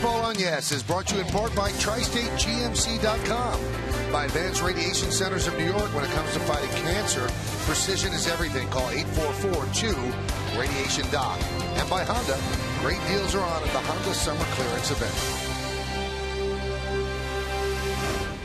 Baseball on Yes is brought to you in part by TriStateGMC.com. By Advanced Radiation Centers of New York. When it comes to fighting cancer, precision is everything. Call 844-2-RADIATION-DOC. And by Honda, great deals are on at the Honda Summer Clearance event.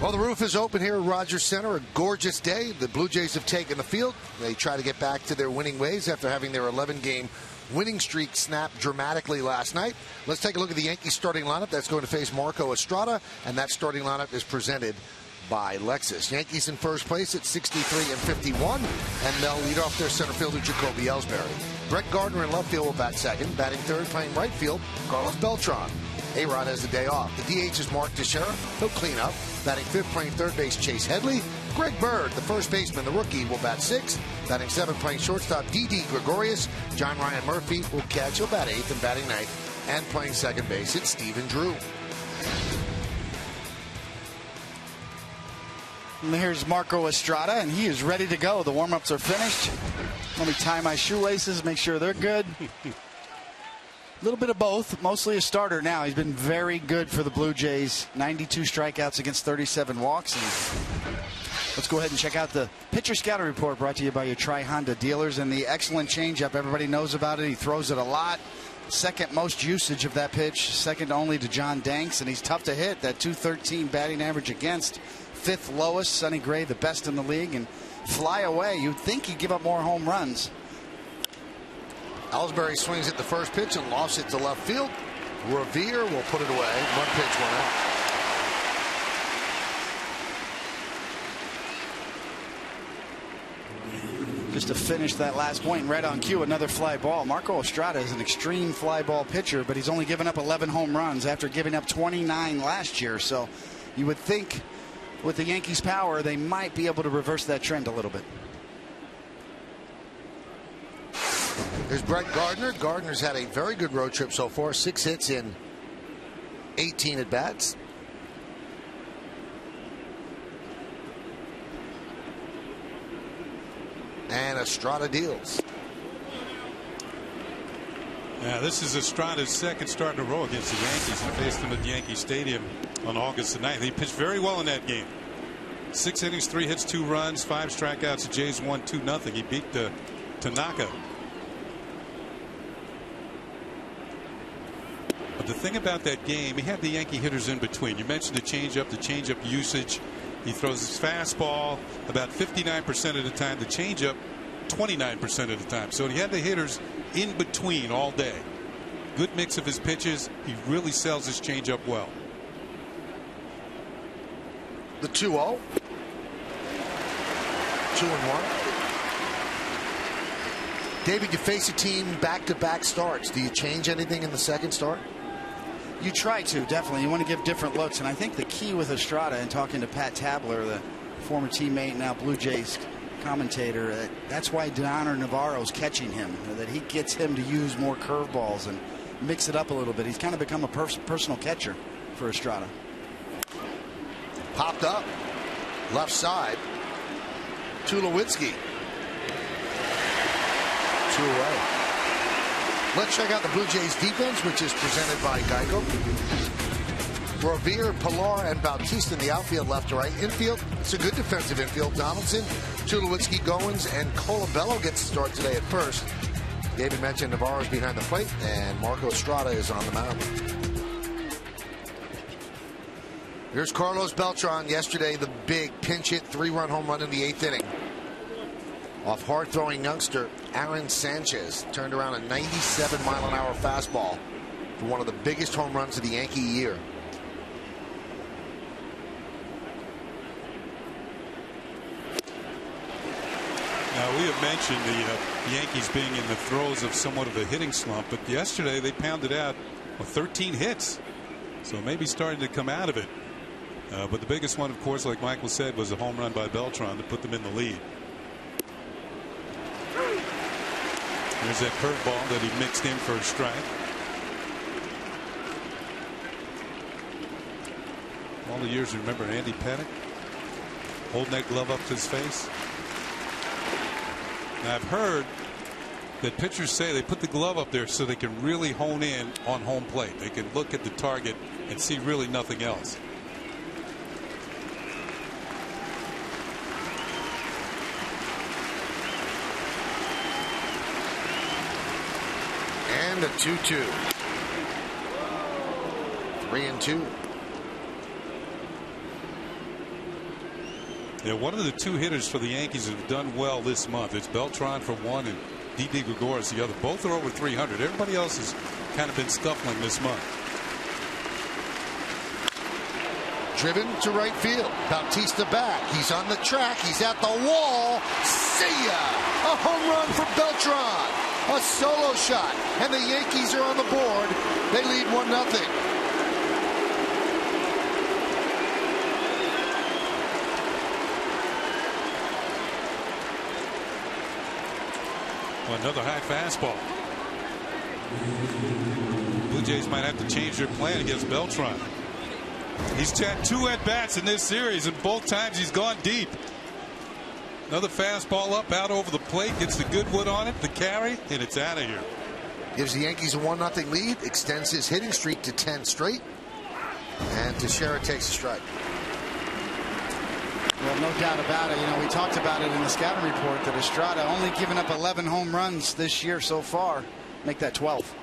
Well, the roof is open here at Rogers Center. A gorgeous day. The Blue Jays have taken the field. They try to get back to their winning ways after having their 11-game winning streak snapped dramatically last night. Let's take a look at the Yankees starting lineup. That's going to face Marco Estrada, and that starting lineup is presented by Lexus. Yankees in first place at 63 and 51, and they'll lead off their center fielder Jacoby Ellsbury. Brett Gardner in left field will bat second. Batting third, playing right field, Carlos Beltran. A-Rod has the day off. The DH is Mark Teixeira. He'll clean up. Batting fifth, playing third base, Chase Headley. Greg Bird, the first baseman, the rookie, will bat sixth. Batting seventh, playing shortstop, Didi Gregorius. John Ryan Murphy will catch. He'll bat eighth, and batting ninth. And playing second base, it's Stephen Drew. And here's Marco Estrada, and he is ready to go. The warm-ups are finished. Let me tie my shoelaces, make sure they're good. A little bit of both, mostly a starter now. He's been very good for the Blue Jays. 92 strikeouts against 37 walks. And let's go ahead and check out the pitcher scouting report brought to you by your Tri-Honda dealers. And the excellent changeup, everybody knows about it. He throws it a lot. Second most usage of that pitch, second only to John Danks, and he's tough to hit. That .213 batting average against. Fifth lowest. Sonny Gray, the best in the league, and fly away. You'd think he'd give up more home runs. Ellsbury swings at the first pitch and lofts it to left field. Revere will put it away. One pitch, one out. Just to finish that last point, right on cue, another fly ball. Marco Estrada is an extreme fly ball pitcher, but he's only given up 11 home runs after giving up 29 last year. So you would think with the Yankees' power, they might be able to reverse that trend a little bit. There's Brett Gardner. Gardner's had a very good road trip so far. 6 hits in 18 at-bats. And Estrada deals. Yeah, this is Estrada's second start in a row against the Yankees. He faced them at Yankee Stadium on August the 9th. He pitched very well in that game. 6 innings, 3 hits, 2 runs, 5 strikeouts. The Jays won 2-0. He beat Tanaka. But the thing about that game, he had the Yankee hitters in between. You mentioned the changeup usage. He throws his fastball about 59% of the time, the changeup 29% of the time. So he had the hitters in between all day. Good mix of his pitches. He really sells his changeup well. The 2-0. 2-1. David, you face a team back-to-back starts. Do you change anything in the second start? You try to, definitely. You want to give different looks. And I think the key with Estrada, and talking to Pat Tabler, the former teammate, now Blue Jays commentator, that's why Donander Navarro's catching him, that he gets him to use more curveballs and mix it up a little bit. He's kind of become a personal catcher for Estrada. Popped up. Left side. Tulowitzki. 2 away. Let's check out the Blue Jays defense, which is presented by Geico. Revere, Pilar, and Bautista in the outfield, left to right. Infield, it's a good defensive infield. Donaldson, Tulowitzki, Goins, and Colabello gets the start today at first. David mentioned Navarro's behind the plate, and Marco Estrada is on the mound. Here's Carlos Beltran. Yesterday, the big pinch hit 3-run home run in the 8th inning. Off hard-throwing youngster Aaron Sanchez. Turned around a 97-mile-an-hour fastball for one of the biggest home runs of the Yankee year. Now, we have mentioned the Yankees being in the throes of somewhat of a hitting slump, but yesterday they pounded out 13 hits. So maybe starting to come out of it. But the biggest one, of course, like Michael said, was a home run by Beltran to put them in the lead. There's that curveball that he mixed in for a strike. All the years, remember Andy Pettitte holding that glove up to his face. Now, I've heard that pitchers say they put the glove up there so they can really hone in on home plate. They can look at the target and see really nothing else. And a 2-2. 3-2. Yeah, one of the two hitters for the Yankees have done well this month. It's Beltran for one and Didi Gregorius the other. Both are over 300. Everybody else has kind of been scuffling this month. Driven to right field. Bautista back. He's on the track. He's at the wall. See ya! A home run for Beltran. A solo shot. And the Yankees are on the board. They lead 1-0. Well, another high fastball. Blue Jays might have to change their plan against Beltran. He's had 2 at-bats in this series, and both times he's gone deep. Another fastball up, out over the plate, gets the good wood on it, the carry, and it's out of here. Gives the Yankees a 1-0 lead, extends his hitting streak to 10 straight, and Teixeira takes a strike. Well, no doubt about it. You know, we talked about it in the scouting report that Estrada only given up 11 home runs this year so far. Make that 12.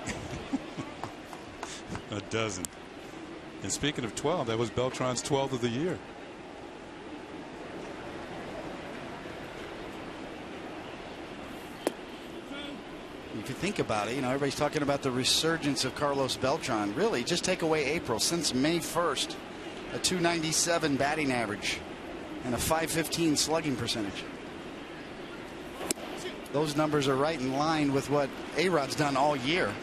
A dozen. And speaking of 12, that was Beltran's 12th of the year. If you think about it, you know, everybody's talking about the resurgence of Carlos Beltran. Really, just take away April. Since May 1st, a .297 batting average and a .515 slugging percentage. Those numbers are right in line with what A-Rod's done all year.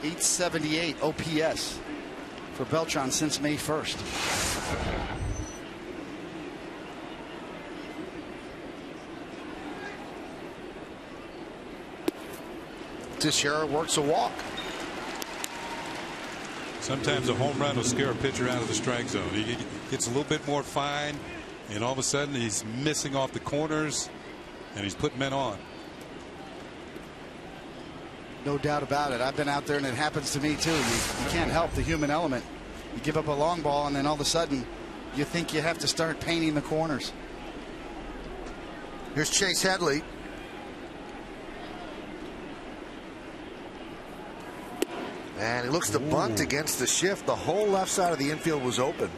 .878 OPS for Beltran since May 1st. Teixeira works a walk. Sometimes a home run will scare a pitcher out of the strike zone. He gets a little bit more fine, and all of a sudden he's missing off the corners, and he's putting men on. No doubt about it. I've been out there, and it happens to me too. You can't help the human element. You give up a long ball, and then all of a sudden you think you have to start painting the corners. Here's Chase Headley. And he looks to bunt against the shift. The whole left side of the infield was open.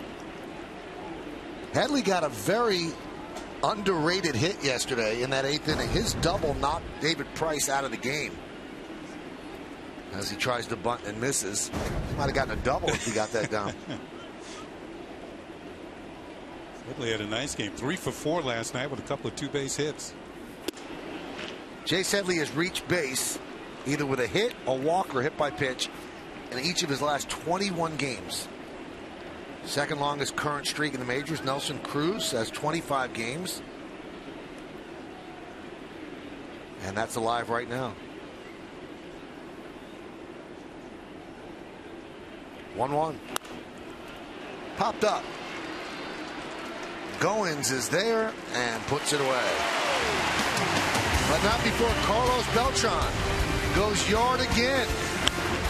Headley got a very underrated hit yesterday in that 8th inning. His double knocked David Price out of the game. As he tries to bunt and misses. He might have gotten a double if he got that down. Headley had a nice game. 3 for 4 last night with a couple of 2-base hits. Chase Headley has reached base either with a hit, a walk, or hit by pitch in each of his last 21 games. Second longest current streak in the majors. Nelson Cruz has 25 games. And that's alive right now. 1-1. Popped up. Goins is there and puts it away. But not before Carlos Beltran goes yard again.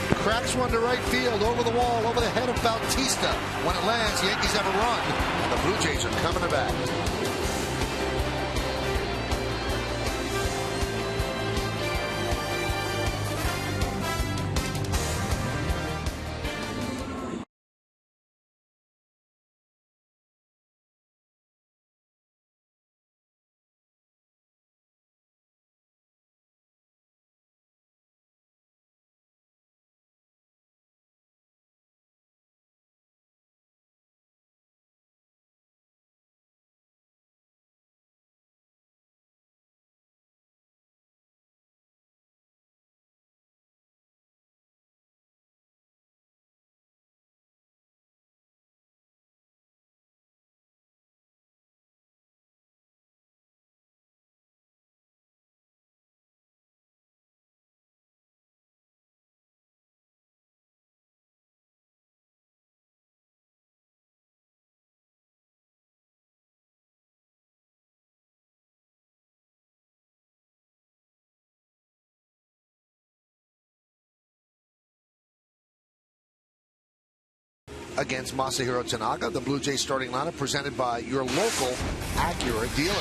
Cracks one to right field, over the wall, over the head of Bautista. When it lands, the Yankees have a run, and the Blue Jays are coming back. against Masahiro Tanaka. The Blue Jays starting lineup presented by your local Acura dealer.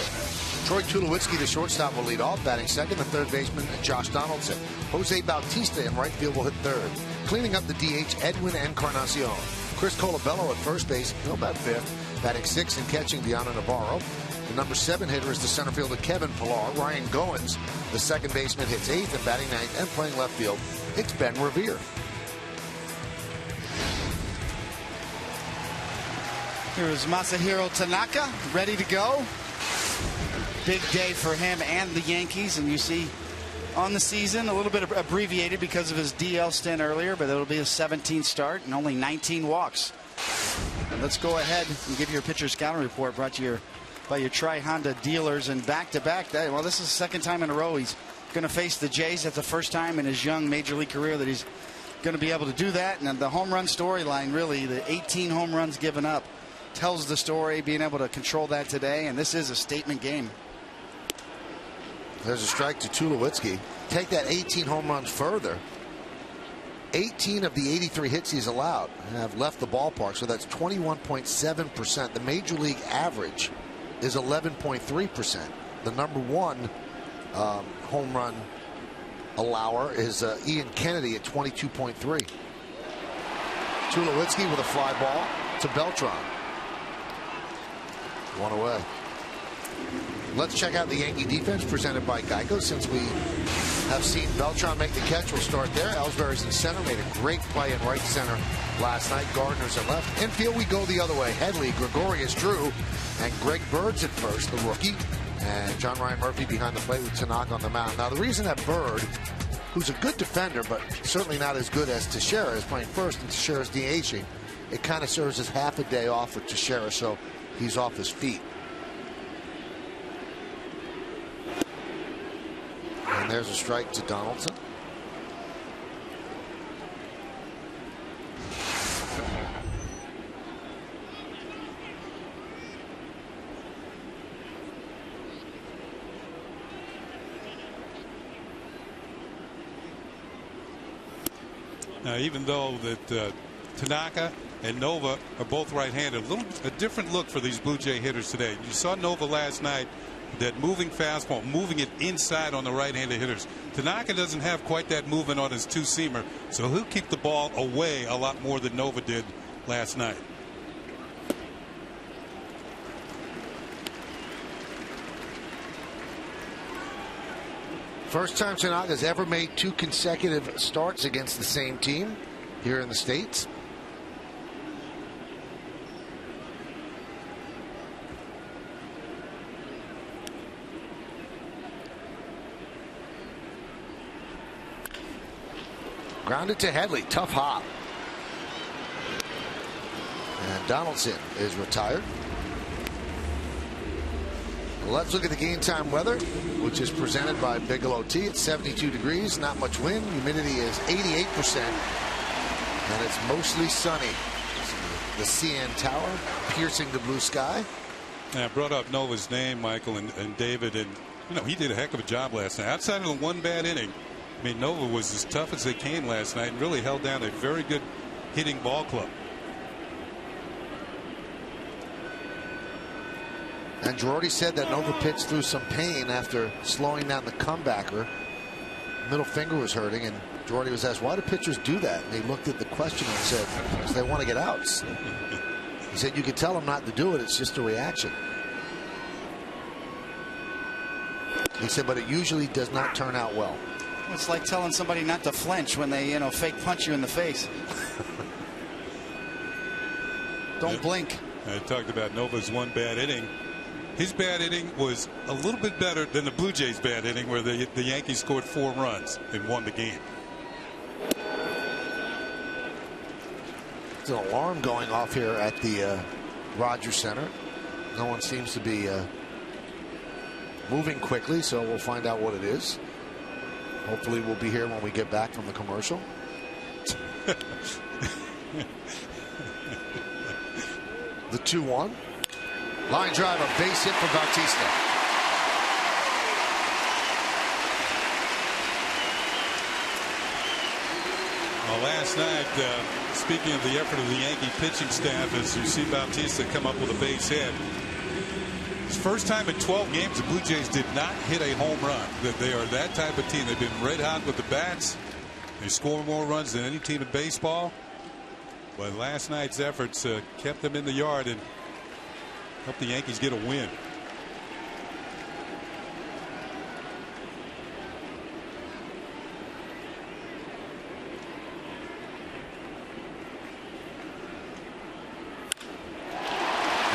Troy Tulowitzki, the shortstop, will lead off. Batting second, the third baseman, Josh Donaldson. Jose Bautista in right field will hit third. Cleaning up the DH, Edwin Encarnacion. Chris Colabello at first base, he'll bat fifth. Batting sixth and catching, Diana Navarro. The number 7 hitter is the center fielder, Kevin Pillar. Ryan Goins, the second baseman, hits eighth, and batting ninth and playing left field, it's Ben Revere. Here is Masahiro Tanaka, ready to go. Big day for him and the Yankees, and you see on the season a little bit abbreviated because of his DL stint earlier, but it'll be a 17th start and only 19 walks. And let's go ahead and give your pitcher scouting report brought to you by your Tri-Honda dealers. And back-to-back, well, this is the second time in a row he's going to face the Jays. That's the first time in his young major league career that he's going to be able to do that. And the home run storyline, really, the 18 home runs given up, tells the story, being able to control that today. And this is a statement game. There's a strike to Tulowitzki. Take that 18 home runs further. 18 of the 83 hits he's allowed have left the ballpark, so that's 21.7%. The major league average is 11.3%. The number one home run allower is Ian Kennedy at 22.3. Tulowitzki with a fly ball to Beltran. One away. Let's check out the Yankee defense presented by Geico. Since we have seen Beltran make the catch, we'll start there. Ellsbury's in center, made a great play in right center last night. Gardner's at left. Infield, we go the other way. Headley, Gregorius, Drew, and Greg Bird's at first, the rookie. And John Ryan Murphy behind the plate with Tanaka on the mound. Now, the reason that Bird, who's a good defender, but certainly not as good as Teixeira, is playing first and Teixeira's DHing, it kind of serves as half a day off for Teixeira, so he's off his feet. And there's a strike to Donaldson. Now, even though that Tanaka and Nova are both right-handed, a different look for these Blue Jay hitters today. You saw Nova last night, that moving fastball, moving it inside on the right-handed hitters. Tanaka doesn't have quite that movement on his two-seamer, so he'll keep the ball away a lot more than Nova did last night. First time Tanaka's ever made 2 consecutive starts against the same team here in the States. Grounded to Headley. Tough hop. And Donaldson is retired. Let's look at the game time weather, which is presented by Bigelow Tea. It's 72 degrees, not much wind. Humidity is 88%. And it's mostly sunny. The CN Tower piercing the blue sky. I brought up Nova's name, Michael, and David, and you know, he did a heck of a job last night. Outside of the one bad inning, I mean, Nova was as tough as they came last night and really held down a very good hitting ball club. And Girardi said that Nova pitched through some pain after slowing down the comebacker. Middle finger was hurting, and Girardi was asked, why do pitchers do that? And he looked at the question and said, because they want to get outs. He said, you could tell them not to do it. It's just a reaction. He said, but it usually does not turn out well. It's like telling somebody not to flinch when they, fake punch you in the face. Don't blink. I talked about Nova's one bad inning. His bad inning was a little bit better than the Blue Jays' bad inning, where the Yankees scored 4 runs and won the game. There's an alarm going off here at the Rogers Center. No one seems to be moving quickly, so we'll find out what it is. Hopefully we'll be here when we get back from the commercial. The 2-1. Line drive, a base hit for Bautista. Well, last night, speaking of the effort of the Yankee pitching staff, as you see Bautista come up with a base hit. It's first time in 12 games the Blue Jays did not hit a home run. That they are that type of team. They've been red hot with the bats. They score more runs than any team in baseball. But last night's efforts kept them in the yard and helped the Yankees get a win.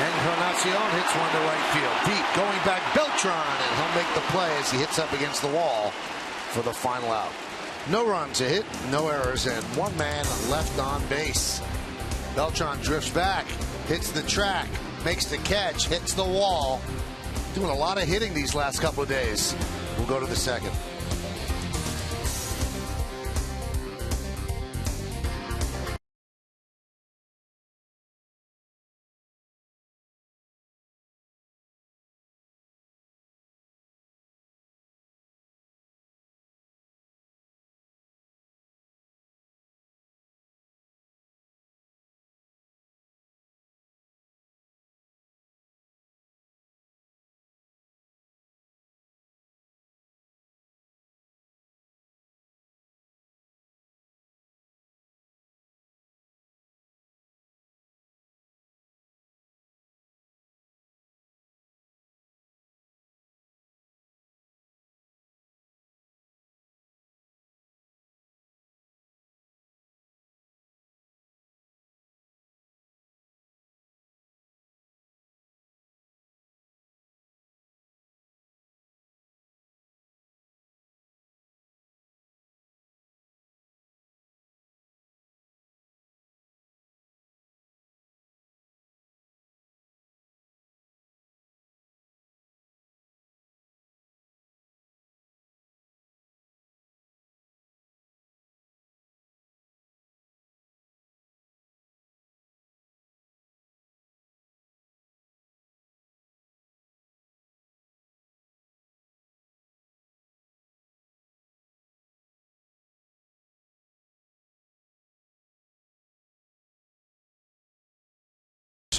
Encarnacion hits one to right field. Deep, going back, Beltran, and he'll make the play as he hits up against the wall for the final out. No runs a hit, no errors, and one man left on base. Beltran drifts back, hits the track, makes the catch, hits the wall. Doing a lot of hitting these last couple of days. We'll go to the second.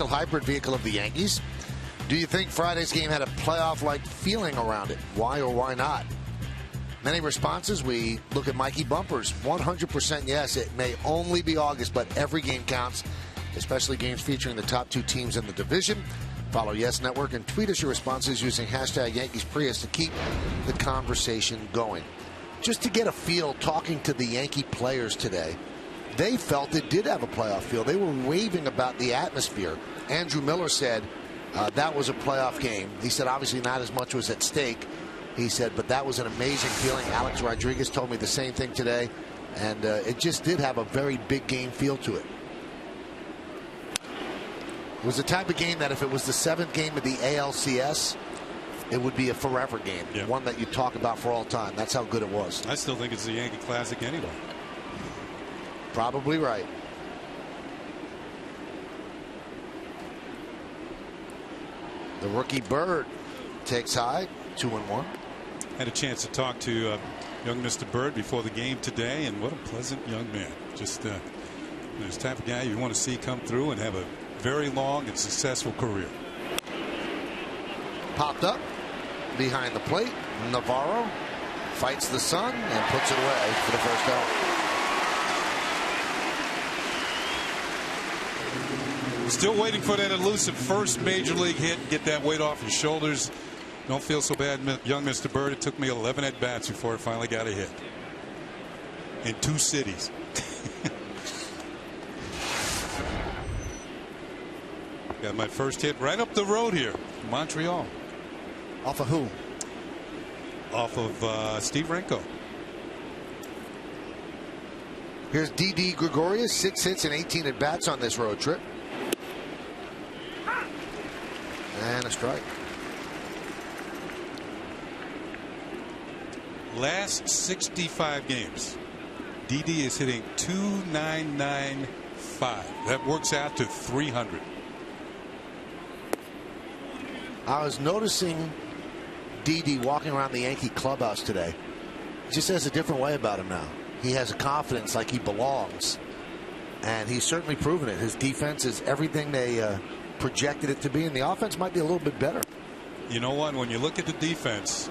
Hybrid vehicle of the Yankees. Do you think Friday's game had a playoff-like feeling around it? Why or why not? Many responses. We look at Mikey Bumpers. 100% yes. It may only be August, but every game counts, especially games featuring the top two teams in the division. Follow Yes Network and tweet us your responses using hashtag Yankees Prius to keep the conversation going. Just to get a feel, talking to the Yankee players today, they felt it did have a playoff feel. They were raving about the atmosphere. Andrew Miller said that was a playoff game. He said obviously not as much was at stake. He said, but that was an amazing feeling. Alex Rodriguez told me the same thing today. And it just did have a very big game feel to it. It was the type of game that if it was the 7th game of the ALCS, it would be a forever game. Yeah. One that you talk about for all time. That's how good it was. I still think it's the Yankee Classic anyway. Probably right. The rookie Bird takes high, 2-1. Had a chance to talk to young Mr. Bird before the game today, and what a pleasant young man. Just this type of guy you want to see come through and have a very long and successful career. Popped up behind the plate. Navarro fights the sun and puts it away for the first out. Still waiting for that elusive first major league hit. Get that weight off his shoulders. Don't feel so bad, young Mr. Bird. It took me 11 at-bats before I finally got a hit. In 2 cities. Got my first hit right up the road here. Montreal. Off of who? Off of Steve Renko. Here's Didi Gregorius. 6 hits and 18 at-bats on this road trip. And a strike. Last 65 games, Didi is hitting .299.5. That works out to 300. I was noticing Didi walking around the Yankee clubhouse today. He just has a different way about him now. He has a confidence like he belongs. And he's certainly proven it. His defense is everything they projected it to be, and the offense might be a little bit better. You know what? When you look at the defense,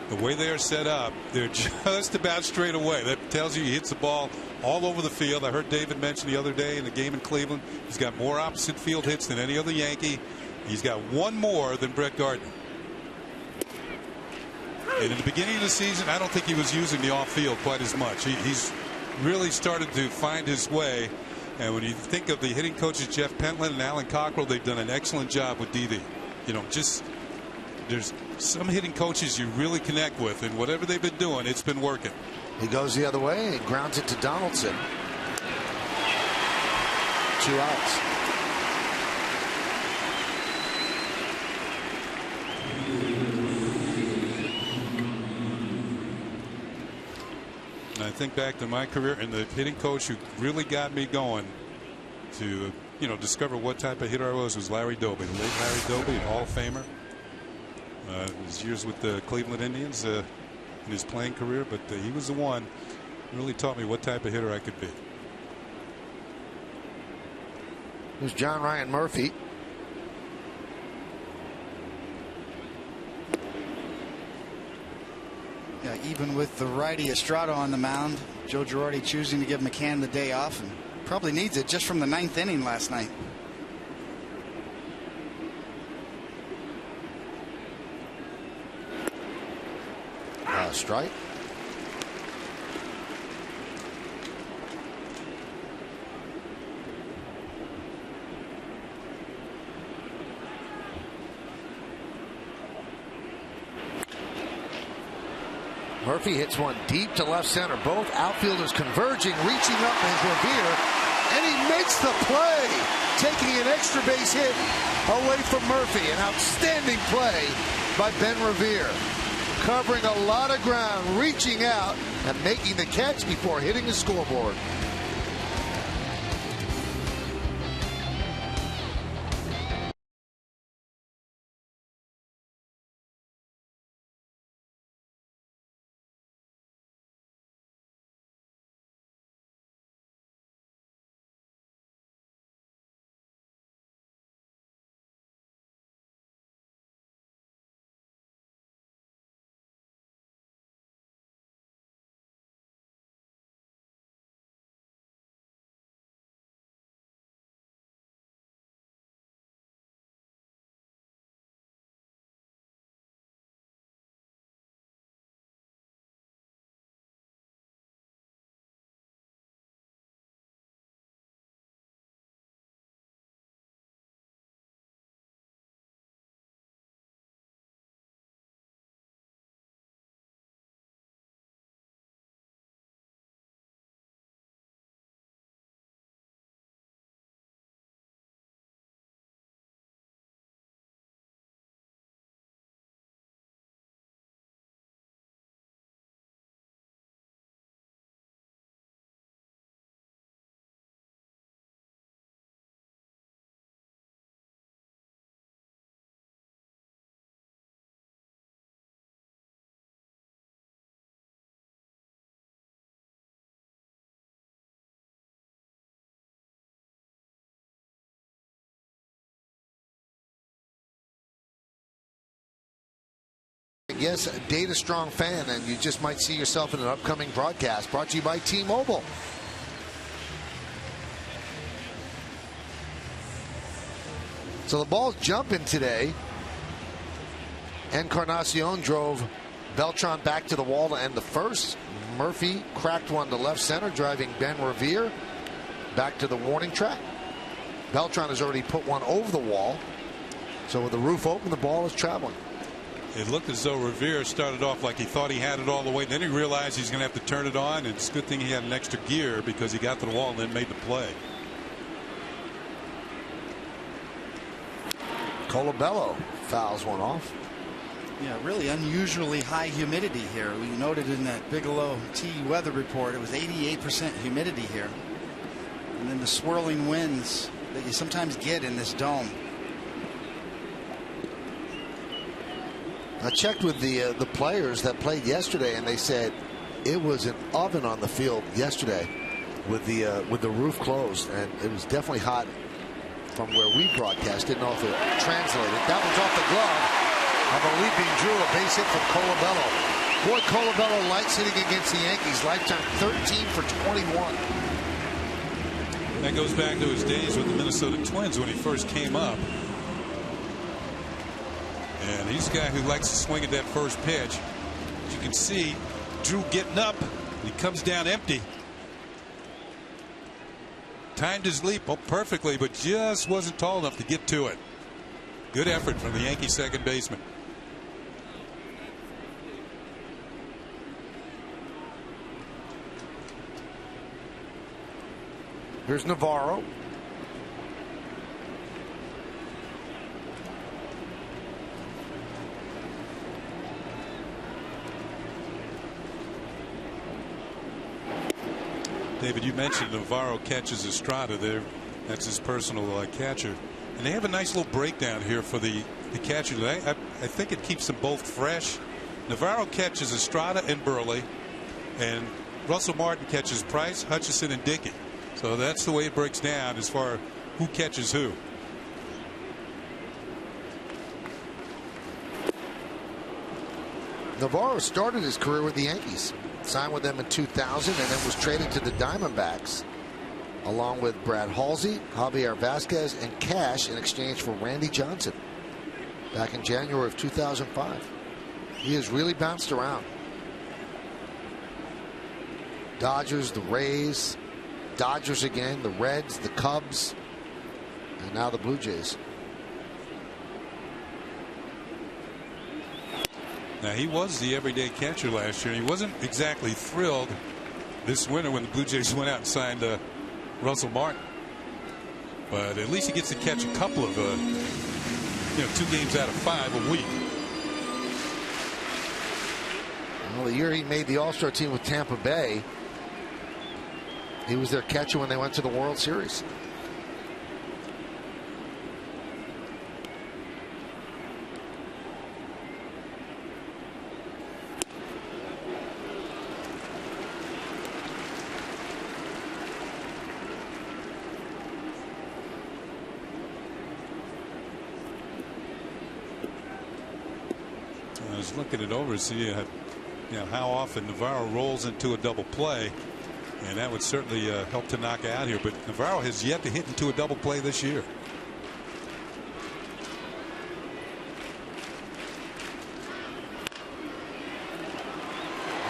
the way they are set up, they're just about straight away. That tells you he hits the ball all over the field. I heard David mention the other day in the game in Cleveland, he's got more opposite field hits than any other Yankee. He's got one more than Brett Gardner. And in the beginning of the season, I don't think he was using the off field quite as much. He's really started to find his way. And when you think of the hitting coaches, Jeff Pentland and Alan Cockrell, they've done an excellent job with Didi. You know, just there's some hitting coaches you really connect with, and whatever they've been doing, it's been working. He goes the other way and grounds it to Donaldson. 2 outs. And I think back to my career, and the hitting coach who really got me going to, discover what type of hitter I was Larry Doby, the late Larry Doby, an Hall of Famer. His years with the Cleveland Indians in his playing career, but he was the one who really taught me what type of hitter I could be. There's John Ryan Murphy. Yeah, even with the righty Estrada on the mound, Joe Girardi choosing to give McCann the day off, and probably needs it just from the 9th inning last night. Strike. Murphy hits one deep to left center. Both outfielders converging, reaching up as Revere, and he makes the play, taking an extra base hit away from Murphy. An outstanding play by Ben Revere, covering a lot of ground, reaching out and making the catch before hitting the scoreboard. Yes, a data strong fan, and you just might see yourself in an upcoming broadcast. Brought to you by T-Mobile. So the ball's jumping today. Encarnacion drove Beltran back to the wall to end the first. Murphy cracked one to left center, driving Ben Revere back to the warning track. Beltran has already put one over the wall. So with the roof open, the ball is traveling. It looked as though Revere started off like he thought he had it all the way. Then he realized he's going to have to turn it on. And it's a good thing he had an extra gear because he got to the wall and then made the play. Colabello fouls one off. Yeah, really unusually high humidity here. We noted in that Bigelow T weather report it was 88% humidity here. And then the swirling winds that you sometimes get in this dome. I checked with the players that played yesterday, and they said it was an oven on the field yesterday. with the roof closed, and it was definitely hot from where we broadcast. Didn't know if it translated. That was off the glove of a leaping Drew, a base hit from Colabello. Boy, Colabello likes hitting against the Yankees. Lifetime 13 for 21. That goes back to his days with the Minnesota Twins when he first came up. And he's a guy who likes to swing at that first pitch. As you can see, Drew getting up. He comes down empty. Timed his leap perfectly, but just wasn't tall enough to get to it. Good effort from the Yankee second baseman. Here's Navarro. David, you mentioned Navarro catches Estrada there. That's his personal catcher. And they have a nice little breakdown here for the catcher today. I think it keeps them both fresh. Navarro catches Estrada and Burley, and Russell Martin catches Price, Hutchison, and Dickey. So that's the way it breaks down as far as who catches who. Navarro started his career with the Yankees. Signed with them in 2000 and then was traded to the Diamondbacks along with Brad Halsey, Javier Vasquez, and cash in exchange for Randy Johnson back in January of 2005. He has really bounced around. Dodgers, the Rays, Dodgers again, the Reds, the Cubs, and now the Blue Jays. Now, he was the everyday catcher last year. He wasn't exactly thrilled this winter when the Blue Jays went out and signed Russell Martin. But at least he gets to catch a couple of, 2 games out of 5 a week. Well, the year he made the All-Star team with Tampa Bay, he was their catcher when they went to the World Series. I was looking it over to see how often Navarro rolls into a double play, and that would certainly help Tanaka out here. But Navarro has yet to hit into a double play this year.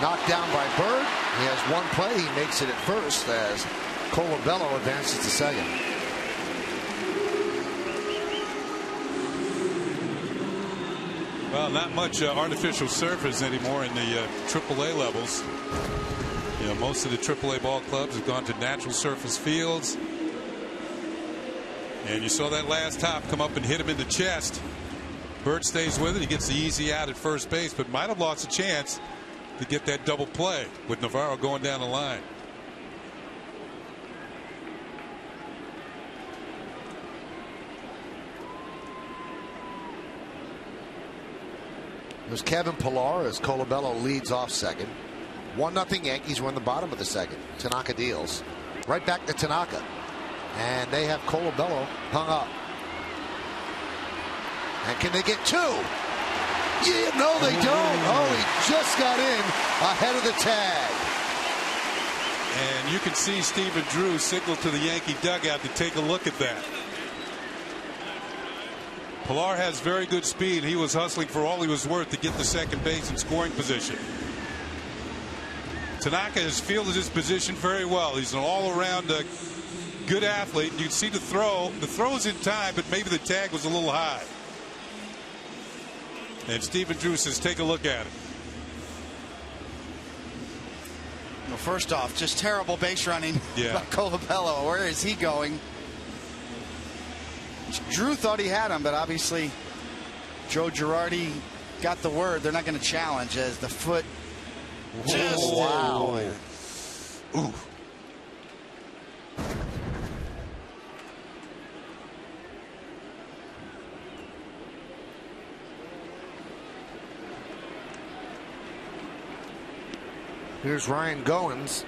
Knocked down by Bird. He has one play. He makes it at first as Colabello advances to second. Well, not much artificial surface anymore in the AAA levels. Most of the AAA ball clubs have gone to natural surface fields. And you saw that last hop come up and hit him in the chest. Bird stays with it. He gets the easy out at first base, but might have lost a chance to get that double play with Navarro going down the line. There's Kevin Pillar as Colabello leads off second. 1-0 Yankees. We're in the bottom of the second. Tanaka deals. Right back to Tanaka. And they have Colabello hung up. And can they get 2? Yeah, no, they don't. Oh, he just got in ahead of the tag. And you can see Stephen Drew signal to the Yankee dugout to take a look at that. Pillar has very good speed. He was hustling for all he was worth to get the second base in scoring position. Tanaka has fielded his position very well. He's an all-around good athlete. You can see the throw. The throw's in time, but maybe the tag was a little high. And Stephen Drew says, take a look at it. Well, first off, just terrible base running by Colabello. Where is he going? Drew thought he had him, but obviously Joe Girardi got the word. They're not going to challenge as the foot just Ooh. Here's Ryan Goins.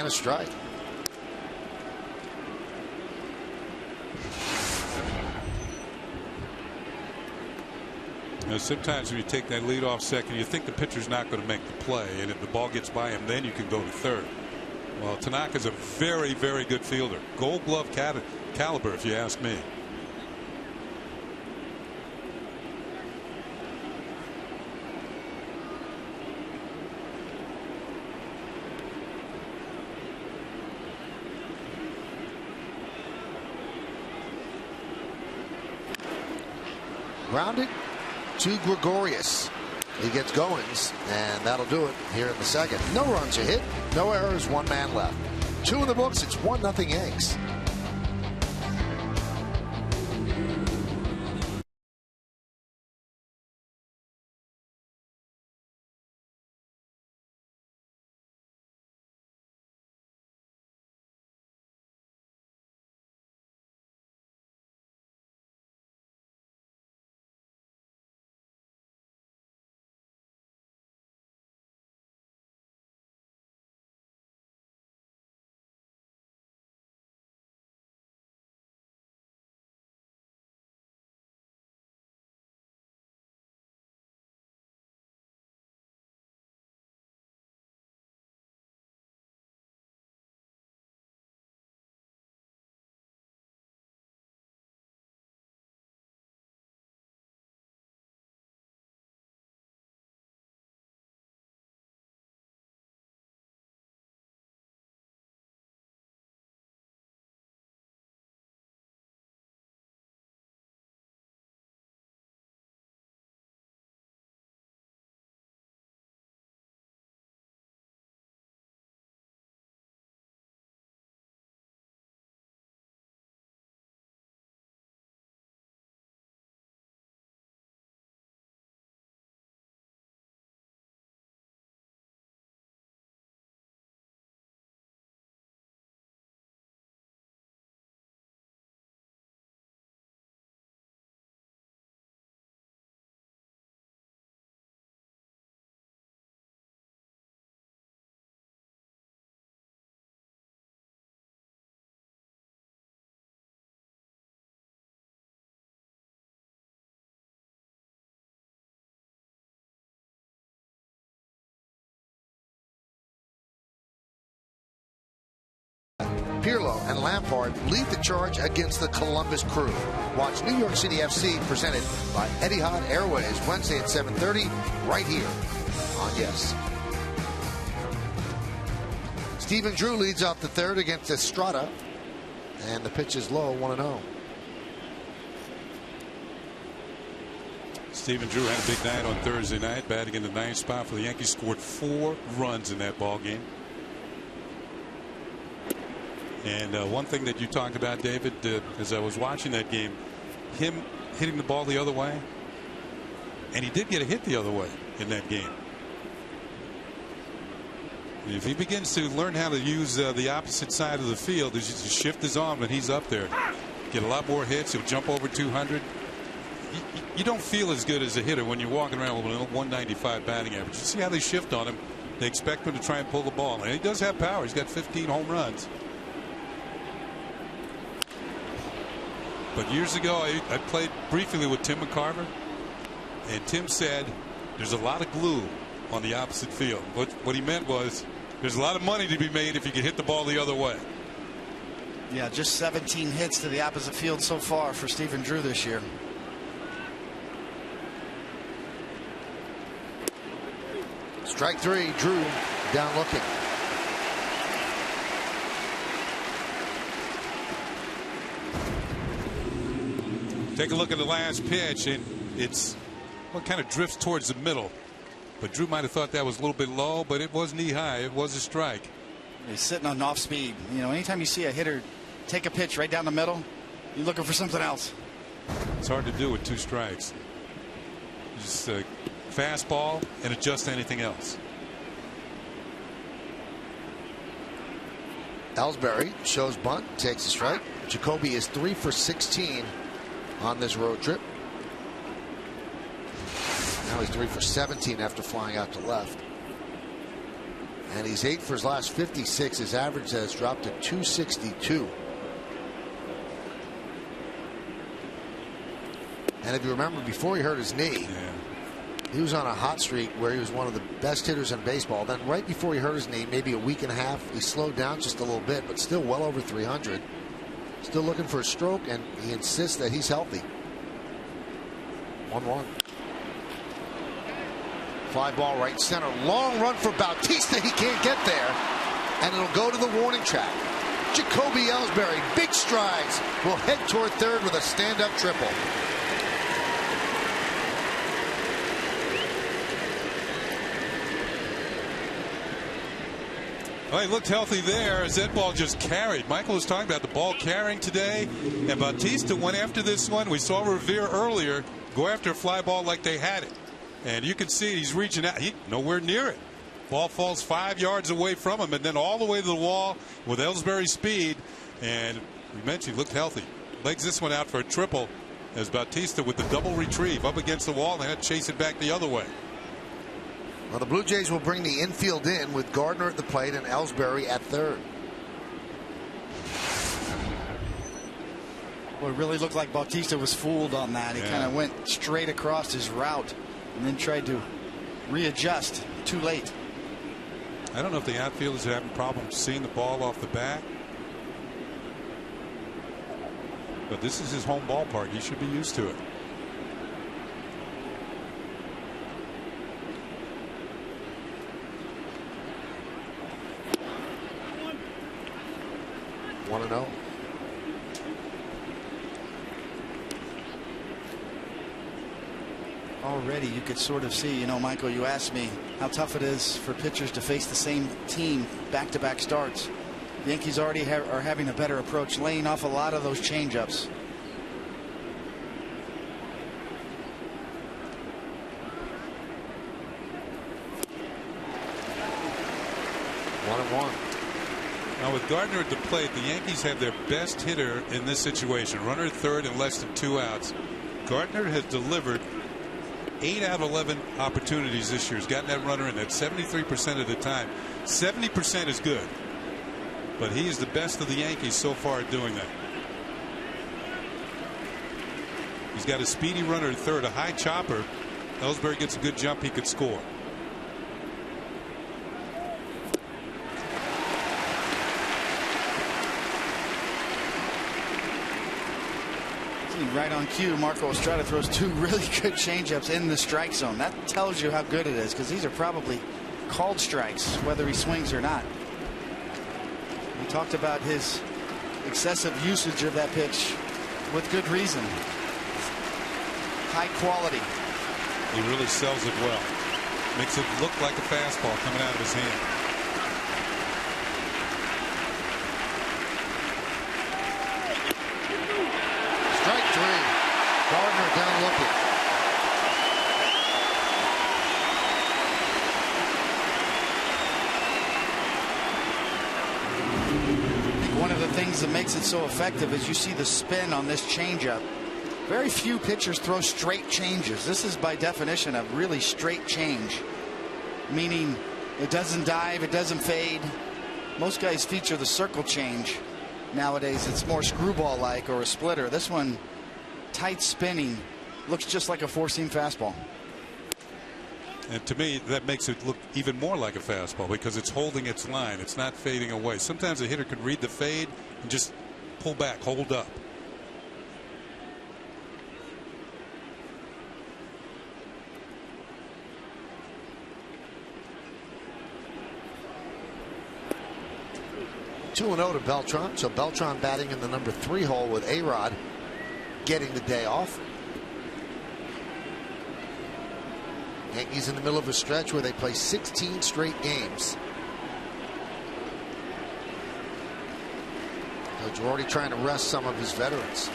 and a strike. You know, sometimes when you take that lead off second, you think the pitcher's not going to make the play, and if the ball gets by him, then you can go to third. Well, Tanaka's a very, very good fielder. Gold glove caliber, if you ask me. Grounded to Gregorius. He gets Goins, and that'll do it here in the second. No runs are hit, no errors, one man left. 2 in the books, it's 1-0 Yanks. Pirlo and Lampard lead the charge against the Columbus Crew. Watch New York City FC presented by Etihad Airways Wednesday at 7:30 right here on Yes. Stephen Drew leads off the third against Estrada, and the pitch is low, 1-0. Stephen Drew had a big night on Thursday night, batting in the ninth spot for the Yankees. Scored 4 runs in that ball game. And one thing that you talked about, David, as I was watching that game, him hitting the ball the other way, and he did get a hit the other way in that game. And if he begins to learn how to use the opposite side of the field, to shift his arm when he's up there, get a lot more hits. He'll jump over 200. You don't feel as good as a hitter when you're walking around with a 195 batting average. You see how they shift on him. They expect him to try and pull the ball. And he does have power. He's got 15 home runs. But years ago, I played briefly with Tim McCarver, and Tim said there's a lot of glue on the opposite field. What he meant was there's a lot of money to be made if you can hit the ball the other way. Yeah, just 17 hits to the opposite field so far for Stephen Drew this year. Strike 3, Drew down looking. Take a look at the last pitch, and it's kind of drifts towards the middle. But Drew might have thought that was a little bit low, but it was knee high. It was a strike. He's sitting on off speed. You know, anytime you see a hitter take a pitch right down the middle, you're looking for something else. It's hard to do with 2 strikes. Just a fastball and adjust to anything else. Ellsbury shows bunt, takes a strike. Jacoby is 3 for 16 on this road trip. Now he's 3 for 17 after flying out to left. And he's 8 for his last 56. His average has dropped to 262. And if you remember, before he hurt his knee, he was on a hot streak where he was one of the best hitters in baseball. Then right before he hurt his knee, maybe a week and a half, he slowed down just a little bit, but still well over 300. Still looking for a stroke, and he insists that he's healthy. 1-1. Fly ball right center. Long run for Bautista. He can't get there. And it'll go to the warning track. Jacoby Ellsbury, big strides, will head toward third with a stand-up triple. Well, he looked healthy there as that ball just carried. Michael was talking about the ball carrying today, and Bautista went after this one. We saw Revere earlier go after a fly ball like they had it. And you can see he's reaching out. He's nowhere near it. Ball falls 5 yards away from him, and then all the way to the wall with Ellsbury's speed. And we mentioned he looked healthy. Legs this one out for a triple as Bautista with the double retrieve up against the wall and had to chase it back the other way. Well, the Blue Jays will bring the infield in with Gardner at the plate and Ellsbury at third. Well, it really looked like Bautista was fooled on that. He kind of went straight across his route and then tried to readjust too late. I don't know if the outfielders are having problems seeing the ball off the bat. But this is his home ballpark. He should be used to it. Want to know? Already you could sort of see, you know, Michael, you asked me how tough it is for pitchers to face the same team back-to-back starts. The Yankees already are having a better approach, laying off a lot of those changeups. Now with Gardner at the plate, the Yankees have their best hitter in this situation. Runner at third and less than 2 outs. Gardner has delivered 8 out of 11 opportunities this year. He's gotten that runner in at 73% of the time. 70% is good. But he is the best of the Yankees so far at doing that. He's got a speedy runner at third, a high chopper. Ellsbury gets a good jump, he could score. Right on cue, Marco Estrada throws 2 really good changeups in the strike zone. That tells you how good it is, because these are probably called strikes, whether he swings or not. We talked about his excessive usage of that pitch with good reason. High quality. He really sells it well. Makes it look like a fastball coming out of his hand. Gardner down looking. I think one of the things that makes it so effective is you see the spin on this changeup. Very few pitchers throw straight changes. This is by definition a really straight change, meaning it doesn't dive, it doesn't fade. Most guys feature the circle change. Nowadays it's more screwball like or a splitter. This one, tight spinning, looks just like a four-seam fastball. And to me, that makes it look even more like a fastball because it's holding its line. It's not fading away. Sometimes a hitter can read the fade and just pull back, hold up. Two 2-0 to Beltran. So Beltran batting in the number 3 hole with A-Rod getting the day off. Yankees in the middle of a stretch where they play 16 straight games. Coach already trying to rest some of his veterans.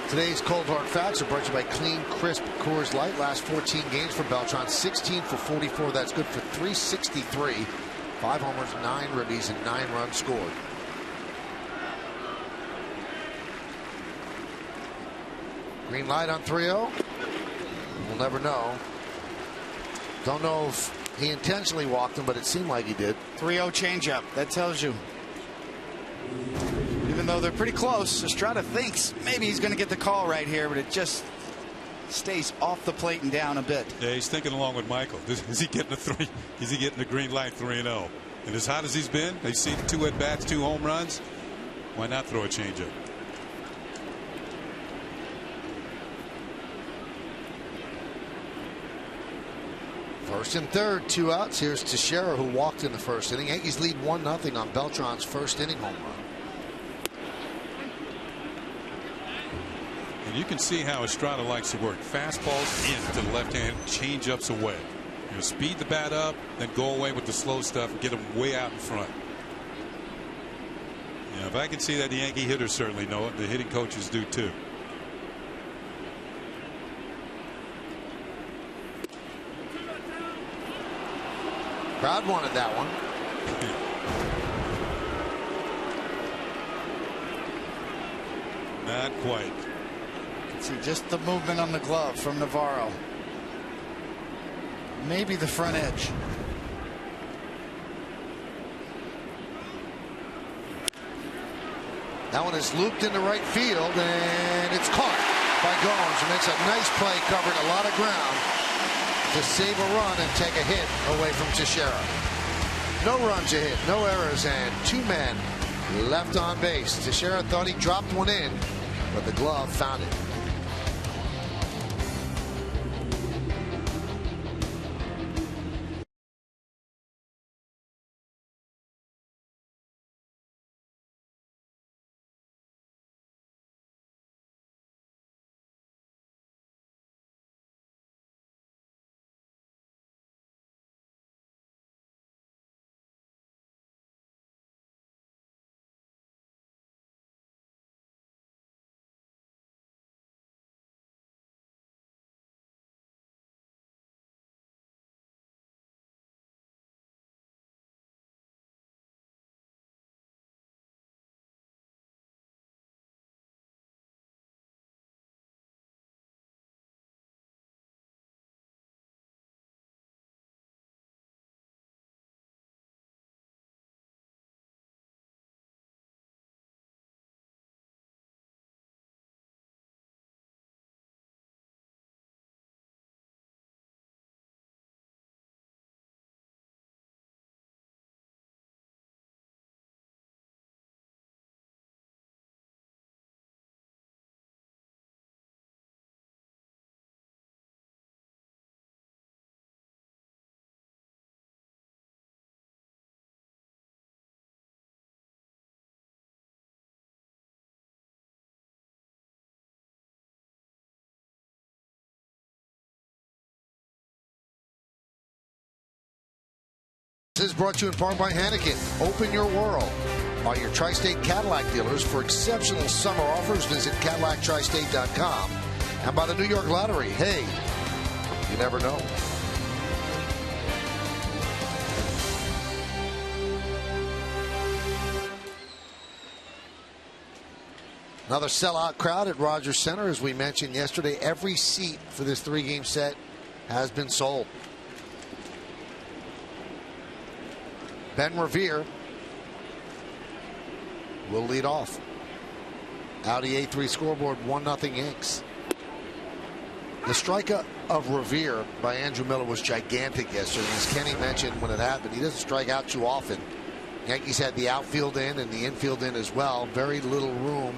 Today's Cold Hard Facts are brought to you by Clean, Crisp Coors Light. Last 14 games for Beltran, 16 for 44. That's good for 363. 5 homers, 9 ribbies, and 9 runs scored. Green light on 3-0. We'll never know. Don't know if he intentionally walked him, but it seemed like he did. 3-0 changeup. That tells you. Even though they're pretty close, Estrada thinks maybe he's going to get the call right here, but it just stays off the plate and down a bit. Yeah, he's thinking along with Michael. Is he getting a three? Is he getting the green light 3-0? And as hot as he's been, they see 2 at bats, 2 home runs. Why not throw a changeup? First and third, 2 outs. Here's Teixeira, who walked in the first inning. Yankees lead 1-0 on Beltran's first inning home run. And you can see how Estrada likes to work. Fastballs in to the left hand, changeups away. You know, speed the bat up, then go away with the slow stuff and get them way out in front. Yeah, if I can see that, the Yankee hitters certainly know it. The hitting coaches do too. Crowd wanted that one. Not quite. See just the movement on the glove from Navarro. Maybe the front edge. That one is looped into right field, and it's caught by Gomes, who makes a nice play, covering a lot of ground to save a run and take a hit away from Teixeira. No runs a hit, no errors, and 2 men left on base. Teixeira thought he dropped one in, but the glove found it. This is brought to you in part by Hanneken. Open your world. By your Tri-State Cadillac dealers. For exceptional summer offers, visit CadillacTristate.com. And by the New York Lottery. Hey, you never know. Another sellout crowd at Rogers Center. As we mentioned yesterday, every seat for this 3-game set has been sold. Ben Revere will lead off. Audi A3 scoreboard, 1-0 Yanks. The strikeout of Revere by Andrew Miller was gigantic yesterday. As Kenny mentioned when it happened, he doesn't strike out too often. Yankees had the outfield in and the infield in as well. Very little room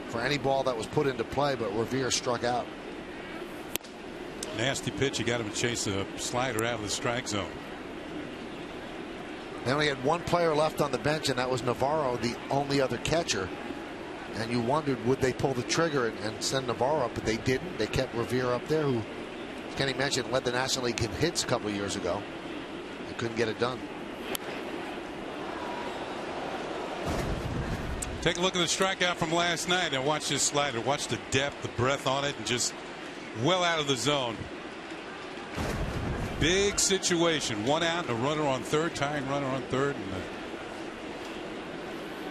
for any ball that was put into play, but Revere struck out. Nasty pitch. You got him to chase a slider out of the strike zone. They only had 1 player left on the bench, and that was Navarro, the only other catcher. And you wondered, would they pull the trigger and send Navarro up? But they didn't. They kept Revere up there, who, as Kenny mentioned, led the National League in hits a couple of years ago. They couldn't get it done. Take a look at the strikeout from last night and watch this slider. Watch the depth, the breath on it, and just well out of the zone. Big situation. 1 out, a runner on third, tying runner on third, and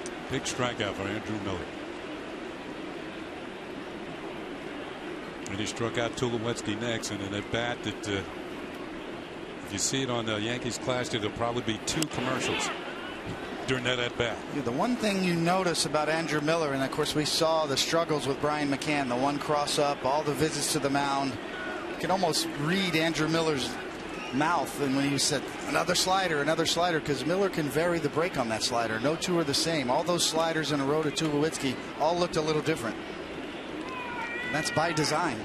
a big strikeout for Andrew Miller. And he struck out Tulowitzki next, and an at bat that If you see it on the Yankees Clash, it'll probably be 2 commercials during that at bat. Yeah, the one thing you notice about Andrew Miller, and of course we saw the struggles with Brian McCann, the one cross up, all the visits to the mound. You can almost read Andrew Miller's mouth, and when he said another slider, because Miller can vary the break on that slider. No two are the same. All those sliders in a row to Tulowitzki all looked a little different. And that's by design.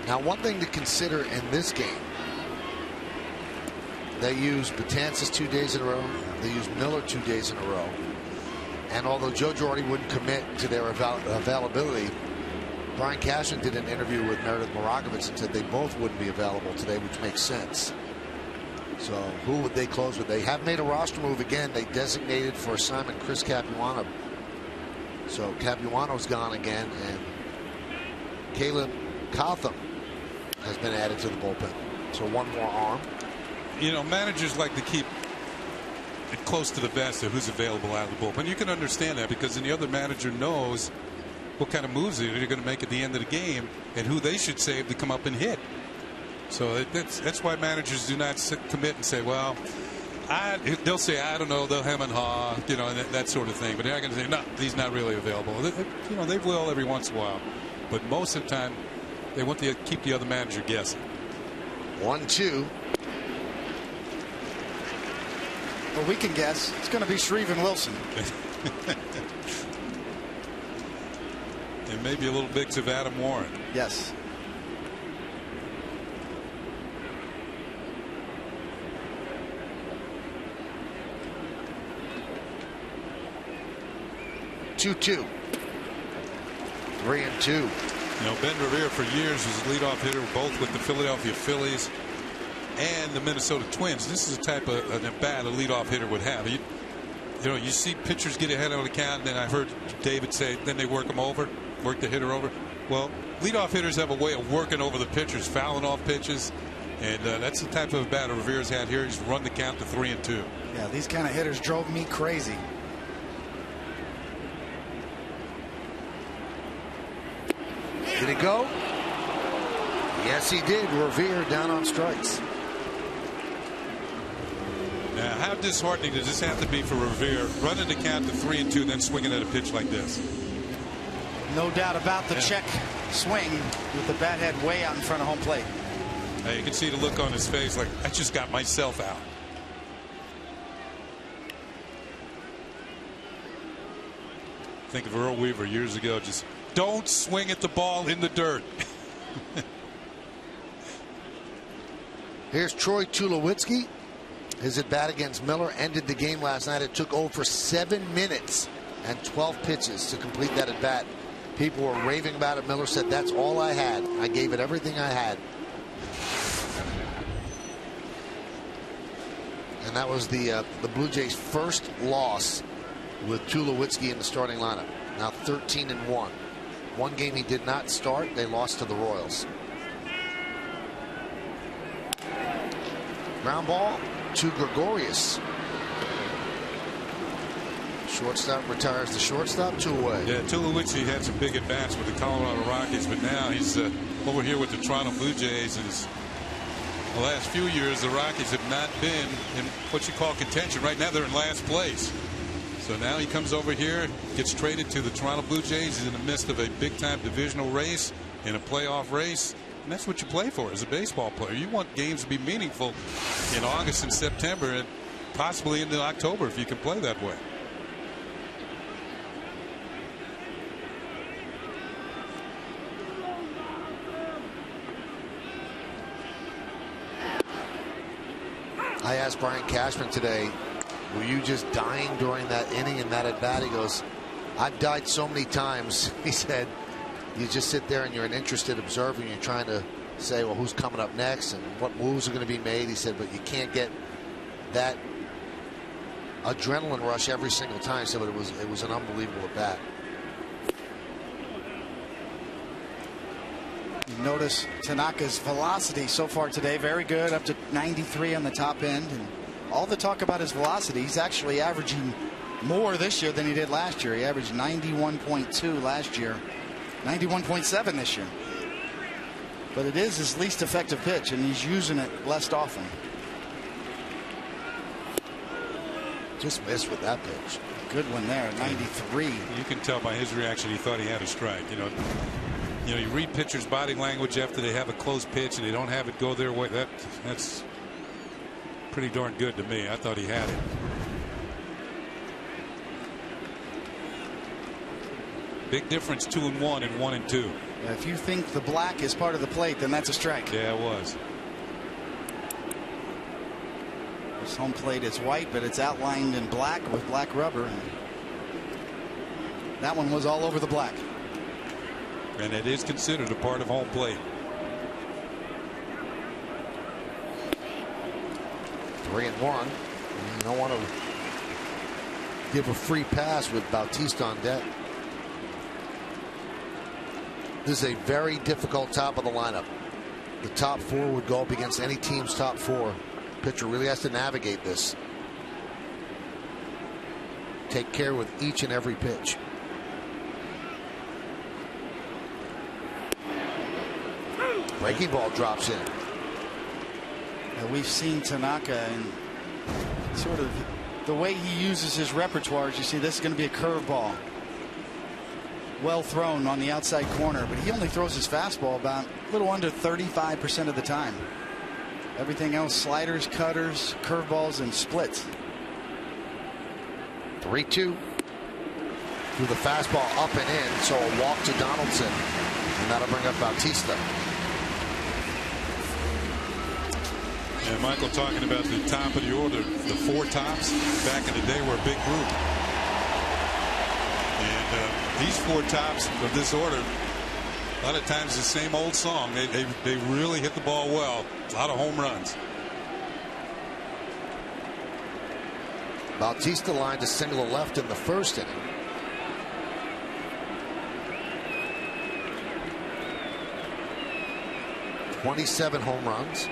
Now, one thing to consider in this game, they use Betances 2 days in a row. They use Miller 2 days in a row. And although Joe Girardi wouldn't commit to their availability, Brian Cashman did an interview with Meredith Morakovitz and said they both wouldn't be available today, which makes sense. So who would they close with? They have made a roster move again. They designated for assignment Chris Capuano. So Capuano's gone again, and Caleb Cotham has been added to the bullpen. So one more arm. You know, managers like to keep it close to the vest of who's available out of the bullpen. You can understand that because then the other manager knows what kind of moves they're going to make at the end of the game and who they should save to come up and hit. So that's why managers do not commit and say, well, they'll say, I don't know, they'll hem and haw, you know, and that sort of thing. But they're not going to say, no, he's not really available. You know, they will every once in a while. But most of the time, they want to keep the other manager guessing. 1-2. Well, we can guess. It's going to be Shreve and Wilson. And maybe a little mix of Adam Warren. Yes. Two. 3-2. You know, Ben Revere for years was a leadoff hitter both with the Philadelphia Phillies and the Minnesota Twins. This is the type of an at-bat a leadoff hitter would have. You know, you see pitchers get ahead on the count, and then I heard David say, then they work the hitter over. Well, leadoff hitters have a way of working over the pitchers, fouling off pitches, and that's the type of batter Revere's had here. He's run the count to 3-2. Yeah, these kind of hitters drove me crazy. Did it go? Yes, he did. Revere down on strikes. Now, how disheartening does this have to be for Revere, running the count to 3-2, then swinging at a pitch like this? No doubt about the check swing with the bat head way out in front of home plate. Now, you can see the look on his face like, I just got myself out. Think of Earl Weaver years ago, just don't swing at the ball in the dirt. Here's Troy Tulowitzki. His at bat against Miller ended the game last night. It took over 7 minutes and 12 pitches to complete that at bat. People were raving about it. Miller said, that's all I had. I gave it everything I had. And that was the Blue Jays' first loss with Tulowitzki in the starting lineup. Now 13-1. One game he did not start. They lost to the Royals. Ground ball to Gregorius. Shortstop retires the shortstop. 2 away. Yeah, Tulowitzki had some big at-bats with the Colorado Rockies, but now he's over here with the Toronto Blue Jays. And the last few years, the Rockies have not been in what you call contention. Right now, they're in last place. So now he comes over here, gets traded to the Toronto Blue Jays. He's in the midst of a big-time divisional race and a playoff race. And that's what you play for as a baseball player. You want games to be meaningful in August and September and possibly into October if you can play that way. I asked Brian Cashman today, were you just dying during that inning and that at bat? He goes, I've died so many times. He said, you just sit there and you're an interested observer and you're trying to say, well, who's coming up next and what moves are going to be made. He said, but you can't get that adrenaline rush every single time. So it was an unbelievable at bat. You notice Tanaka's velocity so far today, very good, up to 93 on the top end. And all the talk about his velocity, he's actually averaging more this year than he did last year. He averaged 91.2 last year, 91.7 this year. But it is his least effective pitch, and he's using it less often. Just missed with that pitch. Good one there, 93. You can tell by his reaction he thought he had a strike. You know, you read pitchers' body language after they have a close pitch and they don't have it go their way. That's pretty darn good to me. I thought he had it. Big difference, 2-1 and 1-2. If you think the black is part of the plate, then that's a strike. Yeah, it was. This home plate is white, but it's outlined in black with black rubber. And that one was all over the black. And it is considered a part of home plate. 3-1. You don't want to give a free pass with Bautista on deck. This is a very difficult top of the lineup. The top four would go up against any team's top four. Pitcher really has to navigate this. Take care with each and every pitch. Breaking ball drops in. And we've seen Tanaka and sort of the way he uses his repertoire. As you see, this is going to be a curveball. Well thrown on the outside corner, but he only throws his fastball about a little under 35% of the time. Everything else, sliders, cutters, curveballs, and splits. 3-2. Through the fastball up and in, so a walk to Donaldson. And that'll bring up Bautista. And Michael talking about the top of the order, the four tops back in the day were a big group. And these four tops of this order, a lot of times the same old song. They really hit the ball well. A lot of home runs. Bautista lined a single to left in the first inning. .27 home runs.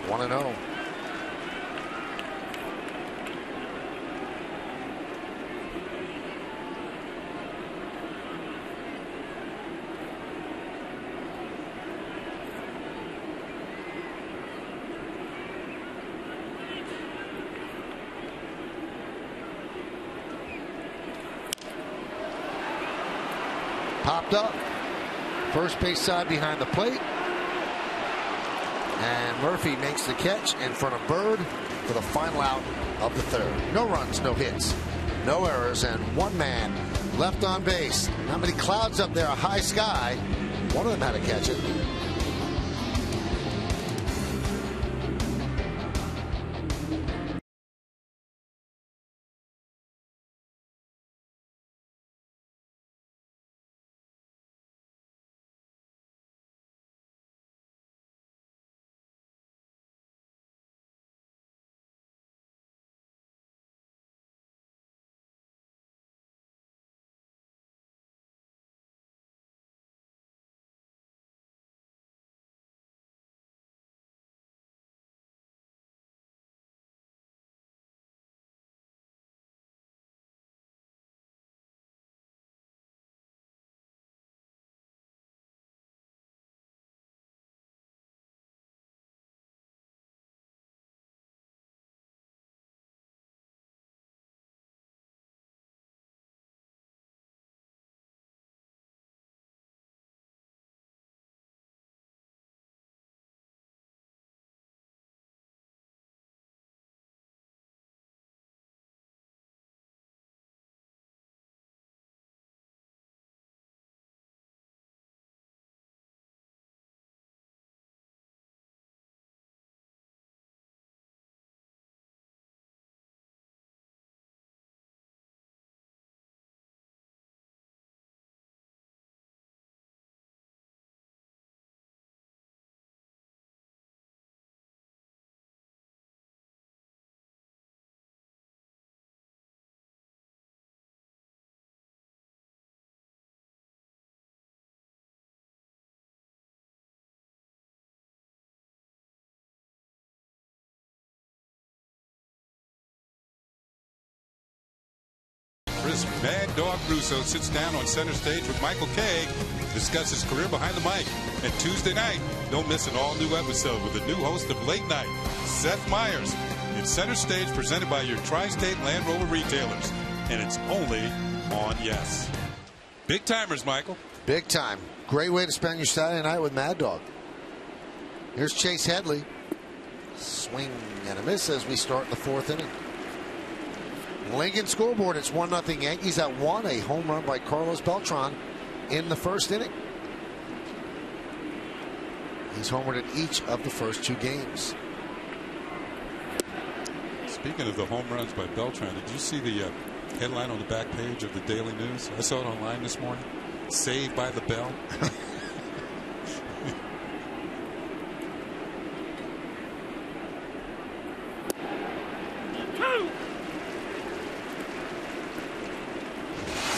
One and 0. Popped up. First base side behind the plate. And Murphy makes the catch in front of Bird for the final out of the third. No runs, no hits, no errors, and one man left on base. Not many clouds up there, a high sky. One of them had to catch it. Chris Mad Dog Russo sits down on center stage with Michael Kay to discuss his career behind the mic. And Tuesday night, don't miss an all-new episode with the new host of Late Night, Seth Meyers. It's Center Stage presented by your Tri-State Land Rover retailers. And it's only on Yes. Big timers, Michael. Big time. Great way to spend your Saturday night with Mad Dog. Here's Chase Headley. Swing and a miss as we start the fourth inning. Lincoln scoreboard, it's 1-0 Yankees at 1. A home run by Carlos Beltran in the first inning. He's homered in each of the first 2 games. Speaking of the home runs by Beltran, did you see the headline on the back page of the Daily News? I saw it online this morning. Saved by the bell.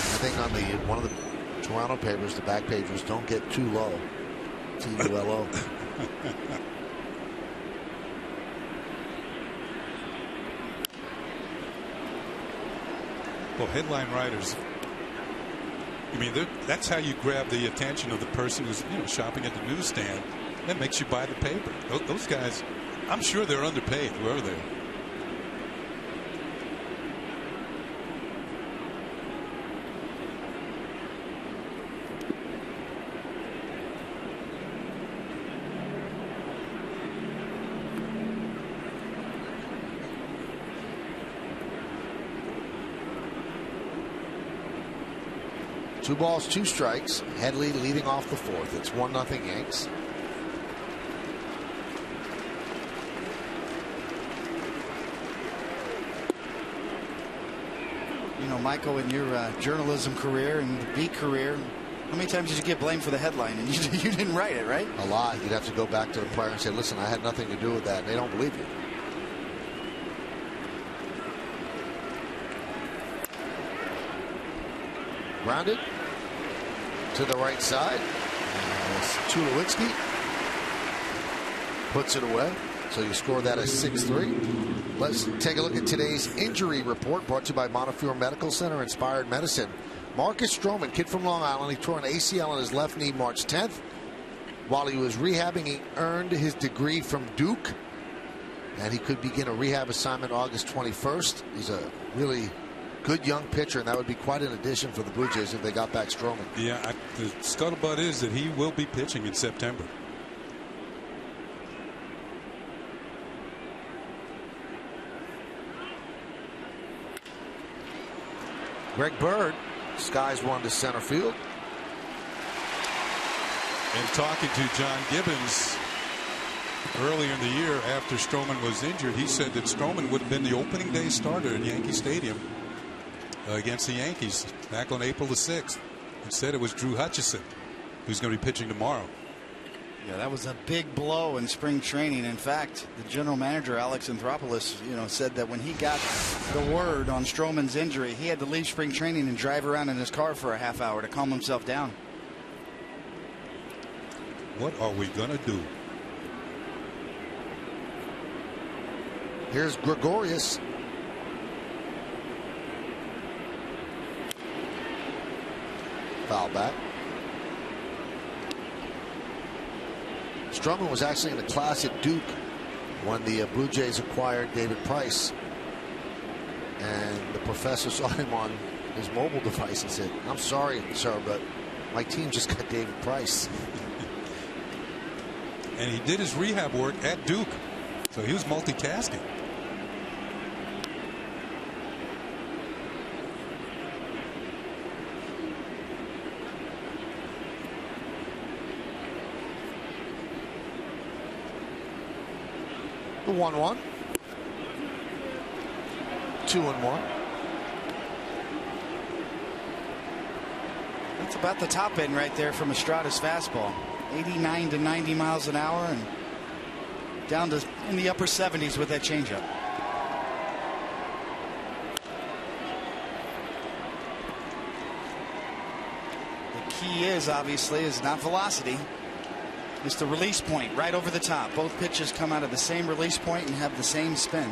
I think on one of the Toronto papers, the back page was "Don't get too low." TULO. Well, headline writers, I mean, that's how you grab the attention of the person who's shopping at the newsstand. That makes you buy the paper. Those guys, I'm sure they're underpaid, whoever they are. Two balls, 2 strikes. Headley leading off the fourth. It's 1-0 Yanks. You know, Michael, in your journalism career and beat career, how many times did you get blamed for the headline and you didn't write it, right? A lot. You'd have to go back to the player and say, listen, I had nothing to do with that. And they don't believe you. Grounded to the right side. Tulowitzki puts it away. So you score that as 6-3. Let's take a look at today's injury report brought to you by Montefiore Medical Center, Inspired Medicine. Marcus Stroman, kid from Long Island, he tore an ACL in his left knee March 10th. While he was rehabbing, he earned his degree from Duke, and he could begin a rehab assignment August 21st. He's a really good young pitcher, and that would be quite an addition for the Blue Jays if they got back Stroman. Yeah, the scuttlebutt is that he will be pitching in September. Greg Bird skies one to center field. And talking to John Gibbons earlier in the year after Stroman was injured, he said that Stroman would have been the opening day starter at Yankee Stadium against the Yankees back on April the 6th. Instead, it was Drew Hutchison who's going to be pitching tomorrow. Yeah, that was a big blow in spring training. In fact, the general manager, Alex Anthopoulos, said that when he got the word on Stroman's injury, he had to leave spring training and drive around in his car for a half hour to calm himself down. What are we going to do? Here's Gregorius. Foul back. Stroman was actually in the class at Duke when the Blue Jays acquired David Price. And the professor saw him on his mobile device and said, "I'm sorry, sir, but my team just got David Price." And he did his rehab work at Duke, so he was multitasking. The 1-1. 2-1. That's about the top end right there from Estrada's fastball. 89 to 90 miles an hour and down to in the upper 70s with that changeup. The key is obviously not velocity. It's the release point right over the top. Both pitches come out of the same release point and have the same spin.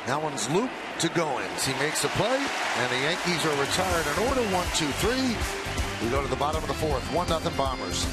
That one's looped to Goins. He makes a play, and the Yankees are retired in order. 1-2-3. We go to the bottom of the fourth. 1-0 Bombers.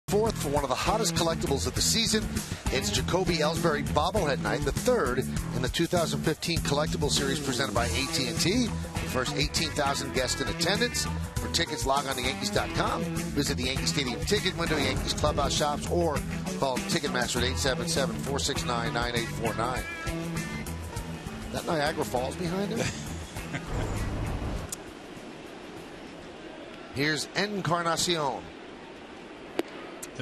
Fourth for one of the hottest collectibles of the season. It's Jacoby Ellsbury bobblehead night, the third in the 2015 collectible series presented by AT&T. The first 18,000 guests in attendance. For tickets, log on to Yankees.com. Visit the Yankee Stadium ticket window, Yankees clubhouse shops, or call Ticketmaster at 877-469-9849. That Niagara Falls behind him? Here's Encarnacion.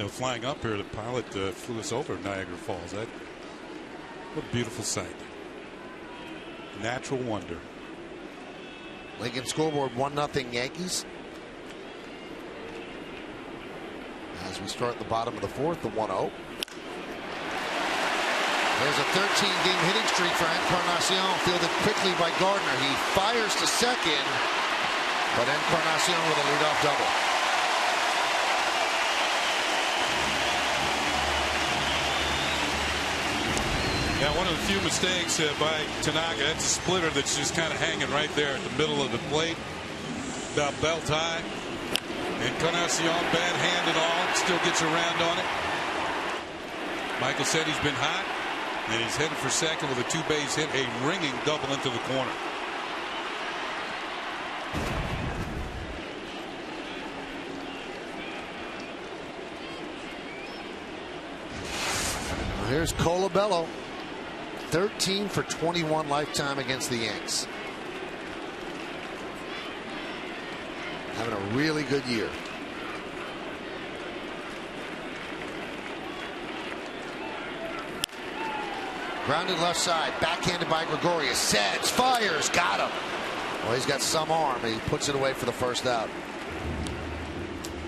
Flying up here, the pilot flew us over Niagara Falls. What a beautiful sight. Natural wonder. Lincoln scoreboard 1-0 Yankees. As we start the bottom of the fourth, the 1-0. There's a 13-game hitting streak for Encarnacion, fielded quickly by Gardner. He fires to second, but Encarnacion with a leadoff double. Yeah, one of the few mistakes by Tanaka. That's a splitter that's just kind of hanging right there at the middle of the plate. About belt high. Encarnacion, bad hand and all, still gets around on it. Michael said he's been hot, and he's headed for second with a two-base hit, a ringing double into the corner. Here's Colabello. 13 for 21 lifetime against the Yanks. Having a really good year. Grounded left side, backhanded by Gregorius. Sets, fires, got him. Well, he's got some arm, and he puts it away for the first out.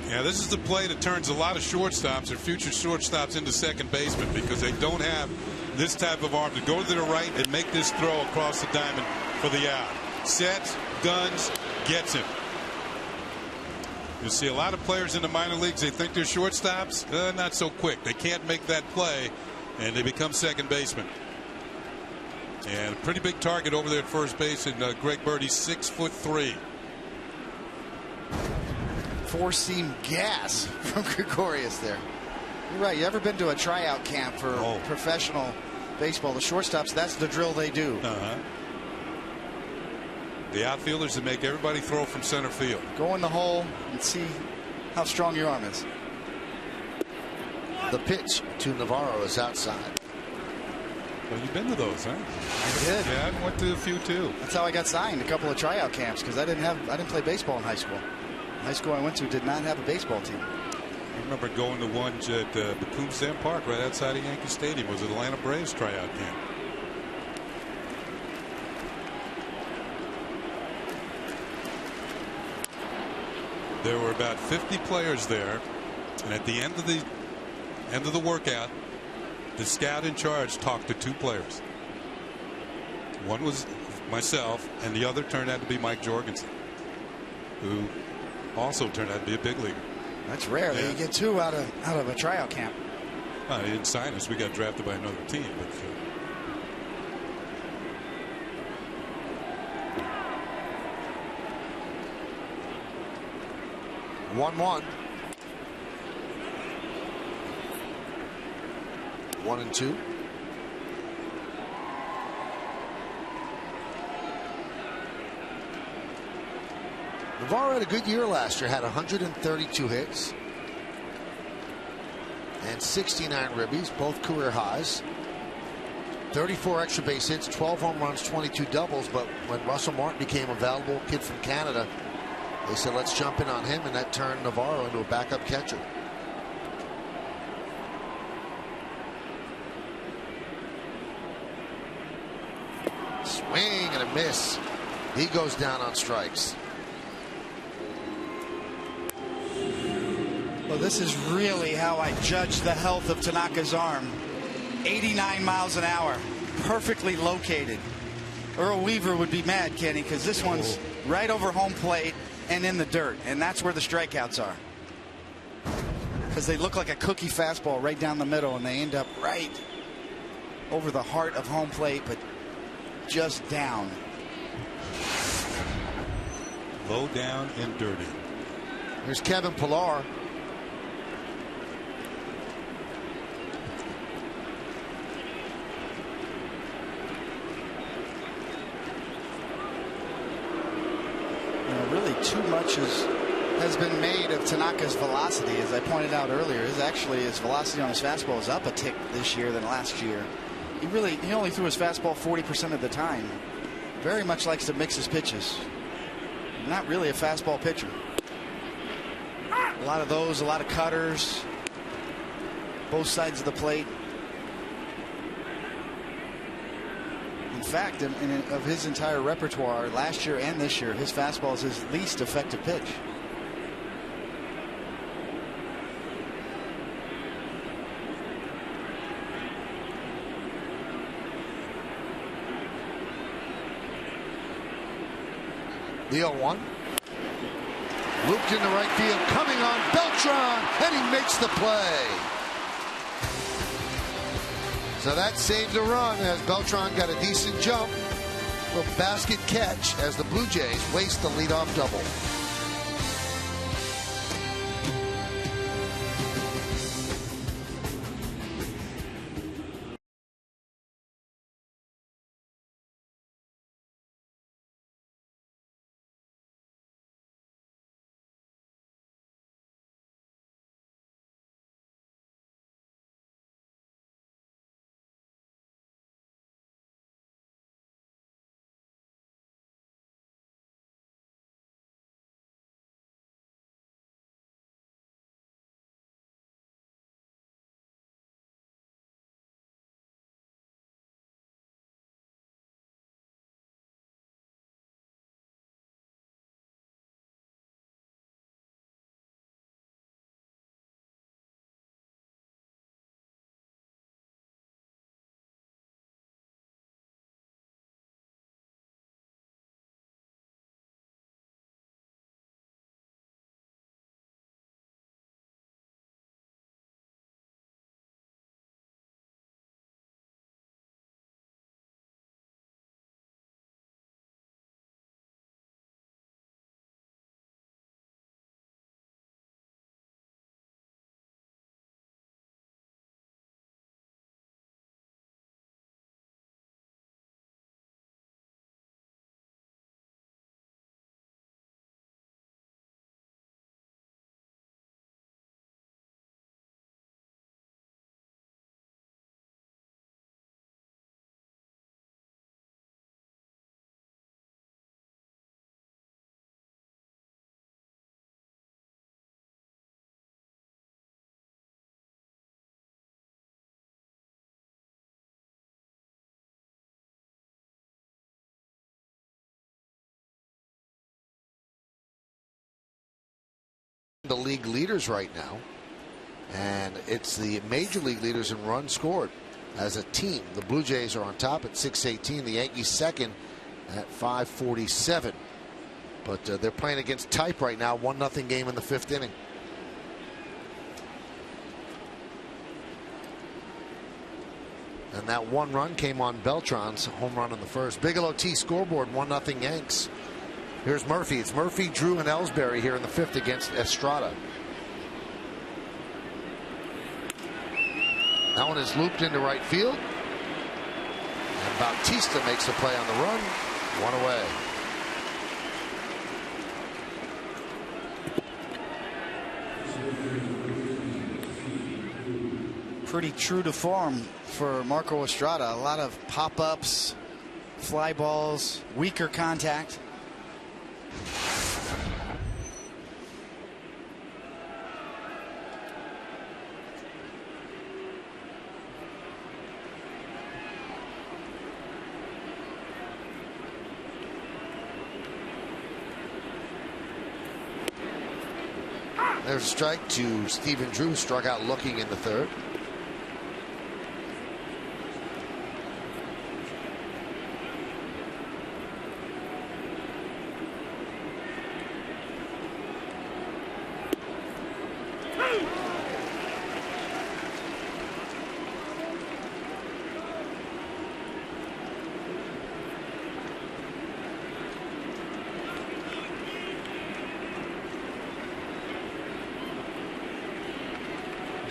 Yeah, this is the play that turns a lot of shortstops or future shortstops into second baseman, because they don't have this type of arm to go to the right and make this throw across the diamond for the out. Sets, guns, gets him. You see a lot of players in the minor leagues, they think they're shortstops. Not so quick. They can't make that play, and they become second baseman. And a pretty big target over there at first base, and Greg Birdie's 6'3". Four-seam gas from Gregorius there. You're right. You ever been to a tryout camp for professional baseball? The shortstops, that's the drill they do. The outfielders that make everybody throw from center field. Go in the hole and see how strong your arm is. The pitch to Navarro is outside. Well, you've been to those, huh? I did. Yeah, I went to a few too. That's how I got signed. A couple of tryout camps, because I didn't play baseball in high school. The high school I went to did not have a baseball team. I remember going to one at Coombs Park right outside of Yankee Stadium. It was an Atlanta Braves tryout camp. There were about 50 players there, and at the end of the workout, the scout in charge talked to 2 players. One was myself, and the other turned out to be Mike Jorgensen, who also turned out to be a big leaguer. That's rare that you get 2 out of a tryout camp. He didn't sign us. We got drafted by another team. But 1-1. 1-2. Navarro had a good year last year. Had 132 hits and 69 ribbies, both career highs. 34 extra base hits, 12 home runs, 22 doubles. But when Russell Martin became available, kid from Canada, they said, let's jump in on him, and that turned Navarro into a backup catcher. Swing and a miss. He goes down on strikes. Well, this is really how I judge the health of Tanaka's arm. 89 miles an hour, perfectly located. Earl Weaver would be mad, Kenny, because this one's right over home plate and in the dirt, and that's where the strikeouts are. Because they look like a cookie fastball right down the middle, and they end up right over the heart of home plate, but just down. low down and dirty. Here's Kevin Pillar. Really too much has been made of Tanaka's velocity. As I pointed out earlier, his velocity on his fastball is up a tick this year than last year. He only threw his fastball 40% of the time. Very much likes to mix his pitches. Not really a fastball pitcher. A lot of those, a lot of cutters, both sides of the plate. In fact, of his entire repertoire last year and this year, his fastball is his least effective pitch. The 0-1. Looped into right field, coming on Beltran, and he makes the play. So that saved a run as Beltran got a decent jump. A basket catch as the Blue Jays waste the leadoff double. the league leaders right now. And it's the major league leaders in runs scored as a team. The Blue Jays are on top at 618. The Yankees second at 547. But they're playing against type right now. 1-0 game in the 5th inning. And that one run came on Beltran's home run in the first. Bigelow T scoreboard, 1-0 Yanks. Here's Murphy. It's Murphy, Drew, and Ellsbury here in the 5th against Estrada. That one is looped into right field. And Bautista makes the play on the run. One away. Pretty true to form for Marco Estrada. A lot of pop-ups, fly balls, weaker contact. There's a strike to Stephen Drew, struck out looking in the 3rd.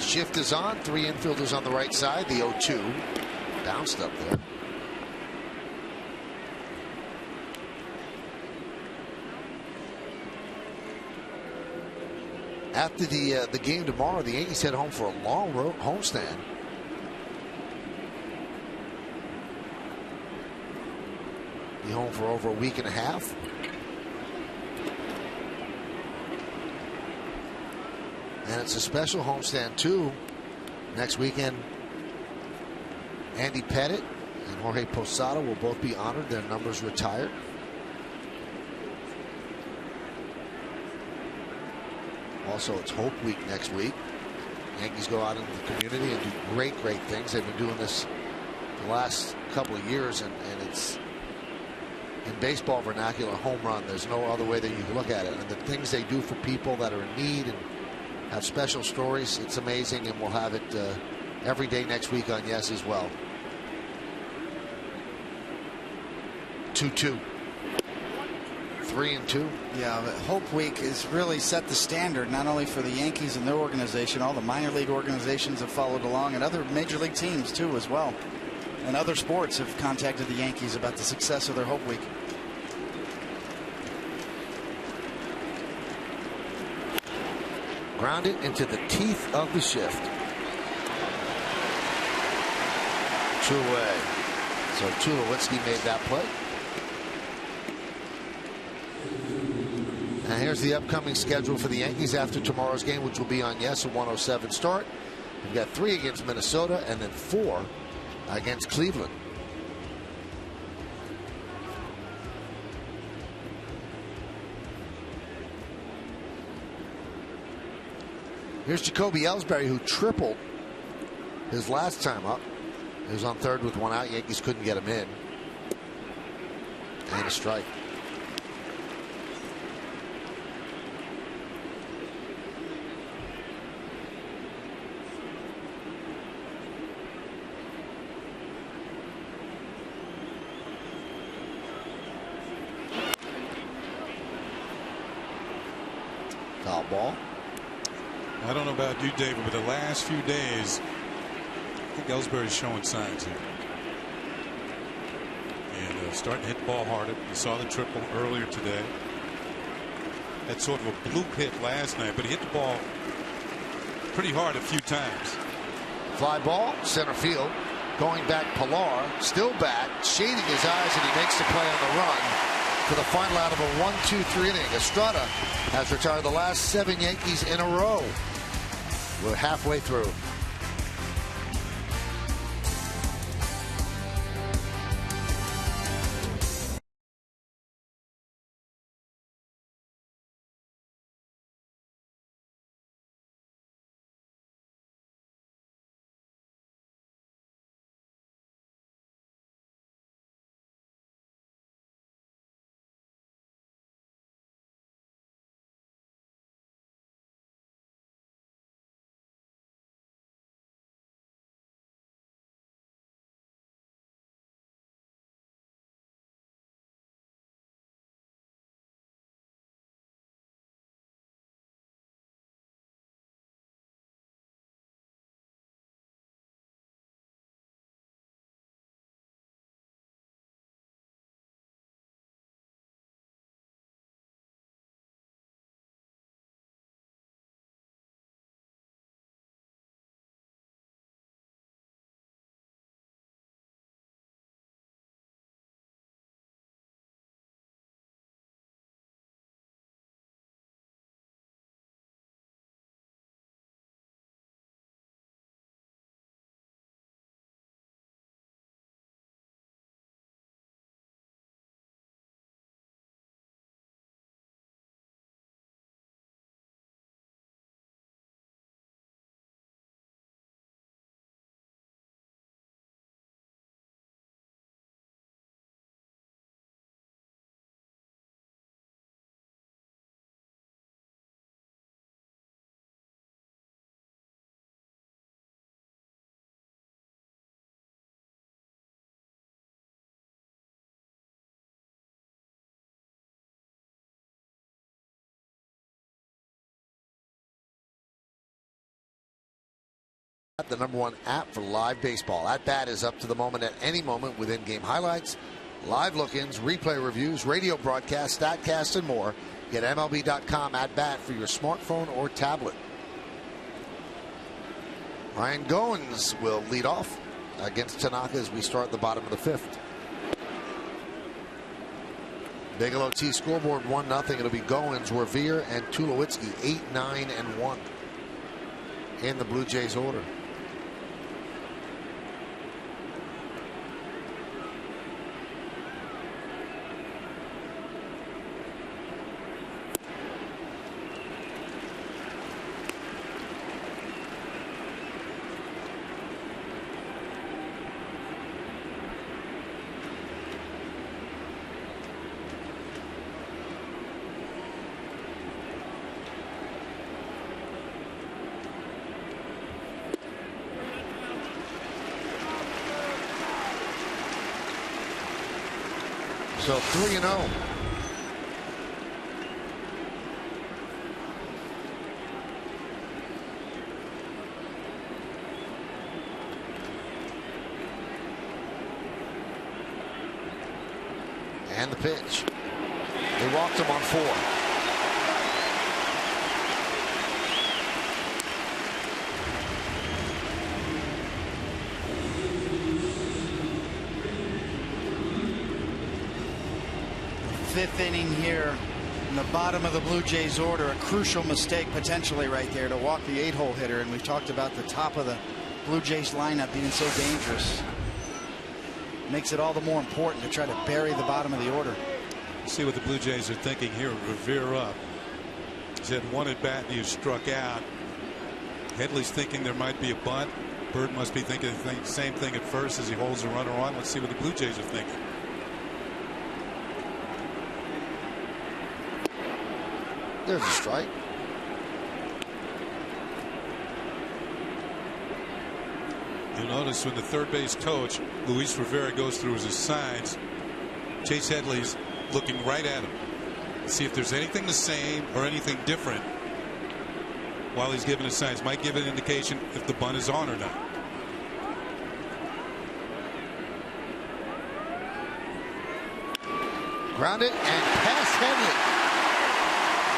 Shift is on. 3 infielders on the right side. The 0-2 bounced up there. After the game tomorrow, the Yankees head home for a long road homestand. Be home for over a week and a half. And it's a special homestand too. Next weekend, Andy Pettit and Jorge Posada will both be honored. Their numbers retired. Also, it's Hope Week next week. Yankees go out into the community and do great things. They've been doing this the last couple of years, and it's, in baseball vernacular, home run. There's no other way that you can look at it. And the things they do for people that are in need and have special stories, it's amazing, and we'll have it every day next week on Yes as well. 2-2. 3-2. Yeah, but Hope Week has really set the standard, not only for the Yankees and their organization, all the minor league organizations have followed along, and other major league teams too as well. And other sports have contacted the Yankees about the success of their Hope Week. Grounded into the teeth of the shift. 2 away. So Tulowitzki made that play. And here's the upcoming schedule for the Yankees after tomorrow's game, which will be on Yes, a 107 start. We've got 3 against Minnesota and then 4 against Cleveland. Here's Jacoby Ellsbury, who tripled his last time up. He was on 3rd with 1 out. Yankees couldn't get him in. And a strike. Foul ball. I don't know about you, David, but the last few days, I think Ellsbury's showing signs here. And starting to hit the ball harder. You saw the triple earlier today. Had sort of a bloop hit last night, but he hit the ball pretty hard a few times. Fly ball, center field. Going back, Pilar, still back, shading his eyes, and he makes the play on the run for the final out of a 1-2-3 inning. Estrada has retired the last 7 Yankees in a row. We're halfway through. the #1 app for live baseball. At Bat is up to the moment at any moment with in-game highlights, live look-ins, replay reviews, radio broadcasts, StatCast, and more. Get MLB.com At Bat for your smartphone or tablet. Ryan Goins will lead off against Tanaka as we start the bottom of the 5th. Bigelow T scoreboard 1-0. It'll be Goins, Revere, and Tulowitzki 8, 9, and 1 in the Blue Jays order. So 3-0. And the pitch. They walked him on 4. Fifth inning here in the bottom of the Blue Jays order. A crucial mistake potentially right there to walk the 8-hole hitter. And we've talked about the top of the Blue Jays lineup being so dangerous. Makes it all the more important to try to bury the bottom of the order. See what the Blue Jays are thinking here. Revere up. He's had 1 at bat and he was struck out. Headley's thinking there might be a bunt. Bird must be thinking the same thing at first as he holds the runner on. Let's see what the Blue Jays are thinking. There's a strike. You'll notice when the third base coach, Luis Rivera, goes through his signs, Chase Headley's looking right at him. See if there's anything the same or anything different while he's giving his signs. Might give an indication if the bunt is on or not. Grounded and past Headley.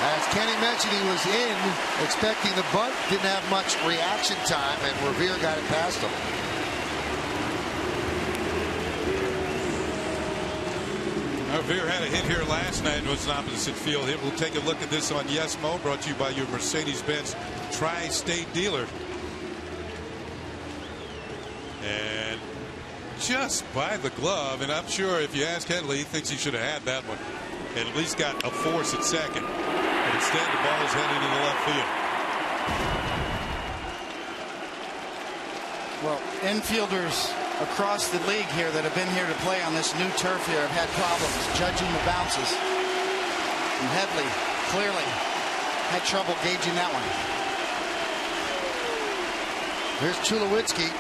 As Kenny mentioned, he was in expecting the bunt, didn't have much reaction time, and Revere got it past him. Revere had a hit here last night. It was an opposite field hit. We'll take a look at this on Yes Mo, brought to you by your Mercedes-Benz Tri-State dealer. And just by the glove, and I'm sure if you ask Headley, he thinks he should have had that one. And at least got a force at second. But instead, the ball is headed into the left field. Well, infielders across the league here that have been here to play on this new turf here have had problems judging the bounces. And Headley clearly had trouble gauging that one. Here's Tulowitzki.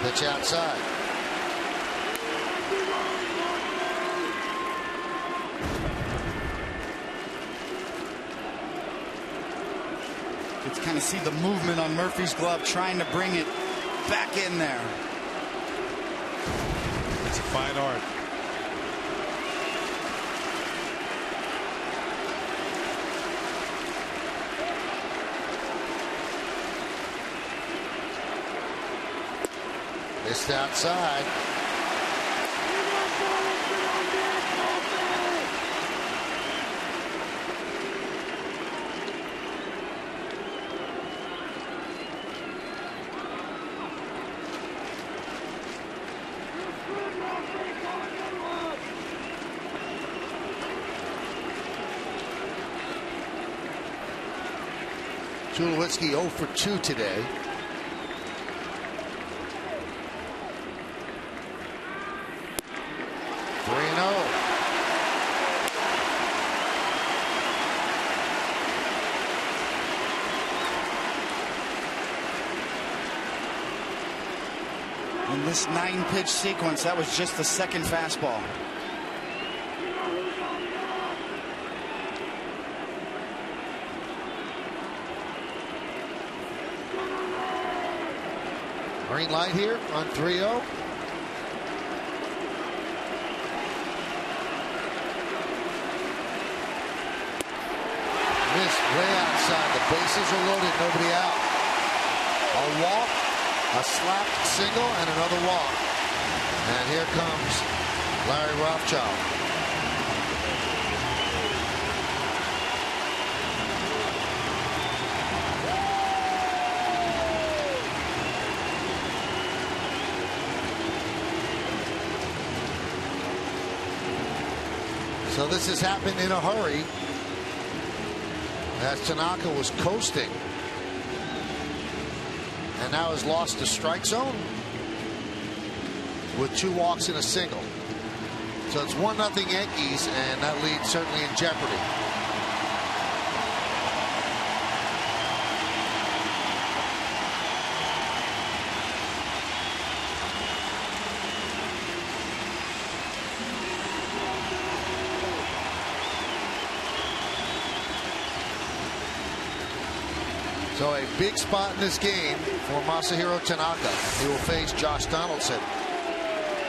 Pitch outside. You can kind of see the movement on Murphy's glove trying to bring it back in there. It's a fine art. Missed outside. Tulowitzki 0 for 2 today. In this 9-pitch sequence, that was just the second fastball. Green light here on 3-0. Missed way outside. The bases are loaded. Nobody out. A walk, a slapped single, and another walk. And here comes Larry Rothschild. So this has happened in a hurry, as Tanaka was coasting and now has lost the strike zone with 2 walks and a single. So it's 1-0 Yankees, and that lead certainly in jeopardy. So a big spot in this game for Masahiro Tanaka. He will face Josh Donaldson,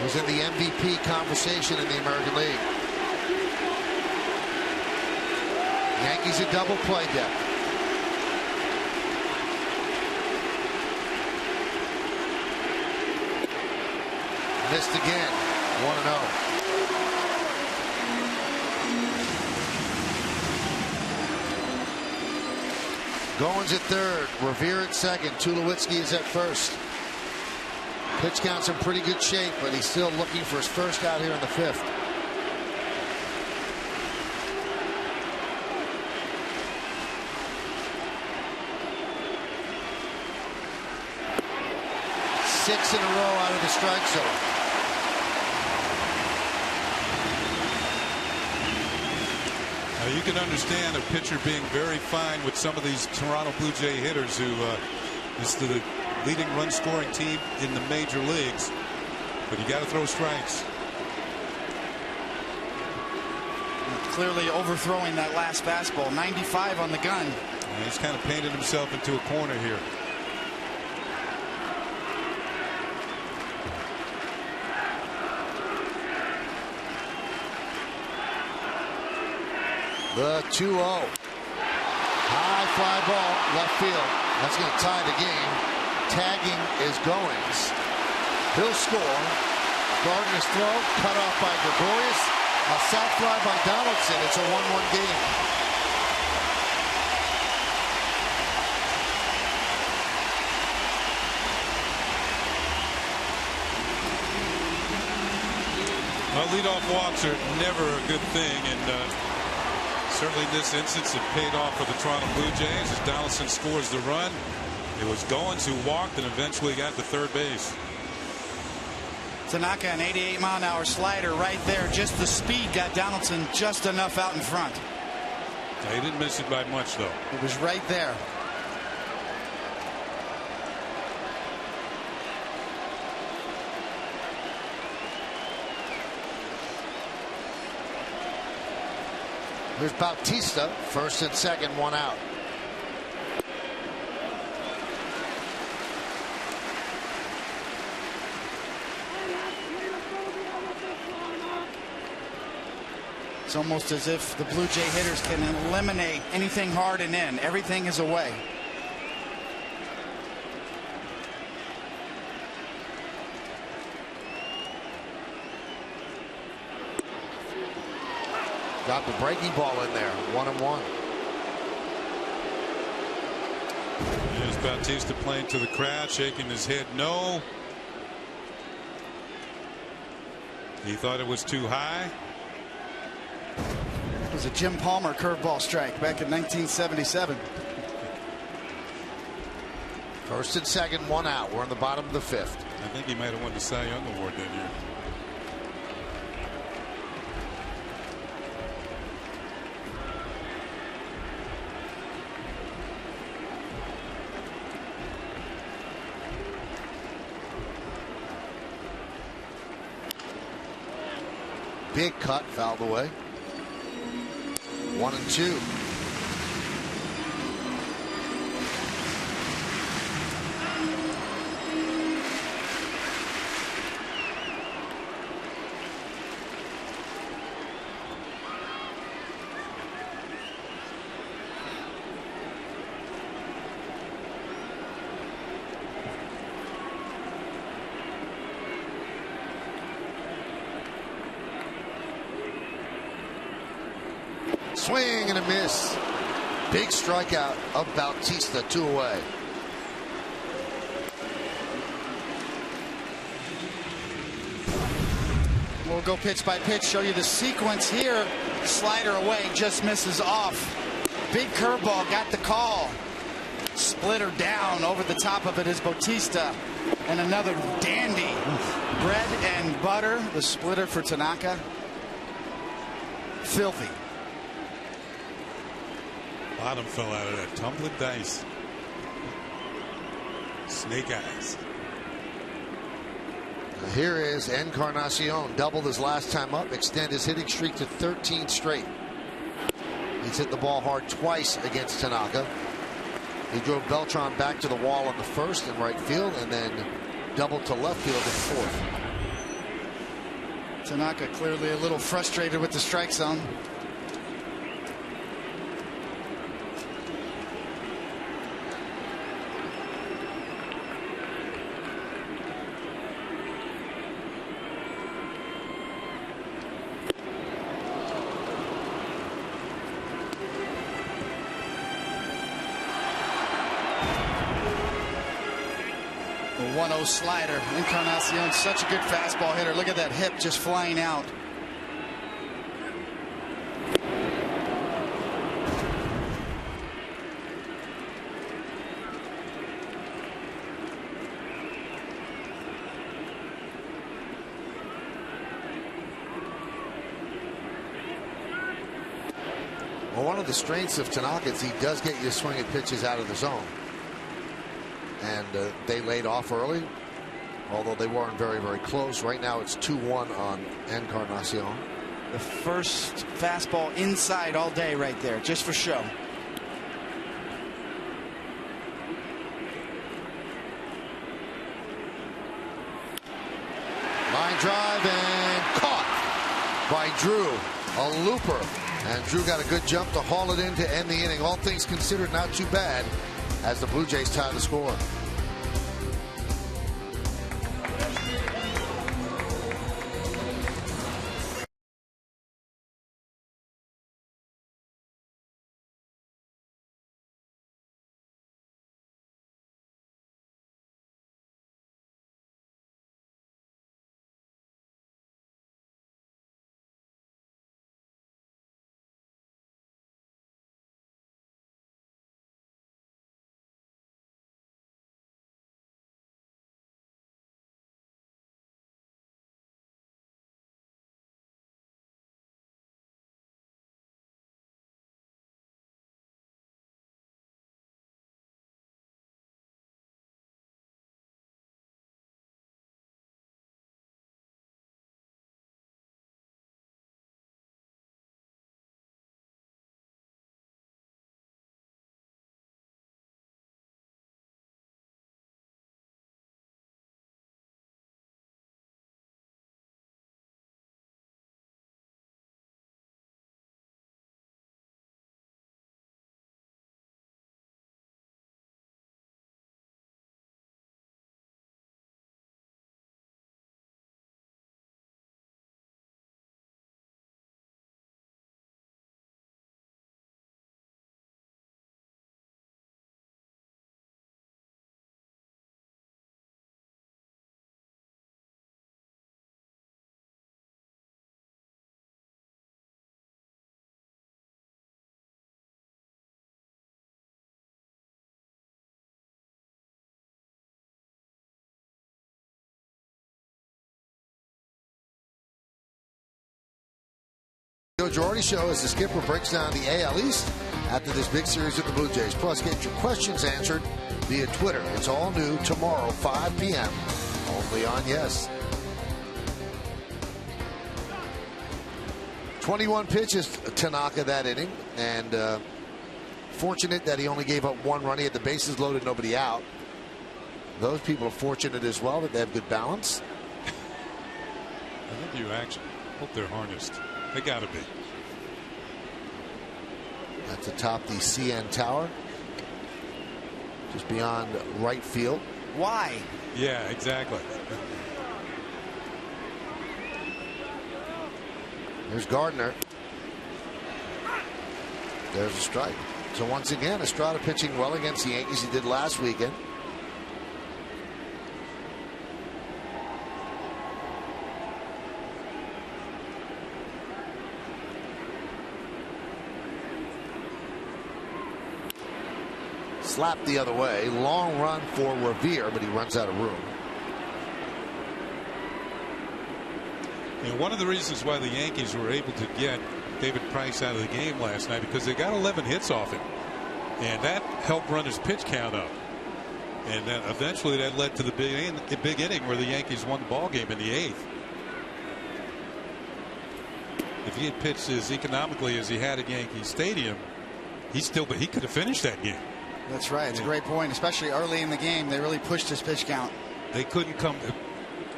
who's in the MVP conversation in the American League. Yankees a double play deck. Missed again. 1-0. Goins at third, Revere at second, Tulowitzki is at first. Pitch count's in pretty good shape, but he's still looking for his first out here in the 5th. Six in a row out of the strike zone. Now you can understand a pitcher being very fine with some of these Toronto Blue Jay hitters who is the leading run scoring team in the major leagues. But you got to throw strikes. Clearly overthrowing that last fastball. 95 on the gun. And he's kind of painted himself into a corner here. The 2-0. High fly ball, left field. That's going to tie the game. Tagging is Goins. He'll score. Gardner's throw, cut off by Gregorius. A sac fly by Donaldson. It's a 1-1 game. Well, leadoff walks are never a good thing, and certainly in this instance it paid off for the Toronto Blue Jays as Donaldson scores the run. It was Goins who walked and eventually got to third base. Tanaka, an 88-mile-an-hour slider right there. Just the speed got Donaldson just enough out in front. He didn't miss it by much, though. It was right there. Here's Bautista, first and second, 1 out. It's almost as if the Blue Jay hitters can eliminate anything hard and in. Everything is away. Got the breaking ball in there. 1-1. There's Bautista playing to the crowd, shaking his head no. He thought it was too high. It was a Jim Palmer curveball strike back in 1977. First and second, 1 out. We're in the bottom of the 5th. I think he might have won the Cy Young Award that year. Big cut, fouled away. 1-2. Swing and a miss. Big strikeout of Bautista, 2 away. We'll go pitch by pitch, show you the sequence here. Slider away, just misses off. Big curveball, got the call. Splitter down, over the top of it is Bautista. And another dandy. Bread and butter, the splitter for Tanaka. Filthy. Bottom fell out of that. Tumbling dice. Snake eyes. Here is Encarnacion. Doubled his last time up. Extend his hitting streak to 13 straight. He's hit the ball hard twice against Tanaka. He drove Beltran back to the wall in the first in right field and then doubled to left field in fourth. Tanaka clearly a little frustrated with the strike zone. The 1-0 slider. Encarnacion, such a good fastball hitter. Look at that hip just flying out. Well, one of the strengths of Tanaka is he does get you swinging pitches out of the zone. And they laid off early, although they weren't very, very close. Right now it's 2-1 on Encarnacion. The first fastball inside all day right there, just for show. Line drive and caught by Drew. A looper. And Drew got a good jump to haul it in to end the inning. All things considered, not too bad, as the Blue Jays tie the score. Joe Girardi Show as the skipper breaks down the AL East after this big series with the Blue Jays. Plus, get your questions answered via Twitter. It's all new tomorrow, 5 p.m. only on Yes. 21 pitches, Tanaka, that inning, and fortunate that he only gave up one run. He had the bases loaded, nobody out. Those people are fortunate as well that they have good balance. I think you actually hope they're harnessed. They gotta be. That's atop the CN Tower, just beyond right field. Why? Yeah, exactly. Here's Gardner. There's a strike. So once again, Estrada pitching well against the Yankees. He did last weekend. Slapped the other way. Long run for Revere, but he runs out of room. And one of the reasons why the Yankees were able to get David Price out of the game last night, because they got 11 hits off him, and that helped run his pitch count up. And then eventually that led to the big inning where the Yankees won the ball game in the 8th. If he had pitched as economically as he had at Yankee Stadium, he could have finished that game. That's right. It's a great point, especially early in the game. They really pushed his pitch count. They couldn't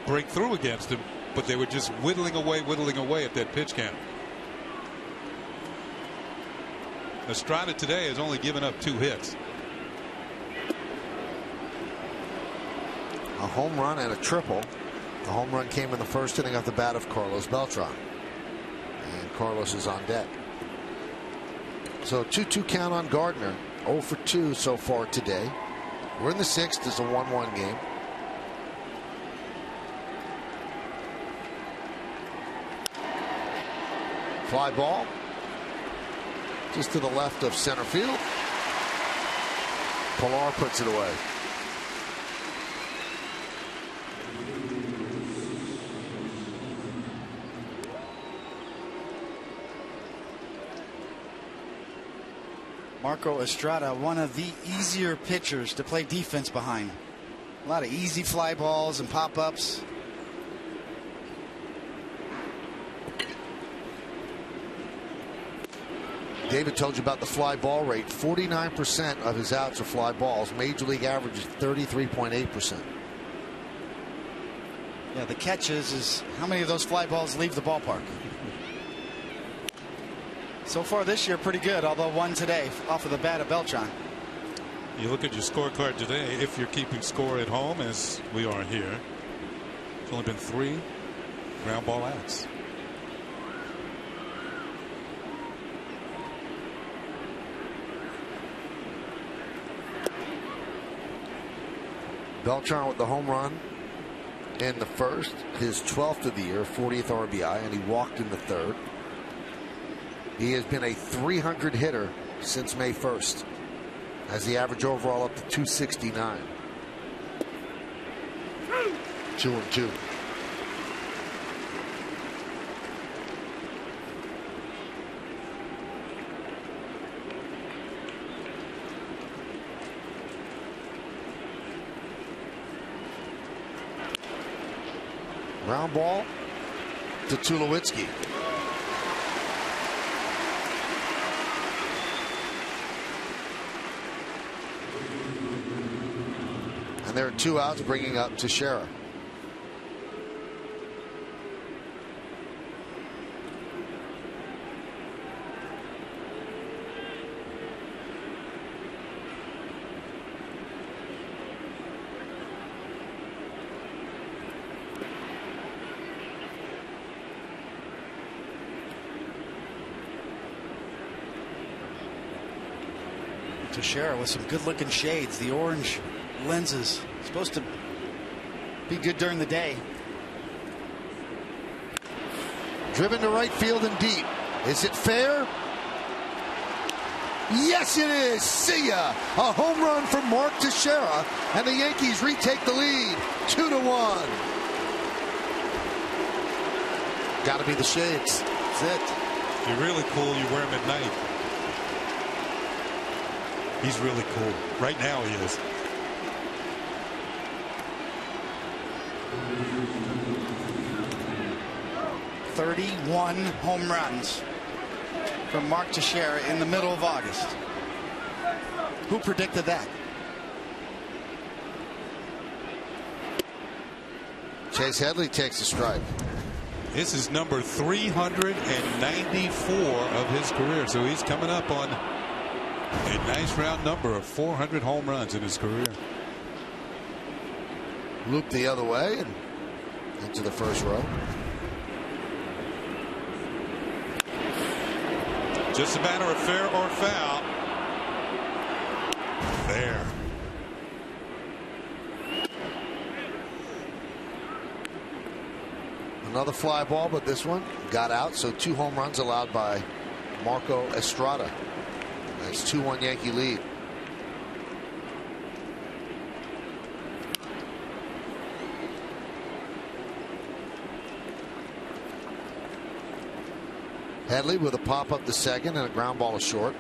break through against him, but they were just whittling away at that pitch count. Estrada today has only given up 2 hits. A home run and a triple. The home run came in the first inning off the bat of Carlos Beltran. And Carlos is on deck. So 2-2 count on Gardner. 0 for 2 so far today. We're in the 6th. It's a 1-1 game. Fly ball. Just to the left of center field. Pilar puts it away. Marco Estrada, one of the easier pitchers to play defense behind. A lot of easy fly balls and pop-ups. David told you about the fly ball rate. 49% of his outs are fly balls. Major league average is 33.8%. Yeah, the catches is how many of those fly balls leave the ballpark. So far this year, pretty good, although one today off of the bat of Beltran. You look at your scorecard today, if you're keeping score at home, as we are here, it's only been 3 ground ball outs. Beltran with the home run in the first, his 12th of the year, 40th RBI, and he walked in the 3rd. He has been a 300 hitter since May 1st. Has the average overall up to 269. 2-2. Ground ball to Tulowitzki. And there are 2 outs, bringing up Teixeira. Teixeira with some good looking shades. The orange lenses supposed to be good during the day. Driven to right field and deep. Is it fair? Yes, it is. See ya. A home run from Mark Teixeira, and the Yankees retake the lead 2-1. Got to be the shades. That's it. If you're really cool, you wear them at night. He's really cool. Right now he is. "31 home runs from Mark Teixeira in the middle of August." Who predicted that? Chase Headley takes a strike. This is number 394 of his career, so he's coming up on a nice round number of 400 home runs in his career. Loop the other way and into the first row. Just a matter of fair or foul. Fair. Another fly ball, but this one got out. So 2 home runs allowed by Marco Estrada. That's 2-1 Yankee lead. Headley with a pop up to second and a ground ball to short.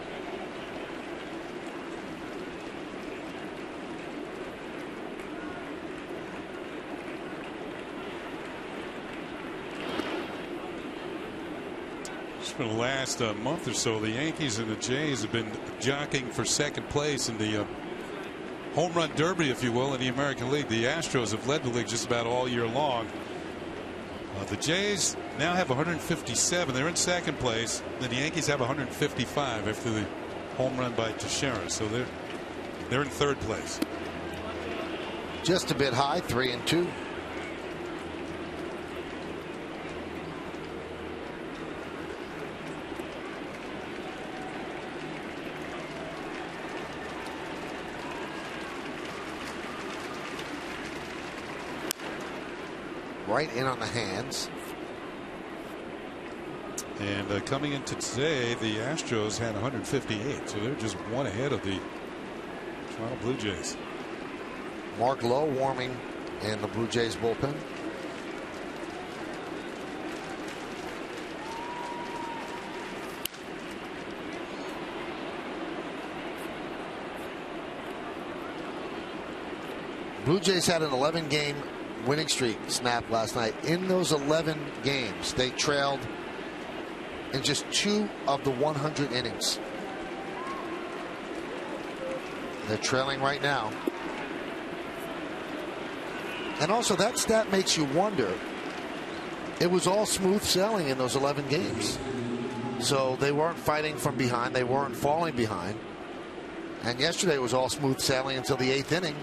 For the last month or so, the Yankees and the Jays have been jockeying for second place in the home run derby, if you will, in the American League. The Astros have led the league just about all year long. The Jays now have 157. They're in second place. Then the Yankees have 155 after the home run by Teixeira. So they're in third place. Just a bit high, 3-2. Right in on the hands. And coming into today, the Astros had 158, so they're just one ahead of the Toronto Blue Jays. Mark Lowe warming in the Blue Jays bullpen. Blue Jays had an 11-game winning streak snapped last night. In those 11 games, they trailed in just 2 of the 100 innings. They're trailing right now. And also, that stat makes you wonder. It was all smooth sailing in those 11 games. So they weren't fighting from behind. They weren't falling behind. And yesterday it was all smooth sailing until the 8th inning.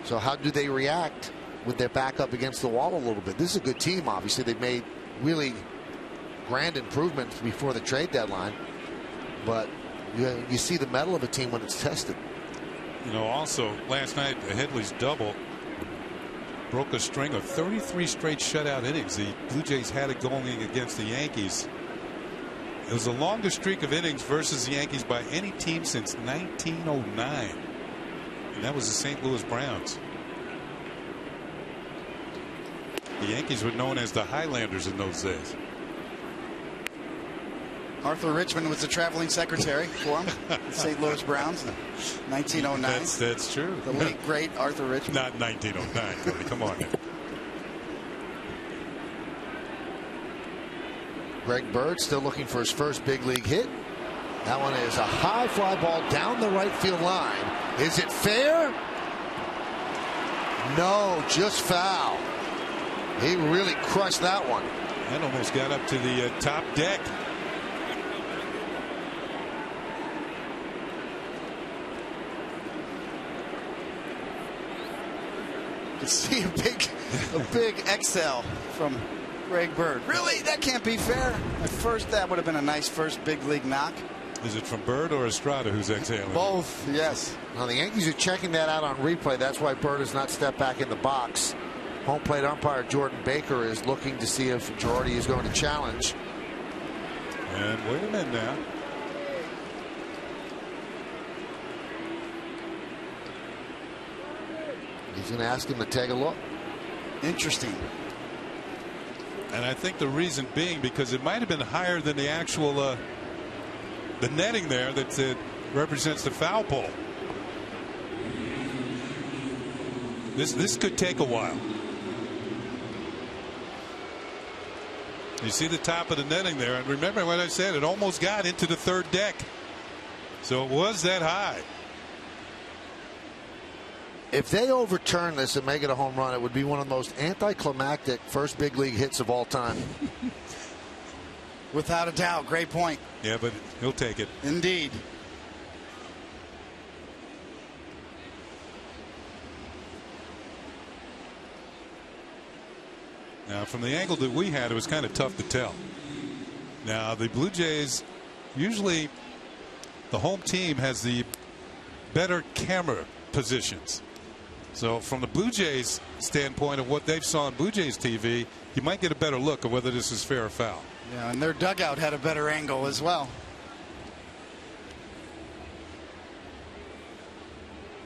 So how do they react with their back up against the wall a little bit? This is a good team, obviously. They've made really grand improvements before the trade deadline. But you see the mettle of a team when it's tested. You know, also, last night, Headley's double broke a string of 33 straight shutout innings. The Blue Jays had it going against the Yankees. It was the longest streak of innings versus the Yankees by any team since 1909. And that was the St. Louis Browns. The Yankees were known as the Highlanders in those days. Arthur Richmond was the traveling secretary for him. St. Louis Browns in 1909. That's true. The late great Arthur Richmond. Not 1909, Cody. Come on now. Greg Bird still looking for his first big league hit. That one is a high fly ball down the right field line. Is it fair? No, just foul. He really crushed that one. That almost got up to the top deck. You can see a big exhale from Greg Bird. Really? That can't be fair. At first, that would have been a nice first big league knock. Is it from Bird or Estrada who's exhaling? Both, yes. Now the Yankees are checking that out on replay. That's why Bird has not stepped back in the box. Home plate umpire Jordan Baker is looking to see if Girardi is going to challenge. And wait a minute now. He's going to ask him to take a look. Interesting. And I think the reason being because it might have been higher than the actual the netting there that represents the foul pole. This could take a while. You see the top of the netting there, and remember what I said, it almost got into the third deck. So it was that high. If they overturn this and make it a home run, it would be one of the most anticlimactic first big league hits of all time. Without a doubt. Great point. Yeah, but he'll take it. Indeed. Now, from the angle that we had, it was kind of tough to tell. Now, the Blue Jays usually the home team has the better camera positions. So from the Blue Jays standpoint of what they've saw on Blue Jays TV, you might get a better look at whether this is fair or foul. Yeah, and their dugout had a better angle as well.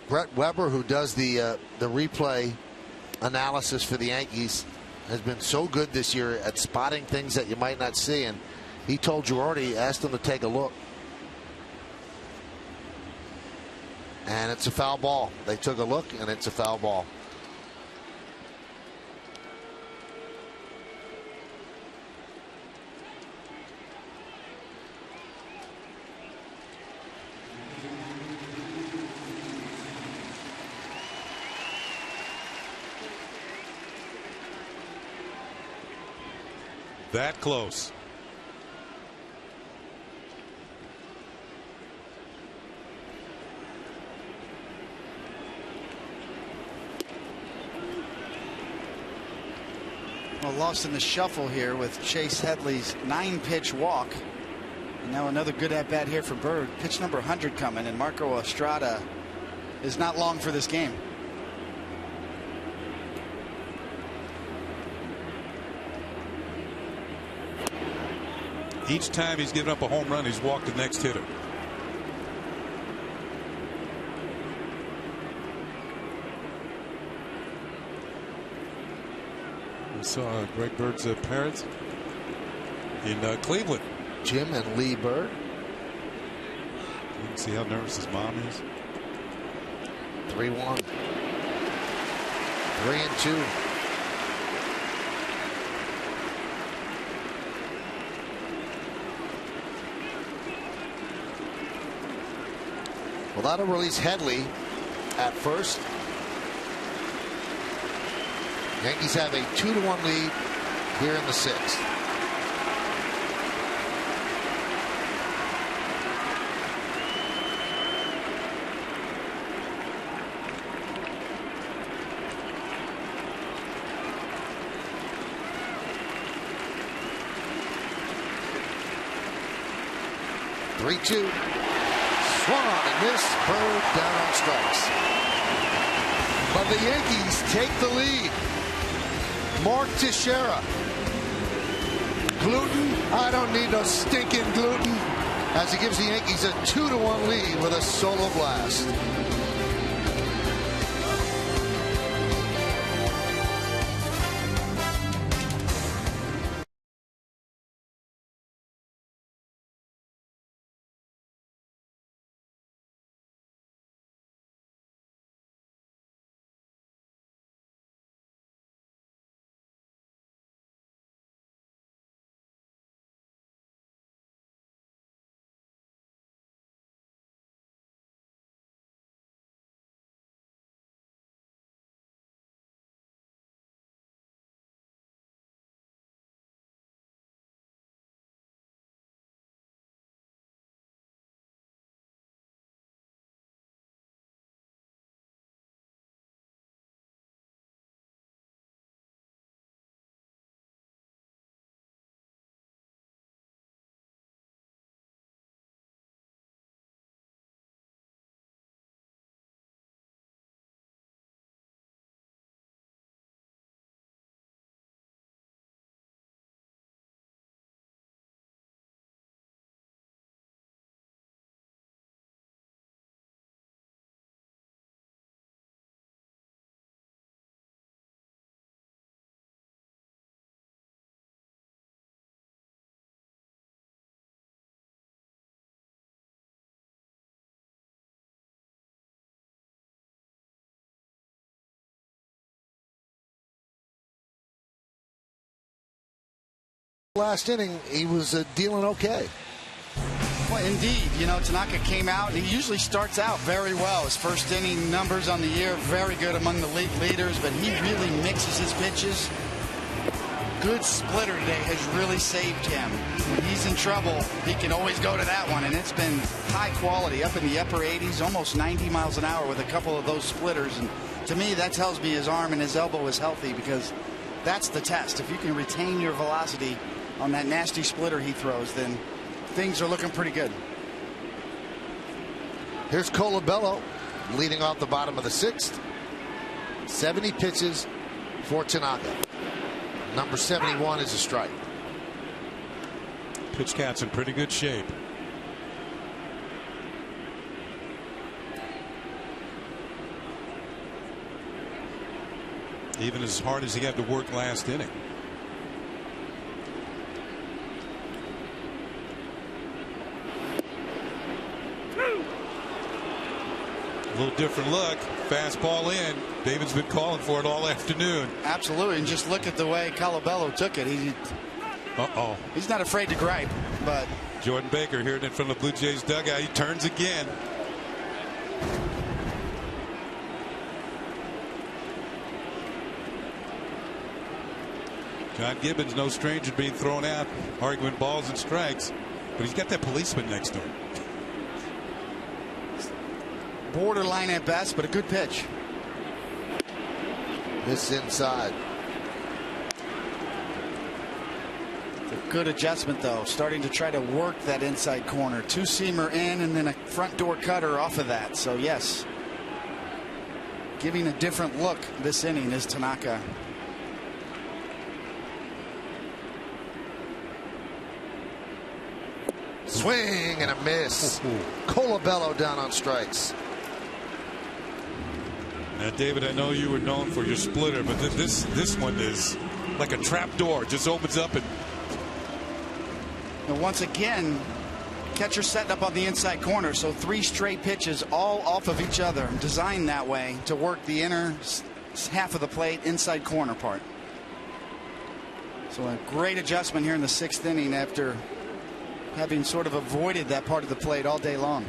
Brett Weber, who does the replay analysis for the Yankees, has been so good this year at spotting things that you might not see, and he told Girardi, asked him to take a look. And it's a foul ball. They took a look, and it's a foul ball. That close. Well, lost in the shuffle here with Chase Headley's 9-pitch walk. And now another good at-bat here for Bird. Pitch number 100 coming, and Marco Estrada is not long for this game. Each time he's given up a home run, he's walked the next hitter. We saw Greg Bird's parents in Cleveland. Jim and Lee Bird. You can see how nervous his mom is. 3-1. 3-2. Well, that'll release Headley at first. Yankees have a 2-1 lead here in the 6th. Three-two. Swung on and missed. Bird down on strikes. But the Yankees take the lead. Mark Teixeira. Gluten. I don't need no stinking gluten. As he gives the Yankees a 2-1 lead with a solo blast. Last inning, he was dealing okay. Well, indeed. You know, Tanaka came out, and he usually starts out very well. His first inning numbers on the year, very good among the league leaders, but he really mixes his pitches. Good splitter today has really saved him. When he's in trouble, he can always go to that one, and it's been high quality, up in the upper 80s, almost 90 miles an hour with a couple of those splitters. And to me, that tells me his arm and his elbow is healthy, because that's the test. If you can retain your velocity on that nasty splitter he throws, then things are looking pretty good. Here's Colabello leading off the bottom of the 6th. 70 pitches for Tanaka. Number 71 is a strike. Pitch count's in pretty good shape. Even as hard as he had to work last inning. A little different look. Fastball in. David's been calling for it all afternoon. Absolutely. And just look at the way Colabello took it. He's not afraid to gripe. But Jordan Baker here in front of the Blue Jays dugout. He turns again. John Gibbons, no stranger to being thrown out, arguing balls and strikes. But he's got that policeman next to him. Borderline at best, but a good pitch. This inside. A good adjustment, though. Starting to try to work that inside corner. Two-seamer in and then a front door cutter off of that. So, yes. Giving a different look this inning is Tanaka. Swing and a miss. Colabello down on strikes. Now, David, I know you were known for your splitter, but this one is like a trap door. Just opens up and. And once again, catcher setting up on the inside corner. So 3 straight pitches all off of each other, designed that way to work the inner half of the plate, inside corner part. So a great adjustment here in the 6th inning after having sort of avoided that part of the plate all day long.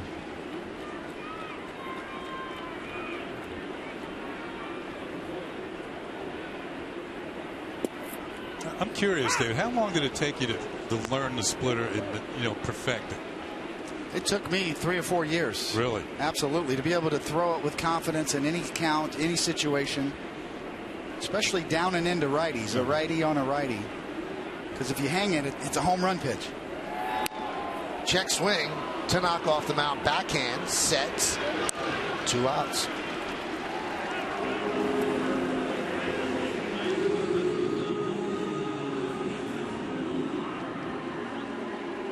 I'm curious, David, how long did it take you to learn the splitter and perfect it? It took me 3 or 4 years. Really? Absolutely. To be able to throw it with confidence in any count, any situation, especially down and into righties, a righty on a righty. Because if you hang it, it's a home run pitch. Check swing. Tanaka off the mound. Backhand. Sets. 2 outs.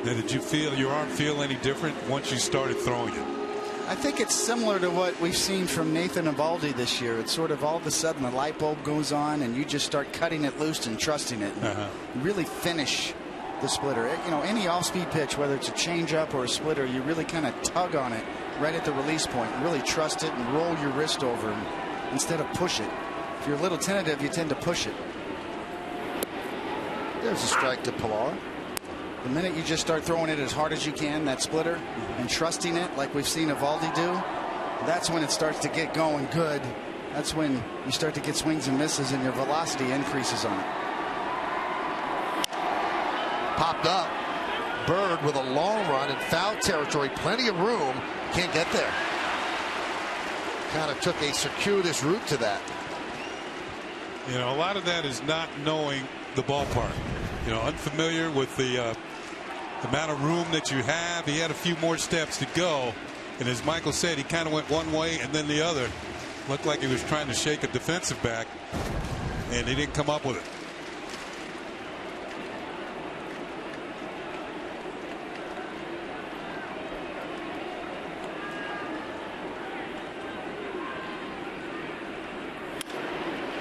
Now, did you feel your arm feel any different once you started throwing it? I think it's similar to what we've seen from Nathan Eovaldi this year. It's sort of all of a sudden the light bulb goes on and you just start cutting it loose and trusting it. And really finish the splitter. Any off-speed pitch, whether it's a changeup or a splitter, you really kind of tug on it right at the release point and really trust it and roll your wrist over instead of push it. If you're a little tentative, you tend to push it. There's a strike to Pilar. The minute you just start throwing it as hard as you can, that splitter, and trusting it like we've seen Eovaldi do, that's when it starts to get going good. That's when you start to get swings and misses and your velocity increases on it. Popped up. Bird with a long run in foul territory. Plenty of room. Can't get there. Kind of took a circuitous route to that. A lot of that is not knowing the ballpark. Unfamiliar with the amount of room that you have. He had a few more steps to go. And as Michael said, he kind of went one way and then the other. Looked like he was trying to shake a defensive back. And he didn't come up with it.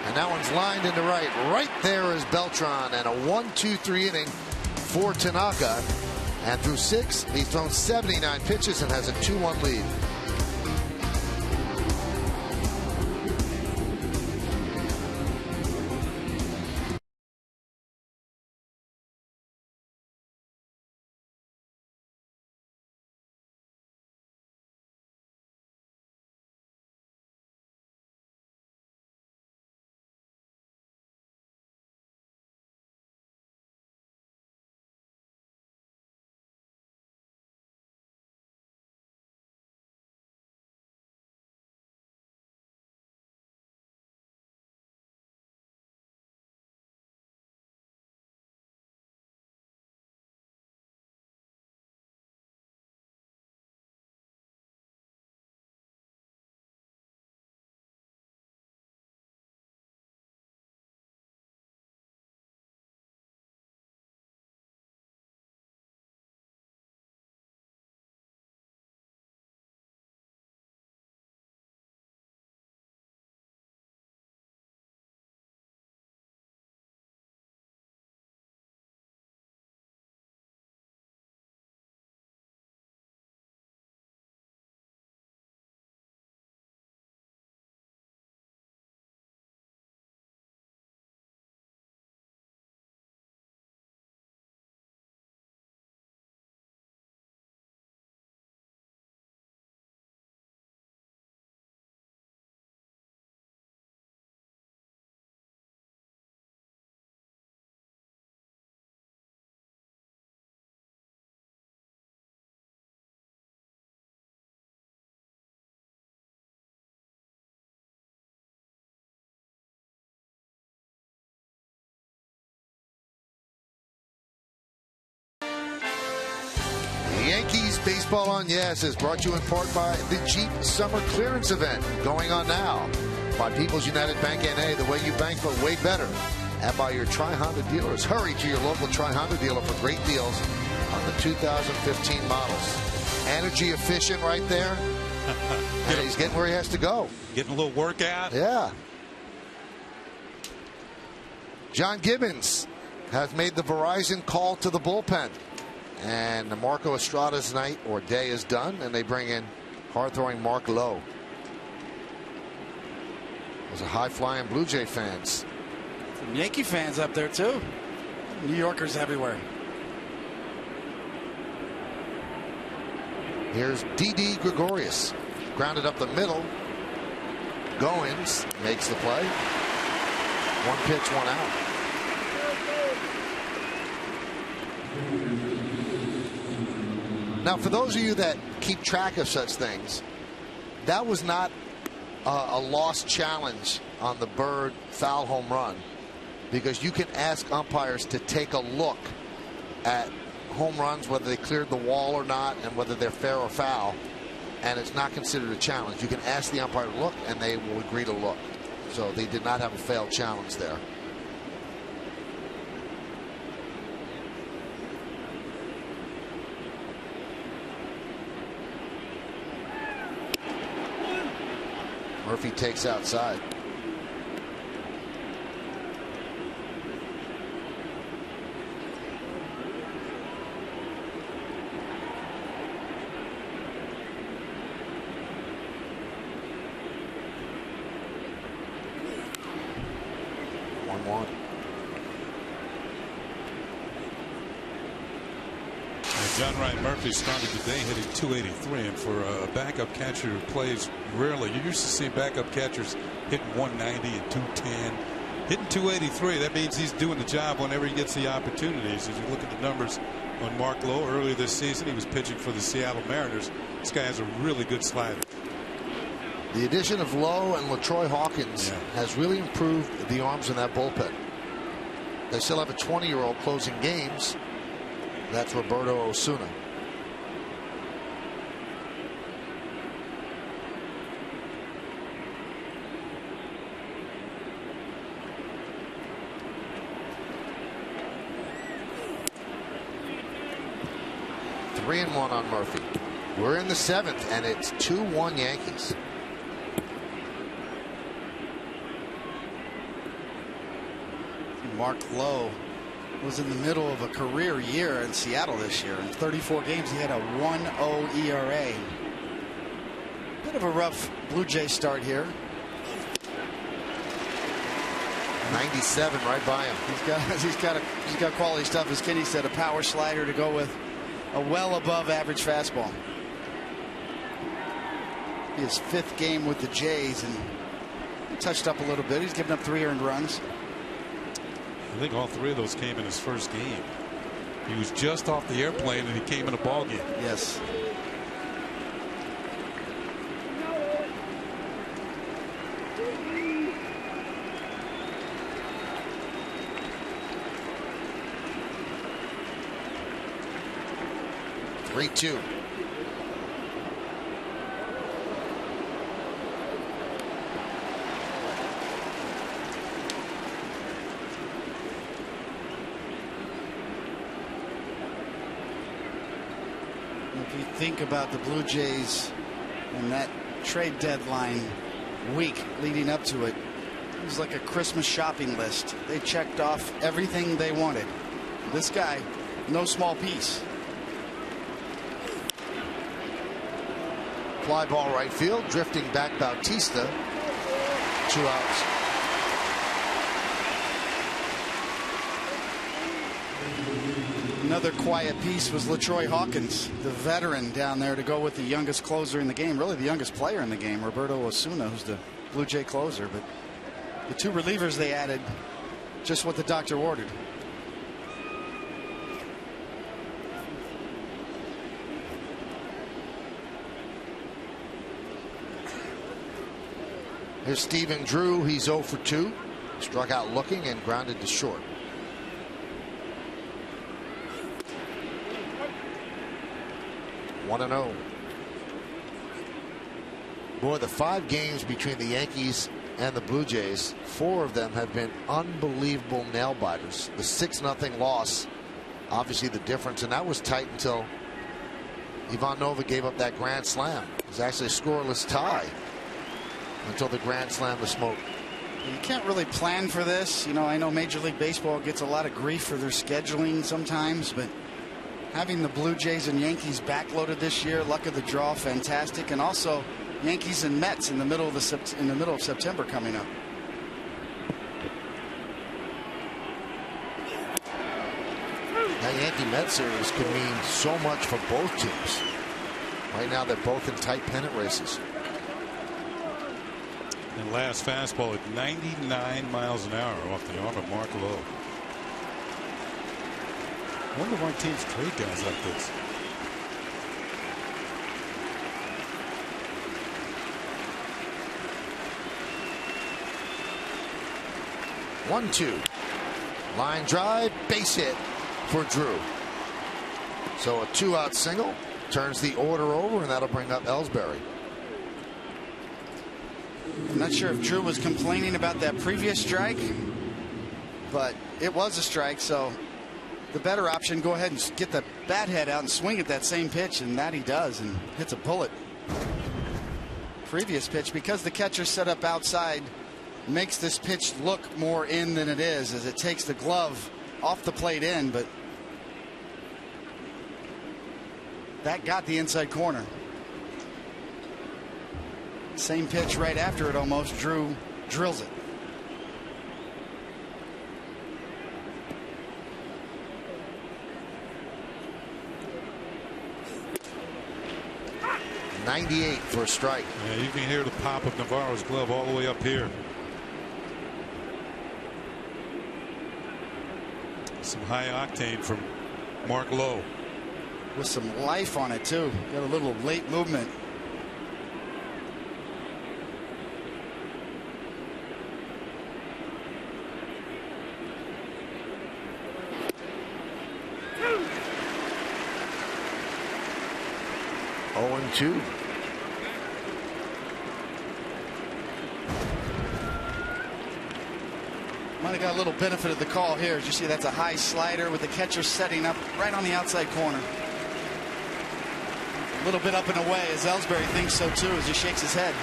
And that one's lined into right. Right there is Beltran, and a 1-2-3 inning for Tanaka. And through 6, he's thrown 79 pitches and has a 2-1 lead. Baseball on Yes is brought to you in part by the Jeep Summer Clearance Event going on now by People's United Bank NA, the way you bank but way better. And by your Tri-Honda dealers. Hurry to your local Tri-Honda dealer for great deals on the 2015 models. Energy efficient right there. And he's getting where he has to go. Getting a little workout. Yeah. John Gibbons has made the Verizon call to the bullpen. And Marco Estrada's night or day is done, and they bring in hard-throwing Mark Lowe. Those are high-flying Blue Jay fans. Some Yankee fans up there, too. New Yorkers everywhere. Here's Didi Gregorius. Grounded up the middle. Goins makes the play. One pitch, one out. Now, for those of you that keep track of such things, that was not a lost challenge on the Bird foul home run, because you can ask umpires to take a look at home runs, whether they cleared the wall or not, and whether they're fair or foul, and it's not considered a challenge. You can ask the umpire to look, and they will agree to look. So they did not have a failed challenge there. Murphy takes outside. John Ryan Murphy started the day hitting .283, and for a backup catcher who plays rarely, you used to see backup catchers hitting .190 and .210. Hitting .283, that means he's doing the job whenever he gets the opportunities. As you look at the numbers on Mark Lowe earlier this season, he was pitching for the Seattle Mariners. This guy has a really good slider. The addition of Lowe and LaTroy Hawkins has really improved the arms in that bullpen. They still have a 20-year-old closing games. That's Roberto Osuna. Three and one on Murphy. We're in the seventh, and it's 2-1 Yankees. Mark Lowe was in the middle of a career year in Seattle this year. In 34 games, he had a 1.0 ERA. Bit of a rough Blue Jay start here. 97 right by him. He's got quality stuff. As Kenny said, a power slider to go with a well above average fastball. His fifth game with the Jays, and he touched up a little bit. He's given up 3 earned runs. I think all 3 of those came in his first game. He was just off the airplane and he came in a ball game. Yes. Three-two. If you think about the Blue Jays and that trade deadline week leading up to it, it was like a Christmas shopping list. They checked off everything they wanted. This guy, no small piece. Fly ball right field, drifting back Bautista. 2 outs. Another quiet piece was LaTroy Hawkins, the veteran down there to go with the youngest closer in the game, really the youngest player in the game, Roberto Osuna, who's the Blue Jay closer. But the 2 relievers they added, just what the doctor ordered. Here's Stephen Drew. He's 0 for 2. Struck out looking and grounded to short. 1-0. Boy, the 5 games between the Yankees and the Blue Jays, 4 of them have been unbelievable nail biters. The 6-0 loss, obviously the difference, and that was tight until Ivan Nova gave up that grand slam. It was actually a scoreless tie until the grand slam, the smoke. You can't really plan for this. You know, I know Major League Baseball gets a lot of grief for their scheduling sometimes, but having the Blue Jays and Yankees backloaded this year, luck of the draw, fantastic, and also Yankees and Mets in the middle of September coming up. That Yankee-Met series could mean so much for both teams. Right now, they're both in tight pennant races. And last fastball at 99 miles an hour off the arm of Mark Lowe. I wonder why teams trade guys like this. One, two. Line drive, base hit for Drew. So a 2-out single turns the order over, and that'll bring up Ellsbury. I'm not sure if Drew was complaining about that previous strike, but it was a strike, so the better option, go ahead and get the bat head out and swing at that same pitch, and that he does, and hits a bullet. Previous pitch, because the catcher set up outside, makes this pitch look more in than it is, as it takes the glove off the plate in, but that got the inside corner. Same pitch right after it almost. Drew drills it. .98 for a strike. Yeah, you can hear the pop of Navarro's glove all the way up here. Some high octane from Mark Lowe. With some life on it too. Got a little late movement. And 2. Might have got a little benefit of the call here. As you see, that's a high slider with the catcher setting up right on the outside corner. A little bit up and away, as Ellsbury thinks so too, as he shakes his head.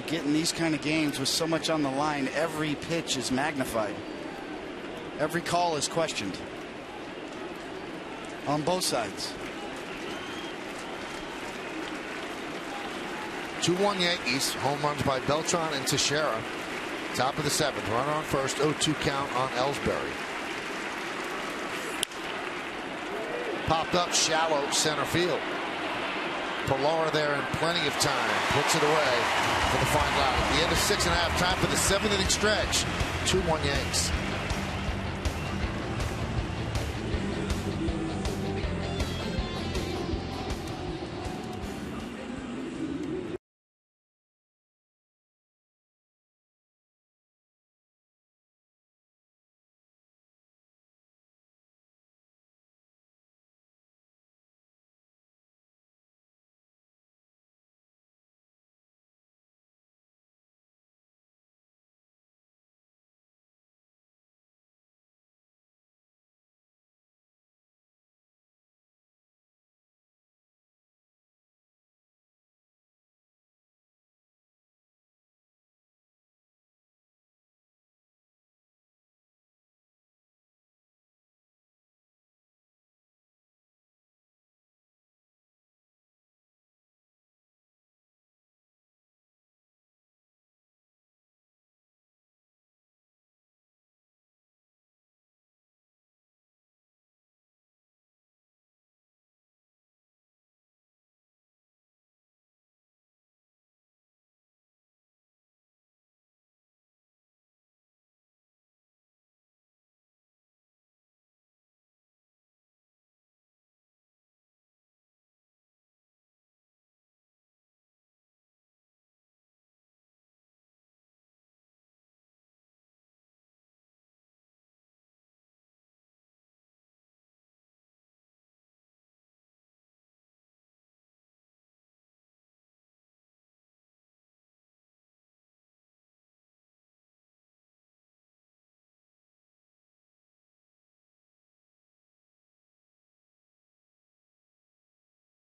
Getting these kind of games with so much on the line, every pitch is magnified. Every call is questioned on both sides. 2-1 Yankees. Home runs by Beltran and Teixeira. Top of the 7th. Runner on first. 0-2 count on Ellsbury. Popped up shallow center field. Pilar there in plenty of time. Puts it away for the final out. At the end of 6.5 time for the 7th inning stretch. 2-1 Yanks.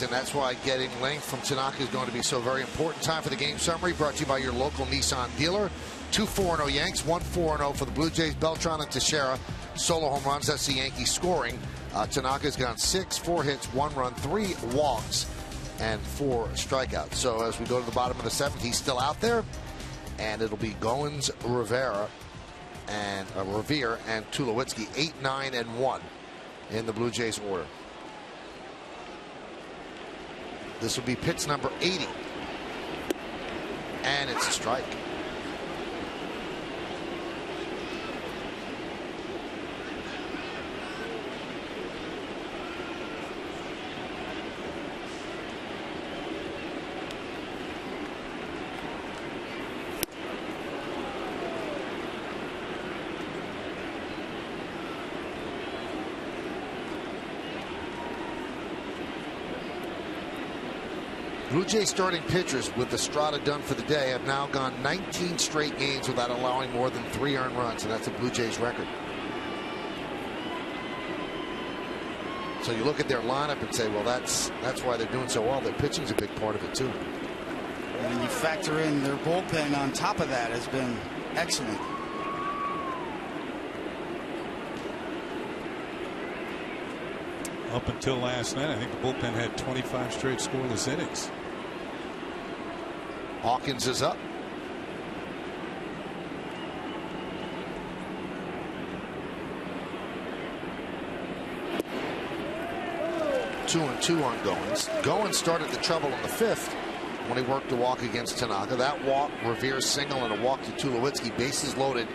and that's why getting length from Tanaka is going to be so very important. Time for the game summary, brought to you by your local Nissan dealer. 2 4-0 Yanks, 1 4-0 for the Blue Jays. Beltran and Teixeira solo home runs. That's the Yankees scoring. Tanaka's gone 6, 4 hits, 1 run, 3 walks, and 4 strikeouts. So as we go to the bottom of the 7th, he's still out there, and it'll be Goins, Revere, and Tulowitzki, 8, 9, and 1 in the Blue Jays order. This will be pitch number 80, and it's a strike. Blue Jays starting pitchers with Estrada done for the day have now gone 19 straight games without allowing more than 3 earned runs, and that's a Blue Jays record. So you look at their lineup and say, well, that's why they're doing so well. Their pitching's a big part of it too. And when you factor in their bullpen on top of that, has been excellent. Up until last night, I think the bullpen had 25 straight scoreless innings. Hawkins is up. Two and 2 on Goins. Goins started the trouble in the 5th when he worked a walk against Tanaka. That walk, Revere's single, and a walk to Tulowitzki. Bases loaded,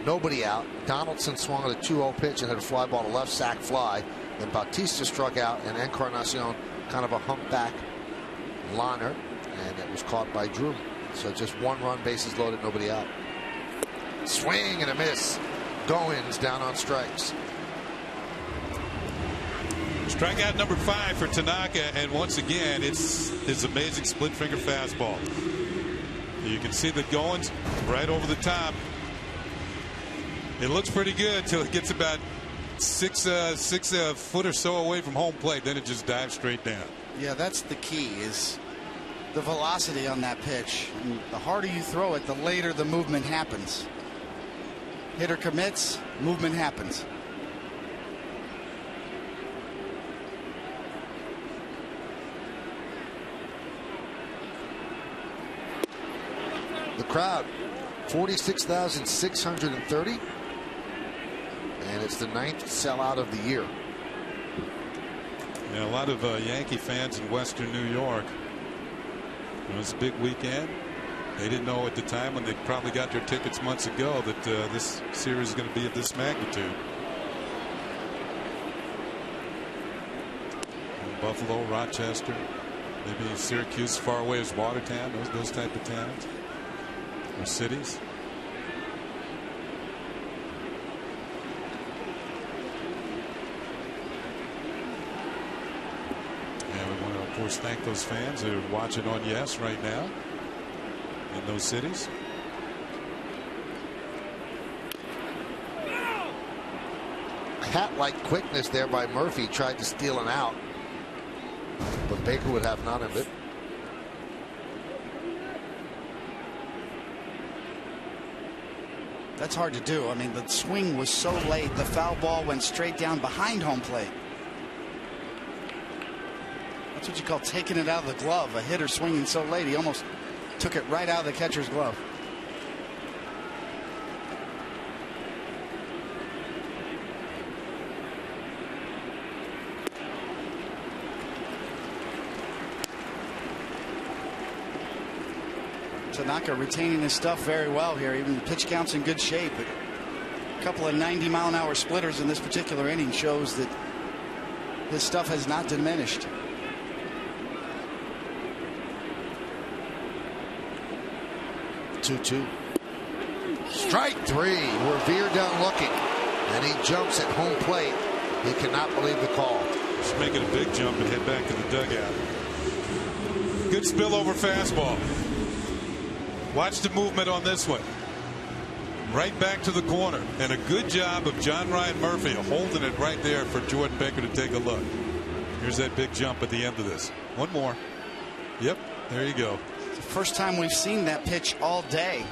nobody out. Donaldson swung at a 2-0 pitch and hit a fly ball to left, sac fly. Then Bautista struck out, and Encarnacion kind of a humpback liner, and it was caught by Drew. So just 1 run, bases loaded, nobody out. Swing and a miss. Goins down on strikes. Strikeout number 5 for Tanaka, and once again, it's his amazing split finger fastball. You can see the Goins right over the top. It looks pretty good till it gets about 6 foot or so away from home plate. Then it just dives straight down. Yeah, that's the key, is the velocity on that pitch. And the harder you throw it, the later the movement happens. Hitter commits, movement happens. The crowd, 46,630. And it's the 9th sellout of the year. Yeah, a lot of Yankee fans in Western New York. It was a big weekend. They didn't know at the time, when they probably got their tickets months ago, that this series is going to be of this magnitude. And Buffalo, Rochester, maybe Syracuse, as far away as Watertown, those type of towns or cities. Of course, thank those fans who are watching on Yes right now in those cities. Cat-like quickness there by Murphy. Tried to steal an out, but Baker would have none of it. That's hard to do. I mean, the swing was so late. The foul ball went straight down behind home plate. That's what you call taking it out of the glove. A hitter swinging so late, he almost took it right out of the catcher's glove. Tanaka retaining his stuff very well here. Even the pitch count's in good shape. But a couple of 90-mile-an-hour splitters in this particular inning shows that his stuff has not diminished. Two. Strike 3. Revere done looking, and he jumps at home plate. He cannot believe the call. Just making a big jump and head back to the dugout. Good spillover fastball. Watch the movement on this one. Right back to the corner, and a good job of John Ryan Murphy holding it right there for Jordan Baker to take a look. Here's that big jump at the end of this. One more. Yep, there you go. It's the first time we've seen that pitch all day.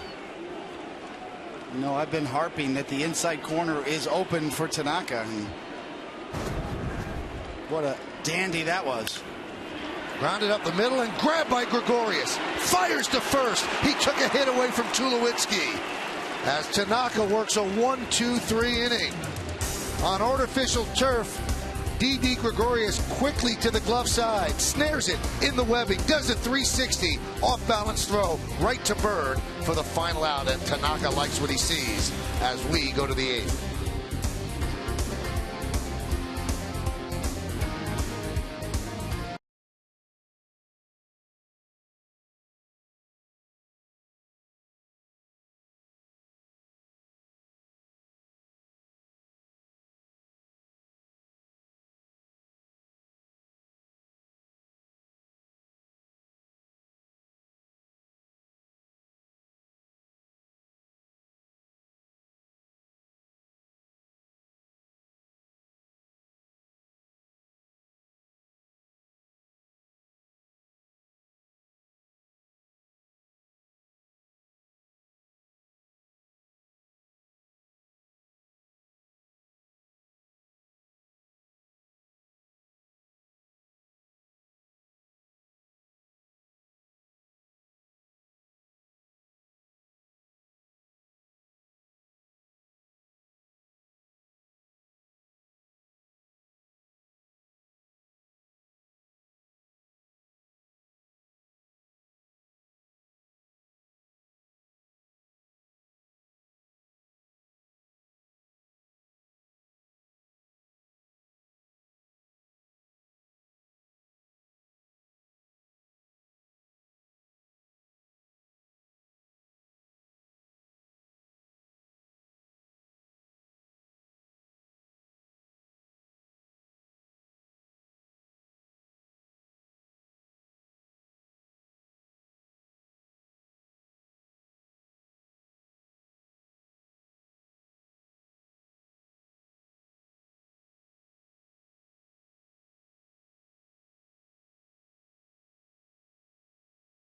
You know, I've been harping that the inside corner is open for Tanaka. And what a dandy that was. Rounded up the middle and grabbed by Gregorius. Fires to first. He took a hit away from Tulowitzki as Tanaka works a 1-2-3 inning. On artificial turf, D.D. Gregorius quickly to the glove side, snares it in the webbing, does a 360 off balance throw right to Bird for the final out, and Tanaka likes what he sees as we go to the 8th.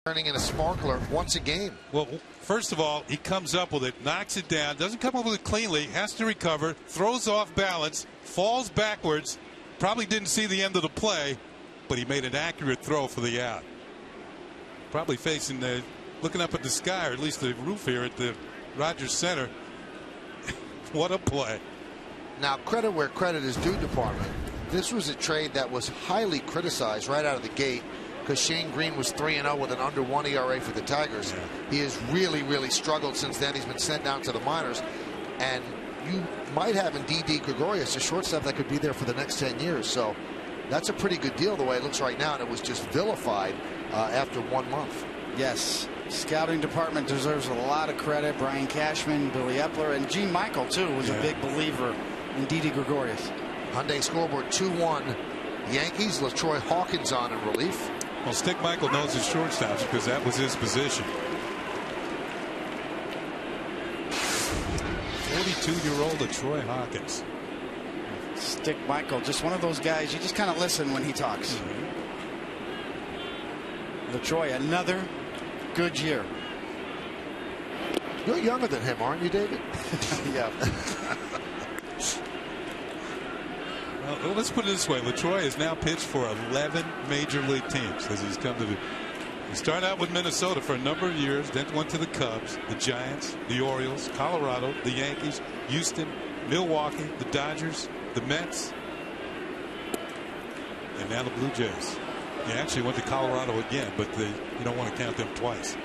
Turning in a sparkler once a game. Well, first of all, he comes up with it, knocks it down, doesn't come up with it cleanly, has to recover, throws off balance, falls backwards, probably didn't see the end of the play, but he made an accurate throw for the out. Probably facing the, looking up at the sky, or at least the roof here at the Rogers Center. What a play. Now, credit where credit is due, department. This was a trade that was highly criticized right out of the gate, because Shane Green was 3-0 with an under 1 ERA for the Tigers. He has really struggled since then. He's been sent down to the minors, and you might have in D.D. Gregorius a shortstop that could be there for the next 10 years. So that's a pretty good deal the way it looks right now, and it was just vilified after 1 month. Yes, scouting department deserves a lot of credit. Brian Cashman, Billy Epler, and Gene Michael too was a big believer in D.D. Gregorius. Hyundai scoreboard 2-1 Yankees. LaTroy Hawkins on in relief. Well, Stick Michael knows his shortstops because that was his position. 42-year-old LaTroy Hawkins. Stick Michael, just one of those guys, you just kind of listen when he talks. LaTroy, another good year. You're younger than him, aren't you, David? Yeah. Well, let's put it this way. LaTroy has now pitched for 11 major league teams as he's come to the. He started out with Minnesota for a number of years, then went to the Cubs, the Giants, the Orioles, Colorado, the Yankees, Houston, Milwaukee, the Dodgers, the Mets, and now the Blue Jays. He actually went to Colorado again, but you don't want to count them twice.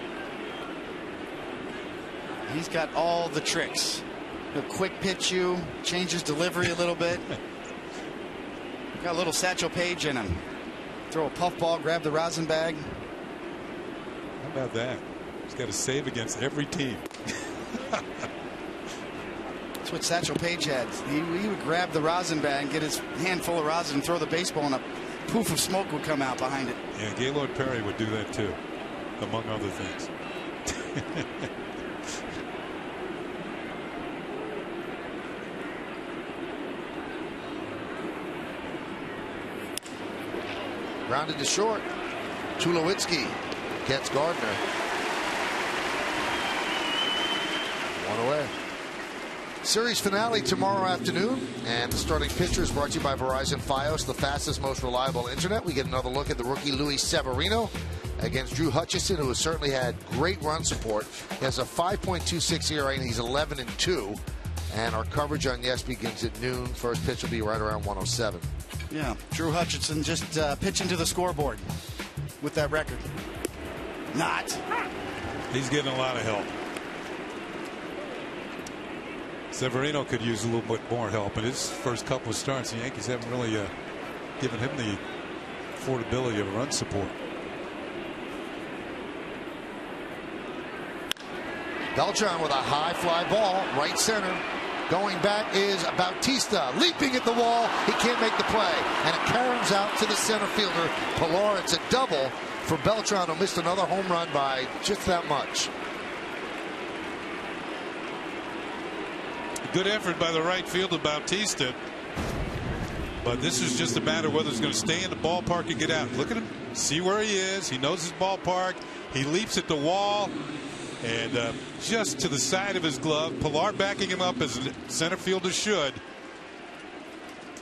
He's got all the tricks. He'll quick pitch you, change his delivery a little bit. Got a little Satchel Paige in him. Throw a puffball, grab the rosin bag. How about that? He's got a save against every team. That's what Satchel Paige had. He would grab the rosin bag, get his hand full of rosin, and throw the baseball, and a poof of smoke would come out behind it. Yeah, Gaylord Perry would do that too, among other things. Grounded to short. Tulowitzki gets Gardner. One away. Series finale tomorrow afternoon, and the starting pitcher is brought to you by Verizon Fios, the fastest, most reliable internet. We get another look at the rookie Luis Severino against Drew Hutchison, who has certainly had great run support. He has a 5.26 ERA, and he's 11-2. And our coverage on Yes begins at noon. First pitch will be right around 107. Yeah, Drew Hutchison just pitching to the scoreboard with that record. Not. He's getting a lot of help. Severino could use a little bit more help. In his first couple of starts, the Yankees haven't really given him the affordability of run support. Beltran with a high fly ball, right center. Going back is Bautista, leaping at the wall. He can't make the play, and it caroms out to the center fielder, Pilar. It's a double for Beltran, who missed another home run by just that much. Good effort by the right fielder, Bautista. But this is just a matter of whether he's going to stay in the ballpark and get out. Look at him, see where he is. He knows his ballpark. He leaps at the wall, and just to the side of his glove. Pilar backing him up as center fielder should.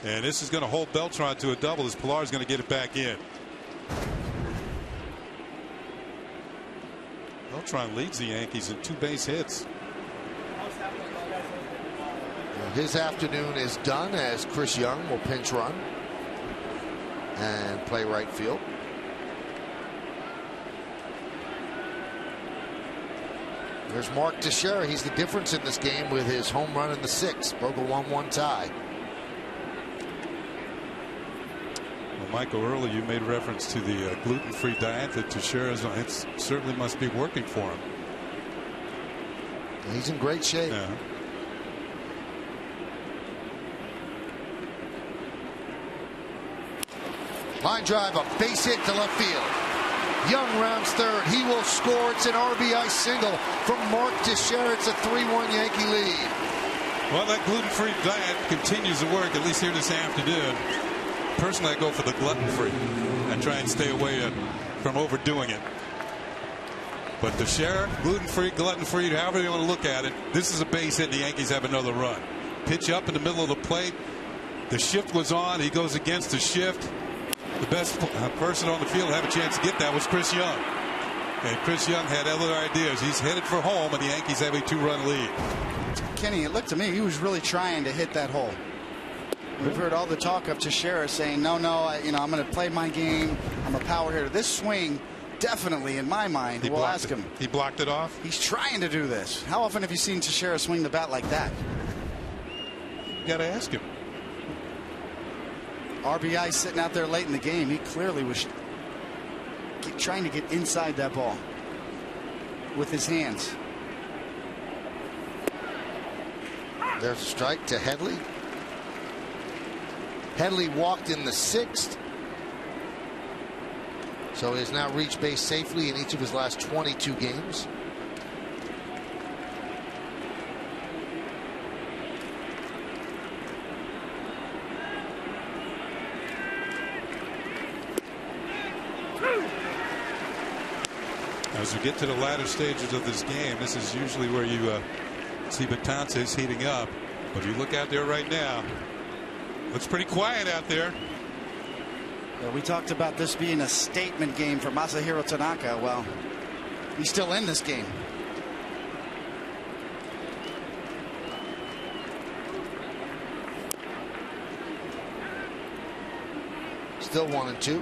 And this is going to hold Beltran to a double as Pilar is going to get it back in. Beltran leads the Yankees in 2 base hits. His afternoon is done as Chris Young will pinch run and play right field. There's Mark Teixeira. He's the difference in this game with his home run in the 6th. Broke a 1-1 tie. Well, Michael, earlier you made reference to the gluten-free diet that Teixeira's on. It certainly must be working for him. He's in great shape. Yeah. Line drive, a base hit to left field. Young rounds third. He will score. It's an RBI single from Mark Teixeira. It's a 3-1 Yankee lead. Well, that gluten-free diet continues to work, at least here this afternoon. Personally, I go for the gluten-free. I try and stay away from overdoing it. But Teixeira, gluten-free, gluten-free, however you want to look at it, this is a base hit. The Yankees have another run. Pitch up in the middle of the plate. The shift was on. He goes against the shift. The best person on the field to have a chance to get that was Chris Young. And Chris Young had other ideas. He's headed for home, and the Yankees have a 2-run lead. Kenny, it looked to me he was really trying to hit that hole. We've heard all the talk of Teixeira saying, no, I'm going to play my game. I'm a power hitter. This swing, definitely, in my mind, will ask him. He blocked it off? He's trying to do this. How often have you seen Teixeira swing the bat like that? You got to ask him. RBI sitting out there late in the game. He clearly was trying to get inside that ball with his hands. There's a strike to Headley. Headley walked in the 6th. So he has now reached base safely in each of his last 22 games. As we get to the latter stages of this game, this is usually where you see Betances heating up. But if you look out there right now, looks pretty quiet out there. We talked about this being a statement game for Masahiro Tanaka. Well, he's still in this game. Still 1-2.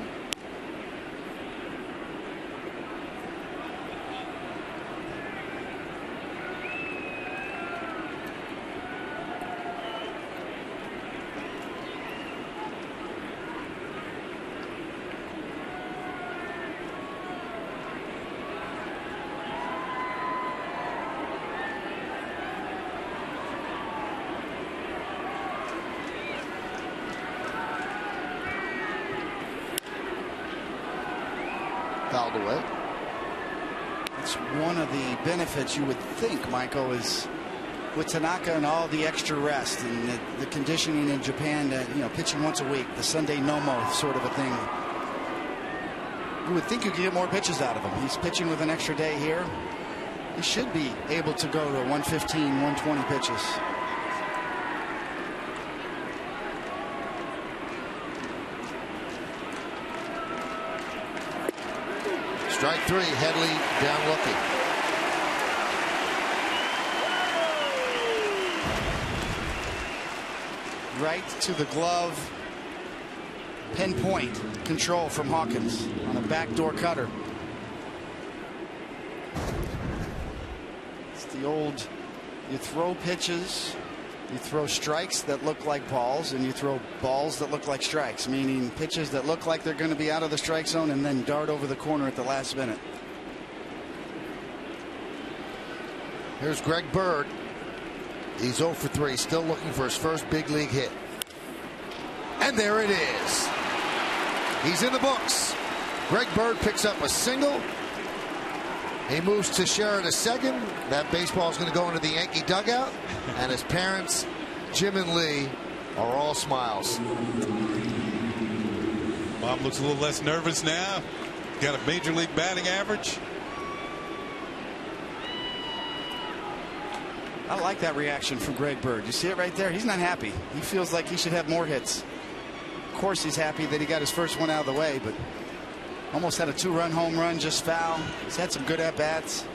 Fouled away. It's one of the benefits you would think, Michael, is with Tanaka and all the extra rest and the conditioning in Japan, pitching once a week, the Sunday no-mo sort of a thing. You would think you could get more pitches out of him. He's pitching with an extra day here. He should be able to go to 115, 120 pitches. Strike 3, Headley down looking. Right to the glove. Pinpoint control from Hawkins on a backdoor cutter. It's the old, you throw pitches, you throw strikes that look like balls, and you throw balls that look like strikes, meaning pitches that look like they're going to be out of the strike zone and then dart over the corner at the last minute. Here's Greg Bird. He's 0 for 3, still looking for his first big league hit. And there it is. He's in the books. Greg Bird picks up a single. He moves Teixeira to second. That baseball is going to go into the Yankee dugout. And his parents, Jim and Lee, are all smiles. Bob looks a little less nervous now. Got a major league batting average. I like that reaction from Greg Bird. You see it right there? He's not happy. He feels like he should have more hits. Of course, he's happy that he got his first one out of the way, but almost had a 2-run home run, just foul. He's had some good at-bats.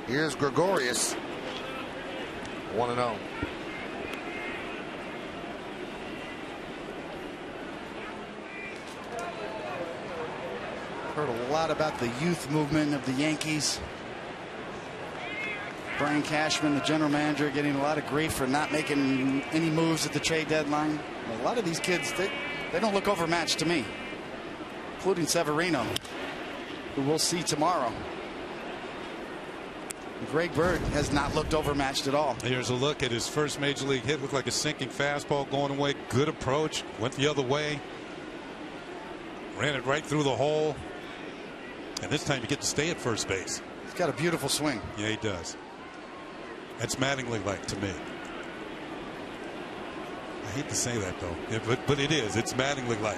Here's Gregorius, 1-0. Heard a lot about the youth movement of the Yankees. Brian Cashman, the general manager, getting a lot of grief for not making any moves at the trade deadline. A lot of these kids, they don't look overmatched to me, including Severino, who we'll see tomorrow. Greg Bird has not looked overmatched at all. Here's a look at his first major league hit. Looked like a sinking fastball going away. Good approach. Went the other way. Ran it right through the hole. And this time you get to stay at first base. He's got a beautiful swing. Yeah, he does. That's Mattingly-like to me. I hate to say that, though. Yeah, but it is. It's Mattingly-like.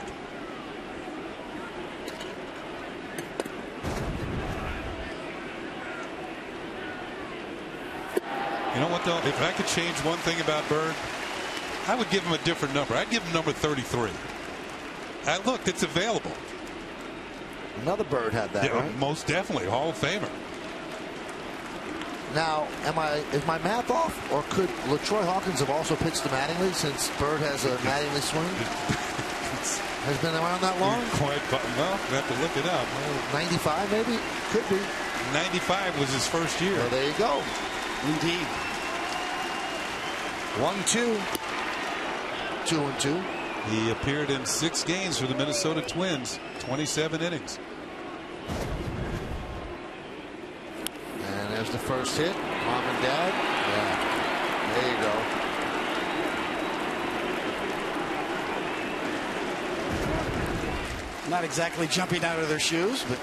You know what, though? If I could change one thing about Bird, I would give him a different number. I'd give him number 33. I looked, it's available. Another Bird had that, Yeah, right? most definitely. Hall of Famer. Now, is my math off, or could LaTroy Hawkins have also pitched to Mattingly since Bird has a Mattingly swing? Has been around that long? Quite, well, we have to look it up. 95 maybe? Could be. 95 was his first year. Well, there you go. Indeed. 1-2. 2-2. He appeared in 6 games for the Minnesota Twins, 27 innings. And there's the first hit. Mom and Dad. Yeah. There you go. Not exactly jumping out of their shoes, but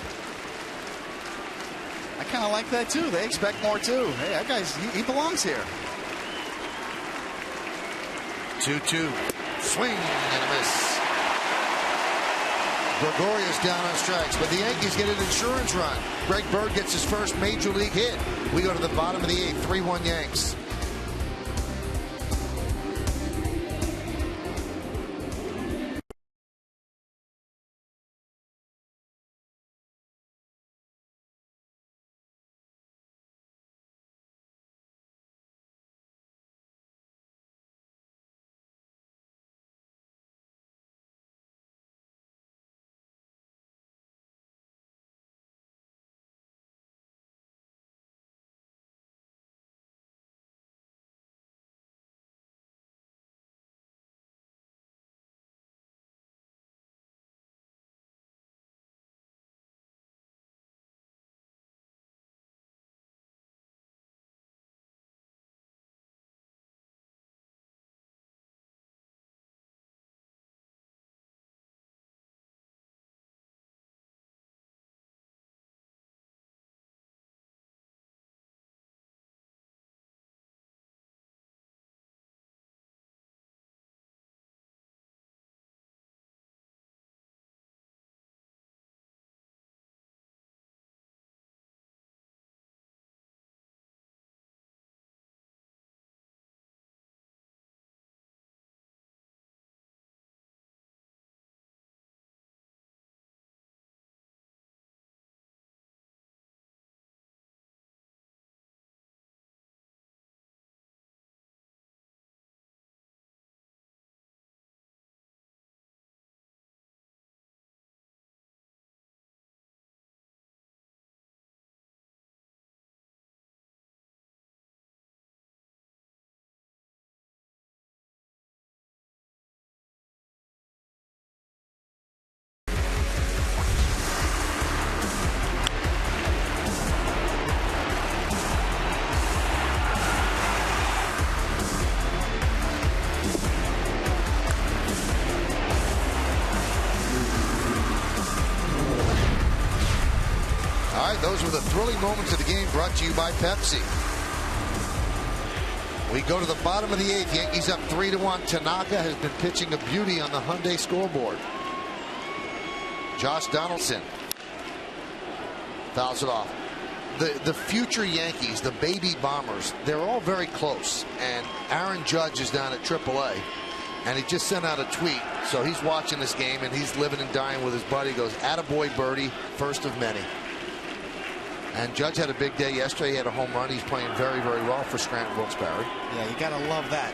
I kind of like that too. They expect more too. Hey, that guy's he belongs here. 2-2. Swing and a miss. Gregorius down on strikes, but the Yankees get an insurance run. Greg Bird gets his first major league hit. We go to the bottom of the 8th, 3-1 Yanks. All right, those were the thrilling moments of the game brought to you by Pepsi. We go to the bottom of the 8th. Yankees up 3-1. Tanaka has been pitching a beauty on the Hyundai scoreboard. Josh Donaldson fouls it off. The future Yankees, the baby Bombers, they're all very close. And Aaron Judge is down at AAA. And he just sent out a tweet. So he's watching this game and he's living and dying with his buddy. He goes, "Attaboy birdie, first of many." And Judge had a big day yesterday. He had a home run. He's playing very, very well for Scranton Wilkes-Barre. Yeah, you got to love that.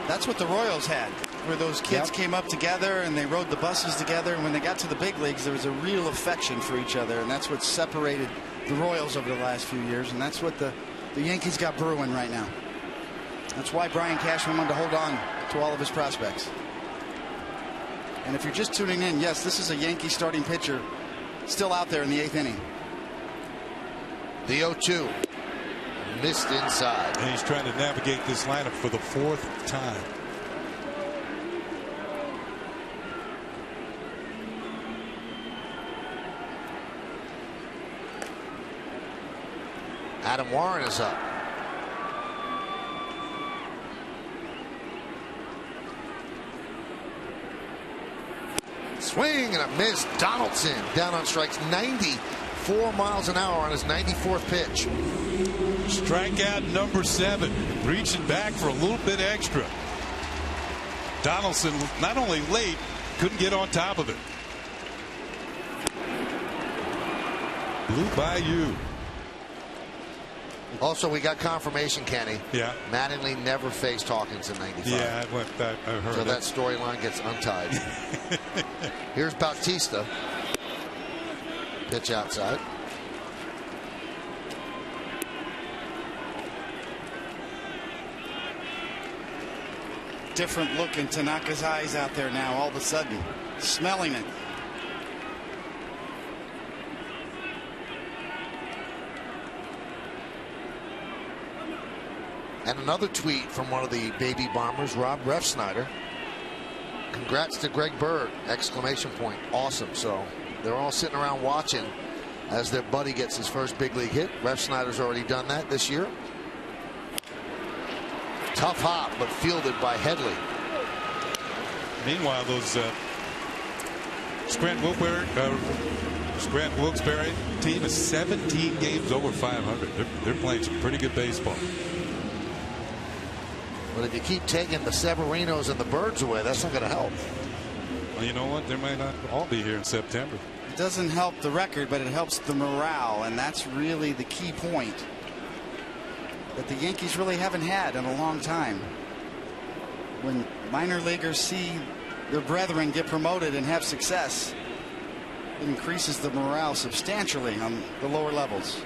That's what the Royals had, where those kids came up together and they rode the buses together. And when they got to the big leagues, there was a real affection for each other. And that's what separated the Royals over the last few years. And that's what the Yankees got brewing right now. That's why Brian Cashman wanted to hold on to all of his prospects. And if you're just tuning in, yes, this is a Yankee starting pitcher still out there in the 8th inning. The 0-2 missed inside. And he's trying to navigate this lineup for the 4th time. Adam Warren is up. Swing and a miss. Donaldson down on strikes. 94 miles an hour on his 94th pitch. Strikeout number 7. Reaching back for a little bit extra. Donaldson not only late, couldn't get on top of it. Blue Bayou. Also, we got confirmation, Kenny. Yeah. Mattingly never faced Hawkins in 95. Yeah, I heard so that storyline gets untied. Here's Bautista. Pitch outside. Different look in Tanaka's eyes out there now, all of a sudden. Smelling it. And another tweet from one of the baby Bombers, Rob Refsnyder. Congrats to Greg Bird! Exclamation point. Awesome. So they're all sitting around watching as their buddy gets his first big league hit. Refsnyder's already done that this year. Tough hop, but fielded by Headley. Meanwhile, those Scranton Wilkes-Barre team is 17 games over 500. They're playing some pretty good baseball. But if you keep taking the Severinos and the Birds away, that's not going to help. Well, you know what? They might not all be here in September. It doesn't help the record, but it helps the morale, and that's really the key point that the Yankees really haven't had in a long time. When minor leaguers see their brethren get promoted and have success, it increases the morale substantially on the lower levels.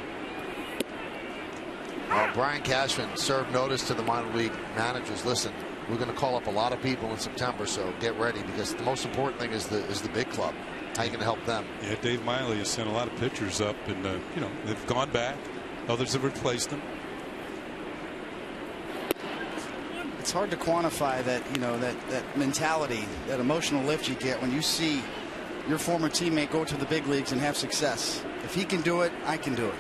Well, Brian Cashman served notice to the minor league managers. Listen, we're going to call up a lot of people in September, so get ready, because the most important thing is the big club. How are you going to help them? Yeah, Dave Miley has sent a lot of pitchers up, and they've gone back. Others have replaced them. It's hard to quantify that, that mentality, that emotional lift you get when you see your former teammate go to the big leagues and have success. If he can do it, I can do it.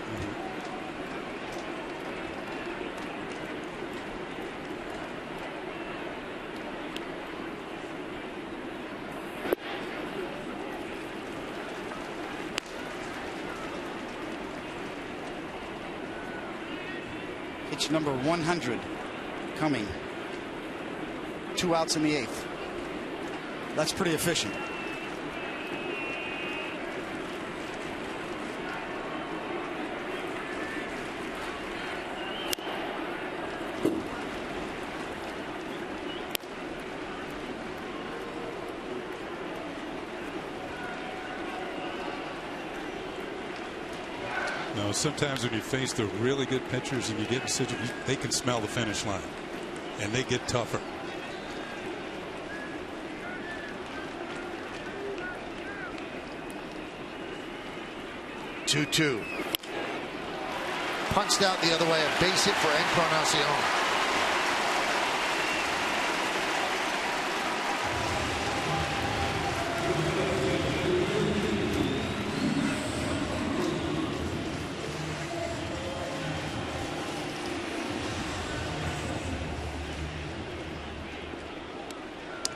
Pitch number 100 coming. 2 outs in the 8th. That's pretty efficient. No, sometimes when you face the really good pitchers and you get in situations, they can smell the finish line, and they get tougher. Two. Punched out the other way. A base hit for Encarnacion.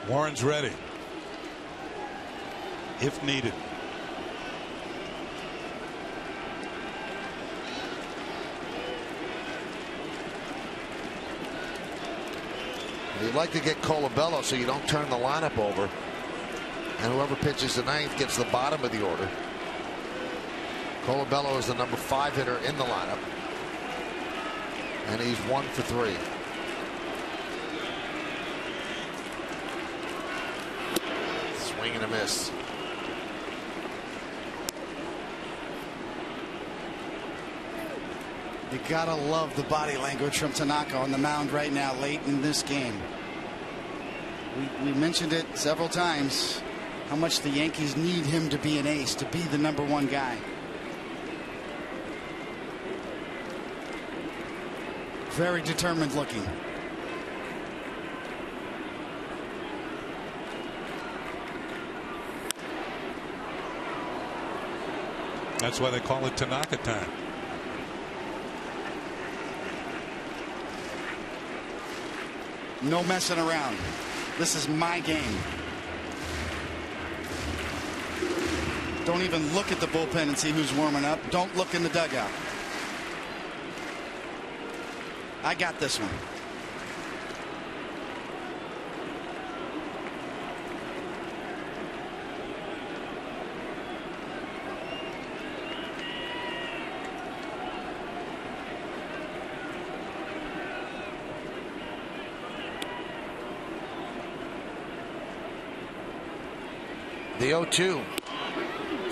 Warren's ready if needed. You'd like to get Colabello so you don't turn the lineup over. And whoever pitches the ninth gets the bottom of the order. Colabello is the number 5 hitter in the lineup. And he's 1 for 3. Swing and a miss. You gotta love the body language from Tanaka on the mound right now late in this game. We mentioned it several times how much the Yankees need him to be an ace, to be the number 1 guy. Very determined looking. That's why they call it Tanaka time. No messing around. This is my game. Don't even look at the bullpen and see who's warming up. Don't look in the dugout. I got this one. The 0-2.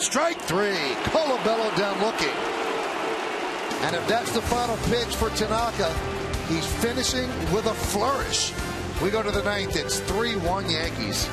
Strike 3. Colabello down looking. And if that's the final pitch for Tanaka, he's finishing with a flourish. We go to the ninth. It's 3-1 Yankees.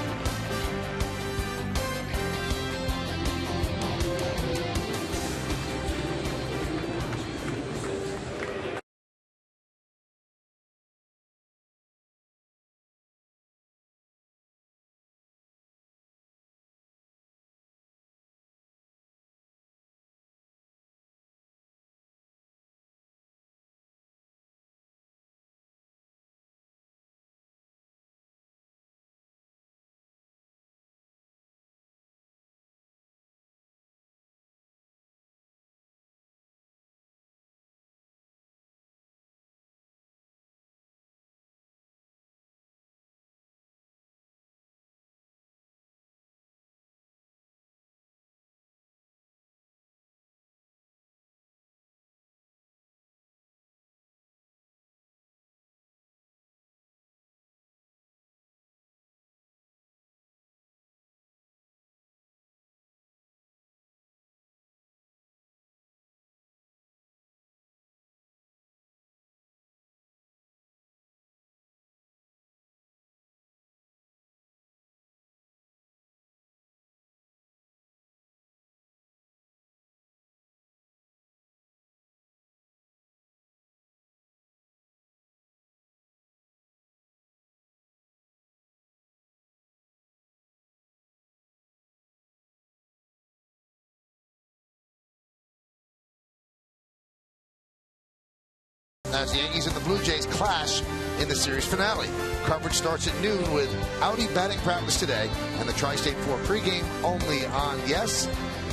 As the Yankees and the Blue Jays clash in the series finale. Coverage starts at noon with Audi batting practice today and the Tri-State 4 pregame only on Yes.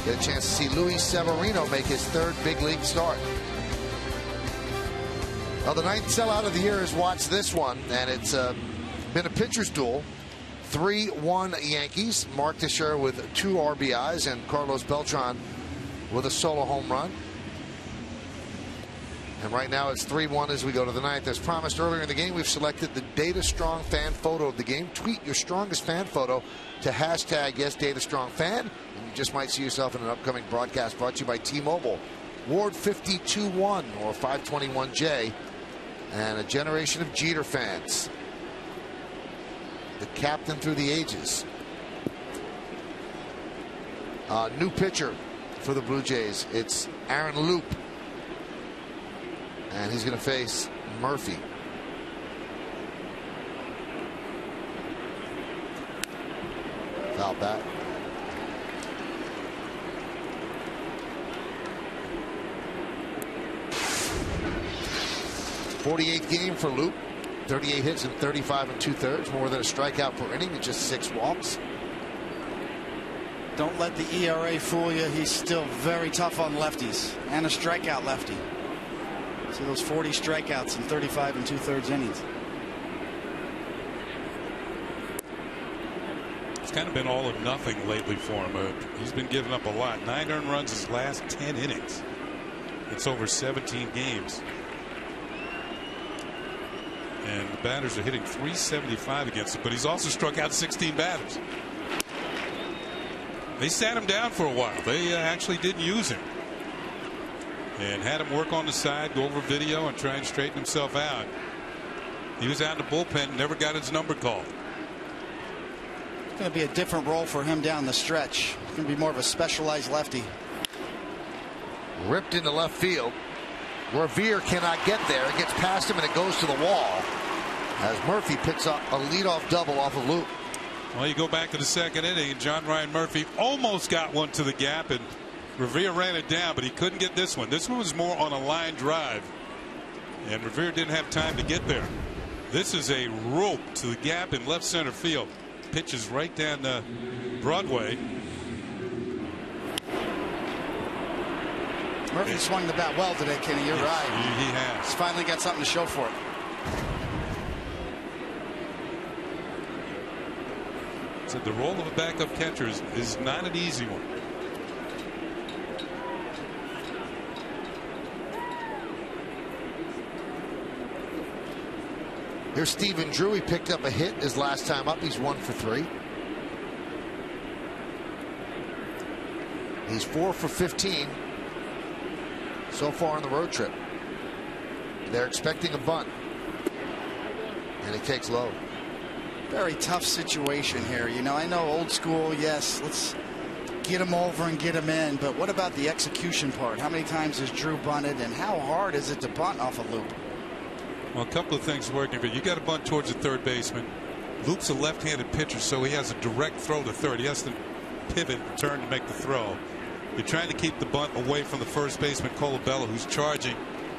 Get a chance to see Luis Severino make his 3rd big league start. Well, the 9th sellout of the year has watched this one, and it's been a pitcher's duel. 3-1 Yankees. Mark Teixeira with 2 RBIs and Carlos Beltran with a solo home run. And right now it's 3-1 as we go to the 9th. As promised earlier in the game, we've selected the Data Strong fan photo of the game. Tweet your strongest fan photo to hashtag #YesDataStrongFan. And you just might see yourself in an upcoming broadcast brought to you by T-Mobile. Ward 52-1 or 521J. And a generation of Jeter fans. The captain through the ages. New pitcher for the Blue Jays. It's Aaron Loop. And he's going to face Murphy. Foul back. 48th game for Loop. 38 hits and 35 2/3, more than a strikeout per inning and just 6 walks. Don't let the ERA fool you. He's still very tough on lefties and a strikeout lefty. See those 40 strikeouts in 35 2/3 innings. It's kind of been all or nothing lately for him. He's been giving up a lot. 9 earned runs his last 10 innings. It's over 17 games. And the batters are hitting .375 against him, but he's also struck out 16 batters. They sat him down for a while. They actually didn't use him and had him work on the side, go over video, and try and straighten himself out. He was out in the bullpen, never got his number called. It's going to be a different role for him down the stretch. It's going to be more of a specialized lefty. Ripped into left field. Revere cannot get there. It gets past him and it goes to the wall as Murphy picks up a leadoff double off of Loop. Well, you go back to the second inning, and John Ryan Murphy almost got one to the gap, and Revere ran it down, but he couldn't get this one. This one was more on a line drive, and Revere didn't have time to get there. This is a rope to the gap in left center field. Pitches right down the Broadway. Murphy swung the bat well today, Kenny. You're right. He has. He's finally got something to show for it. So the role of a backup catcher is not an easy one. Here's Stephen Drew. He picked up a hit his last time up. He's 1 for 3. He's 4 for 15 so far on the road trip. They're expecting a bunt, and he takes low. Very tough situation here. You know, I know old school, yes, let's get him over and get him in, but what about the execution part? How many times has Drew bunted, and how hard is it to bunt off a Loop? Well, a couple of things working, but you got to bunt towards the third baseman. Loop's a left-handed pitcher, so he has a direct throw to third. He has to pivot and turn to make the throw. You're trying to keep the bunt away from the first baseman, Colabella, who's charging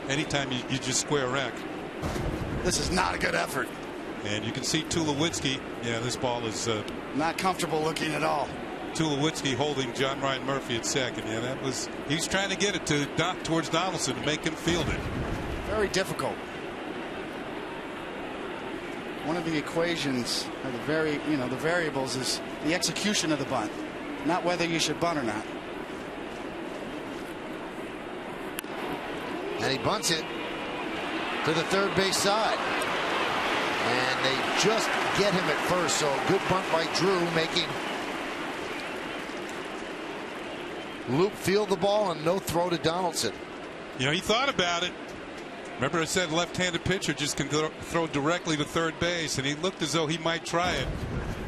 anytime you just square rack. This is not a good effort. And you can see Tulowitzki. Yeah, this ball is not comfortable looking at all. Tulowitzki holding John Ryan Murphy at second. Yeah, that was, he's trying to get it to towards Donaldson to make him field it. Very difficult. One of the equations, or the variables, is the execution of the bunt, not whether you should bunt or not. And he bunts it to the third base side. And they just get him at first. So a good bunt by Drew, making Loop field the ball and no throw to Donaldson. You know, he thought about it. Remember I said left-handed pitcher just can throw directly to third base, and he looked as though he might try it.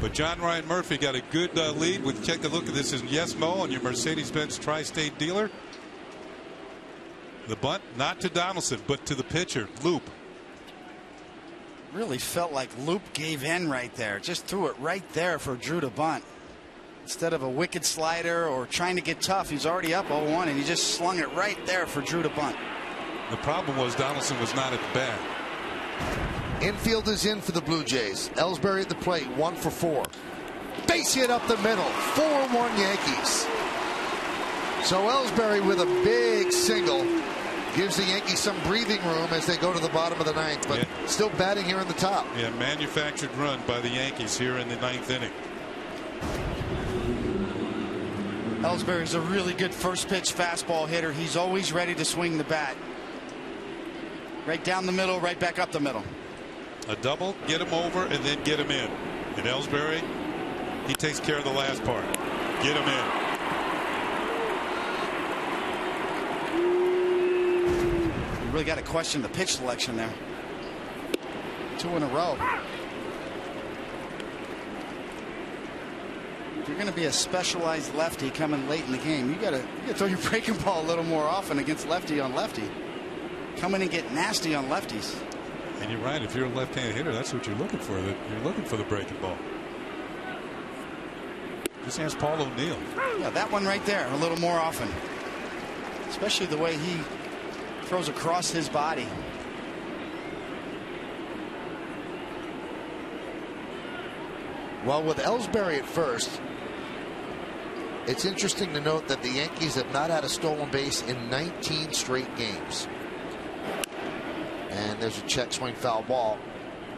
But John Ryan Murphy got a good lead. With take a look at this in Yes Mo on your Mercedes-Benz Tri-State dealer. The bunt not to Donaldson but to the pitcher, Loop. Really felt like Loop gave in right there. Just threw it right there for Drew to bunt. Instead of a wicked slider or trying to get tough, he's already up 0-1, and he just slung it right there for Drew to bunt. The problem was Donaldson was not at the bat. Infield is in for the Blue Jays. Ellsbury at the plate, 1 for 4. Base hit up the middle, 4-1 Yankees. So Ellsbury with a big single gives the Yankees some breathing room as they go to the bottom of the ninth, but still batting here in the top. Yeah, manufactured run by the Yankees here in the ninth inning. Ellsbury's a really good first pitch fastball hitter. He's always ready to swing the bat. Right down the middle, right back up the middle. A double, get him over, and then get him in. And Ellsbury, he takes care of the last part. Get him in. You really got to question the pitch selection there. 2 in a row. If you're going to be a specialized lefty coming late in the game, you got to throw your breaking ball a little more often against lefty on lefty. Come in and get nasty on lefties. And you're right. If you're a left-handed hitter, that's what you're looking for. You're looking for the breaking ball. Just ask Paul O'Neill. Yeah, that one right there a little more often. Especially the way he throws across his body. Well, with Ellsbury at first, it's interesting to note that the Yankees have not had a stolen base in 19 straight games. And there's a check swing foul ball.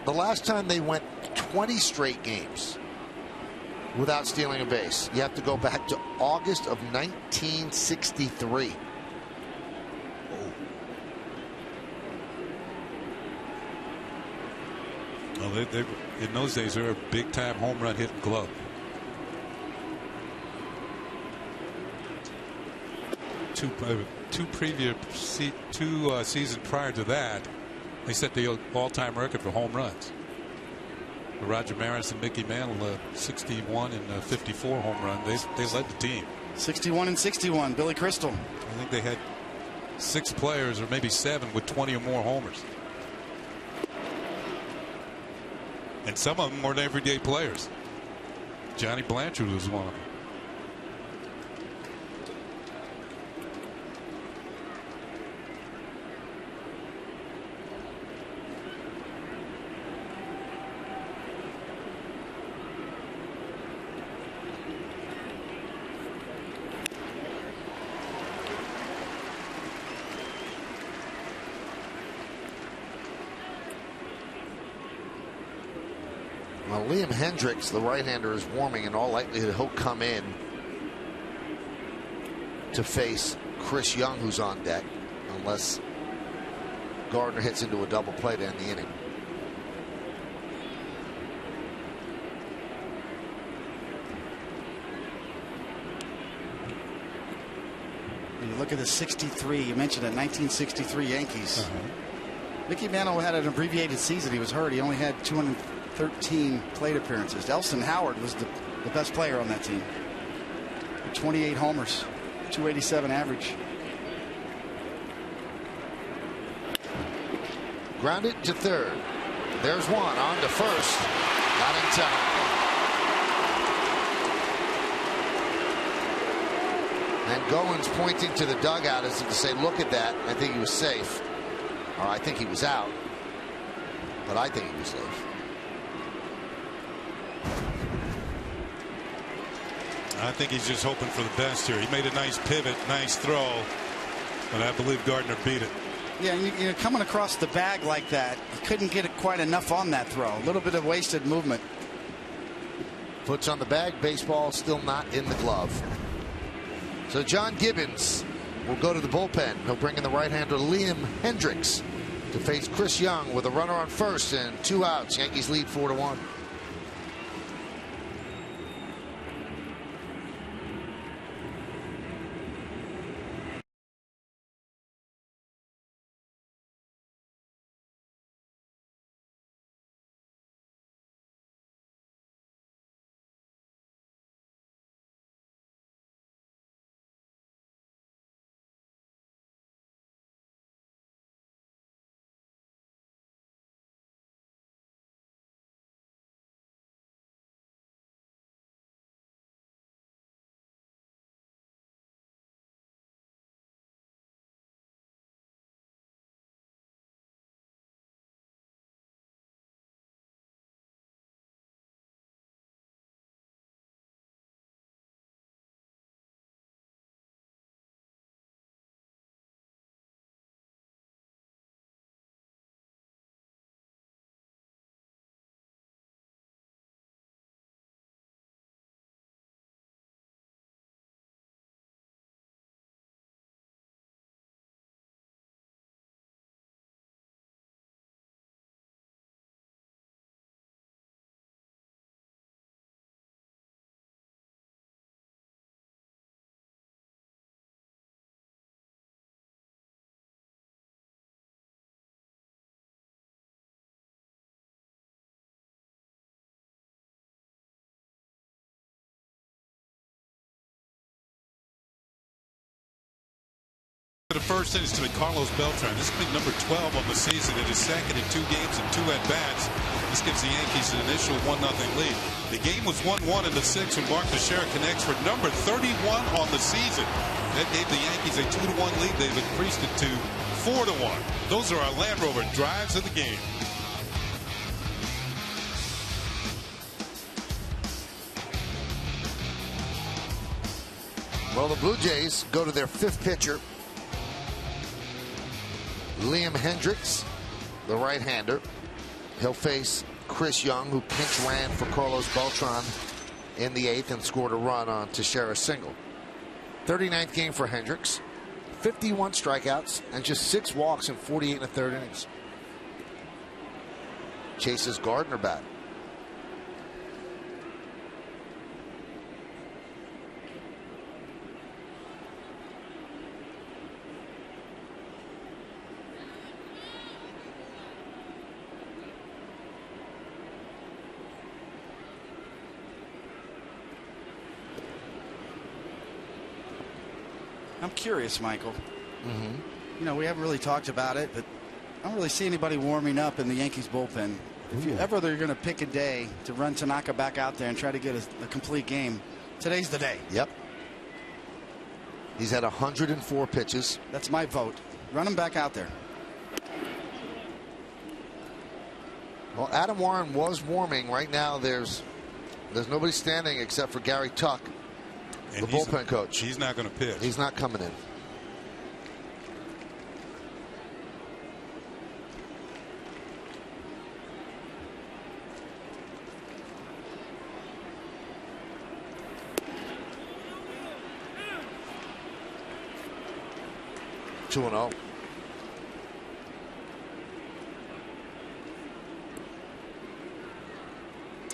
The last time they went 20 straight games without stealing a base, you have to go back to August of 1963. Well, they in those days, they were a big-time home run hitting club. Two seasons prior to that, they set the all-time record for home runs. Roger Maris and Mickey Mantle, 61 and 54 home run. They led the team. 61 and 61. Billy Crystal. I think they had 6 players, or maybe 7, with 20 or more homers. And some of them weren't everyday players. Johnny Blanchard was one of them. Well, Liam Hendricks, the right-hander, is warming. In all likelihood, he'll come in to face Chris Young, who's on deck, unless Gardner hits into a double play to end the inning. When you look at the 63, you mentioned the 1963 Yankees. Mickey Mantle had an abbreviated season. He was hurt. He only had 213 plate appearances. Elston Howard was the best player on that team. 28 homers, 287 average. Grounded to third. There's one on to first. Not in time. And Goins pointing to the dugout as if to say, look at that. I think he was safe. Or I think he was out. But I think he was safe. I think he's just hoping for the best here. He made a nice pivot, nice throw, but I believe Gardner beat it. Yeah, you know, coming across the bag like that, he couldn't get it quite enough on that throw. A little bit of wasted movement. Foot's on the bag. Baseball still not in the glove. So John Gibbons will go to the bullpen. He'll bring in the right-hander Liam Hendricks to face Chris Young with a runner on first and 2 outs. Yankees lead 4-1. The first inning to Carlos Beltran. This will be number 12 on the season. It is second in 2 games and 2 at-bats. This gives the Yankees an initial 1-0 lead. The game was 1-1 in the 6th when Mark Teixeira connects for number 31 on the season. That gave the Yankees a 2-1 lead. They've increased it to 4-1. Those are our Land Rover drives of the game. Well, the Blue Jays go to their 5th pitcher, Liam Hendricks, the right-hander. He'll face Chris Young, who pinch ran for Carlos Beltran in the 8th and scored a run on Teixeira's single. 39th game for Hendricks, 51 strikeouts, and just 6 walks in 48 1/3 innings. Chases Gardner bat. I'm curious, Michael. You know, we haven't really talked about it, but I don't really see anybody warming up in the Yankees bullpen. If you ever they're going to pick a day to run Tanaka back out there and try to get a complete game, today's the day. Yep. He's had 104 pitches. That's my vote. Run him back out there. Well, Adam Warren was warming. Right now, there's nobody standing except for Gary Tuck, the bullpen coach. He's not going to pitch. He's not coming in. Two and 0.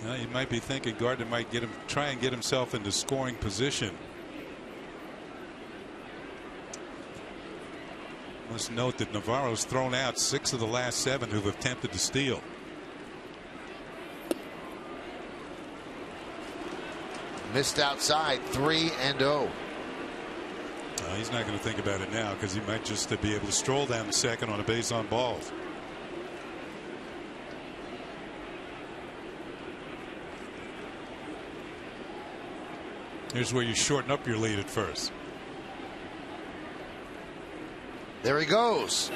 Well, you might be thinking Gardner might try and get himself into scoring position. Let's note that Navarro's thrown out 6 of the last 7 who've attempted to steal. Missed outside, 3 and 0. He's not going to think about it now because he might just be able to stroll down the second on a base on balls. Here's where you shorten up your lead at first. There he goes.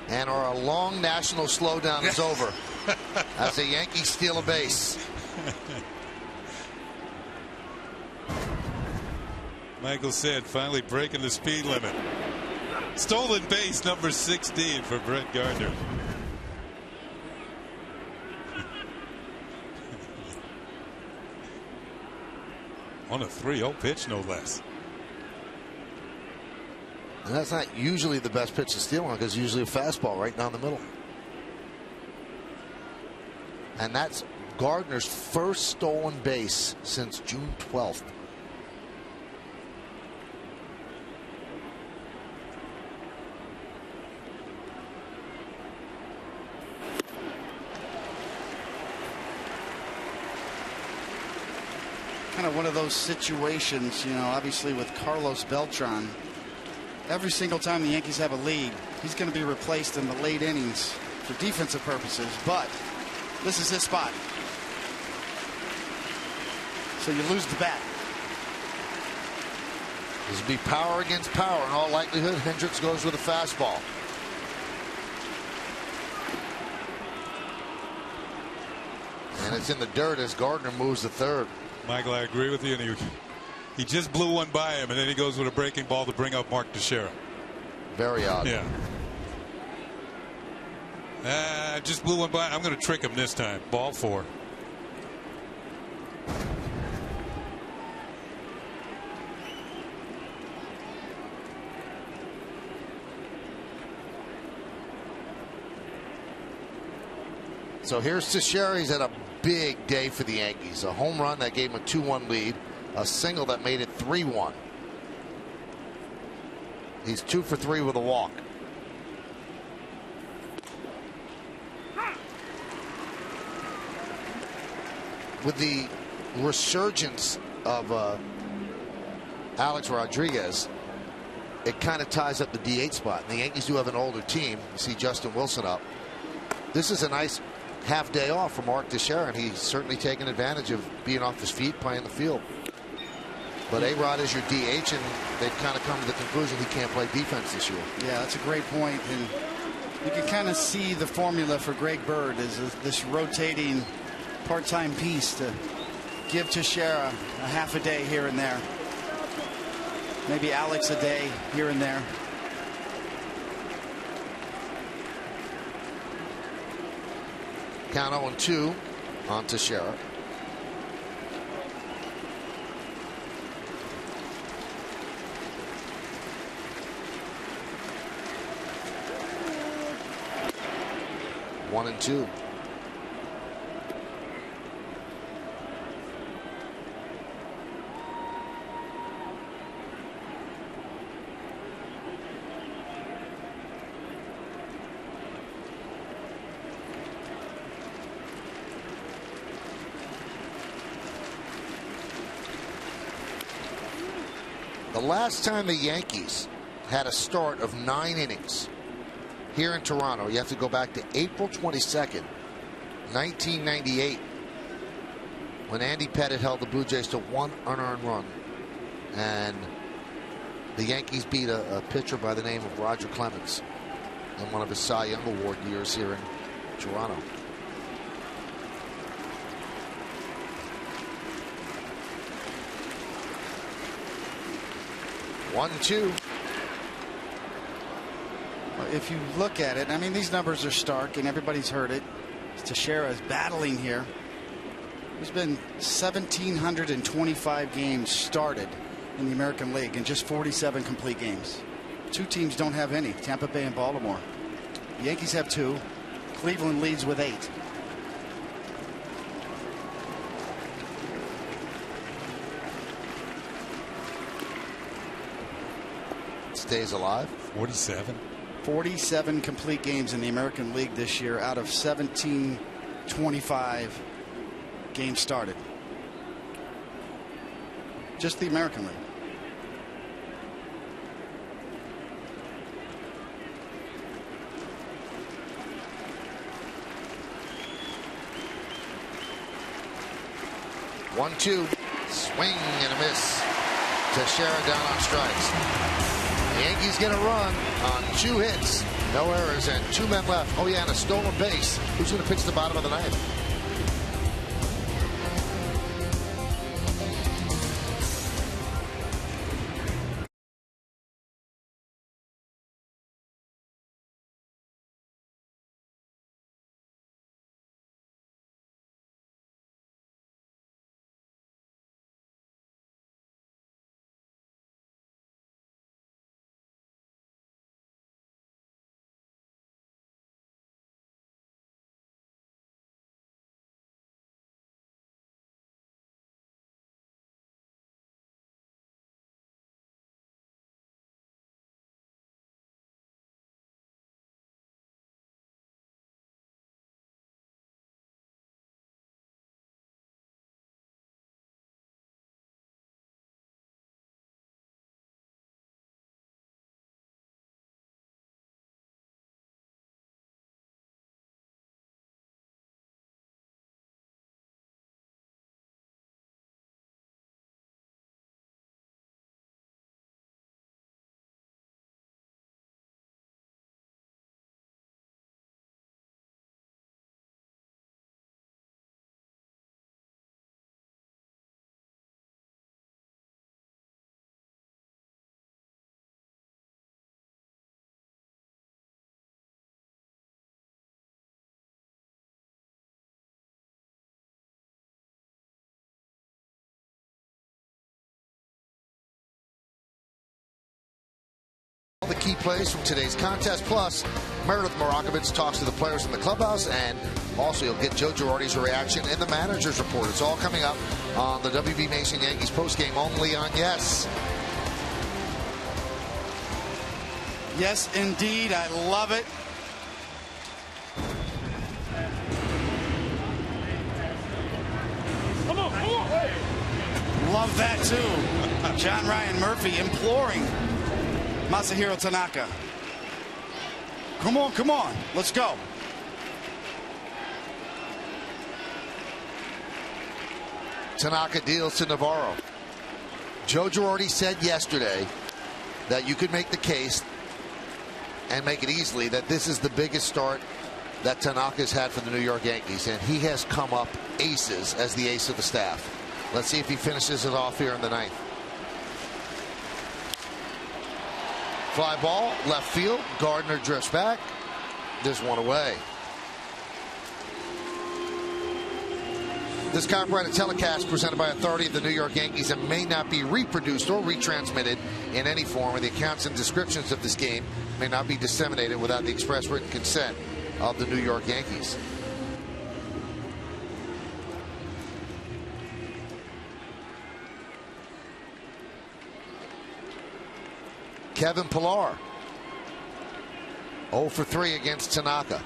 And our long national slowdown is over as the Yankees steal a base. Michael said finally breaking the speed limit. Stolen base number 16 for Brett Gardner. On a 3-0 pitch, no less. And that's not usually the best pitch to steal on, because usually a fastball right down the middle. And that's Gardner's first stolen base since June 12th. Kind of one of those situations, you know, obviously with Carlos Beltran, every single time the Yankees have a lead, he's going to be replaced in the late innings for defensive purposes, but this is his spot. So you lose the bat. This will be power against power in all likelihood. Hendricks goes with a fastball. And it's in the dirt as Gardner moves to third. Michael, I agree with you. And he just blew one by him, and then he goes with a breaking ball to bring up Mark Teixeira. Very odd. Yeah. Just blew one by. I'm going to trick him this time. Ball 4. So here's Teixeira. He's had a big day for the Yankees. A home run that gave him a 2-1 lead. A single that made it 3-1. He's 2 for 3 with a walk. With the resurgence of Alex Rodriguez, it kind of ties up the DH spot. And the Yankees do have an older team. You see Justin Wilson up. This is a nice half day off for Mark Teixeira, and he's certainly taken advantage of being off his feet, playing the field. But A-Rod is your DH, and they've kind of come to the conclusion he can't play defense this year. Yeah, that's a great point. And you can kind of see the formula for Greg Bird is this rotating part-time piece to give Teixeira a half a day here and there. Maybe Alex a day here and there. Count 0-2 on Teixeira. One and two. The last time the Yankees had a start of 9 innings here in Toronto, you have to go back to April 22nd, 1998, when Andy Pettitte held the Blue Jays to 1 unearned run. And the Yankees beat a pitcher by the name of Roger Clemens in one of his Cy Young Award years here in Toronto. One, two. If you look at it, I mean, these numbers are stark, and everybody's heard it. Teixeira is battling here. There's been 1,725 games started in the American League and just 47 complete games. 2 teams don't have any, Tampa Bay and Baltimore. The Yankees have 2. Cleveland leads with 8. Stays alive. 47 complete games in the American League this year out of 1,725 games started. Just the American League. One, two. Swing and a miss. Teixeira down on strikes. The Yankees get a run on 2 hits, no errors, and 2 men left. Oh yeah, and a stolen base. Who's going to pitch the bottom of the 9th? The key plays from today's contest, plus Meredith Marakovitz talks to the players in the clubhouse, and also you'll get Joe Girardi's reaction and the manager's report. It's all coming up on the WB Nation Yankees postgame only on Yes. Yes, indeed. I love it. Come on, come on. Love that, too. John Ryan Murphy imploring Masahiro Tanaka. Come on, come on. Let's go. Tanaka deals to Navarro. Joe Girardi said yesterday that you could make the case and make it easily that this is the biggest start that Tanaka's had for the New York Yankees, and he has come up aces as the ace of the staff. Let's see if he finishes it off here in the 9th. Fly ball, left field. Gardner drifts back. This one away. This copyrighted telecast presented by authority of the New York Yankees and may not be reproduced or retransmitted in any form, and the accounts and descriptions of this game may not be disseminated without the express written consent of the New York Yankees. Kevin Pillar, 0 for 3 against Tanaka.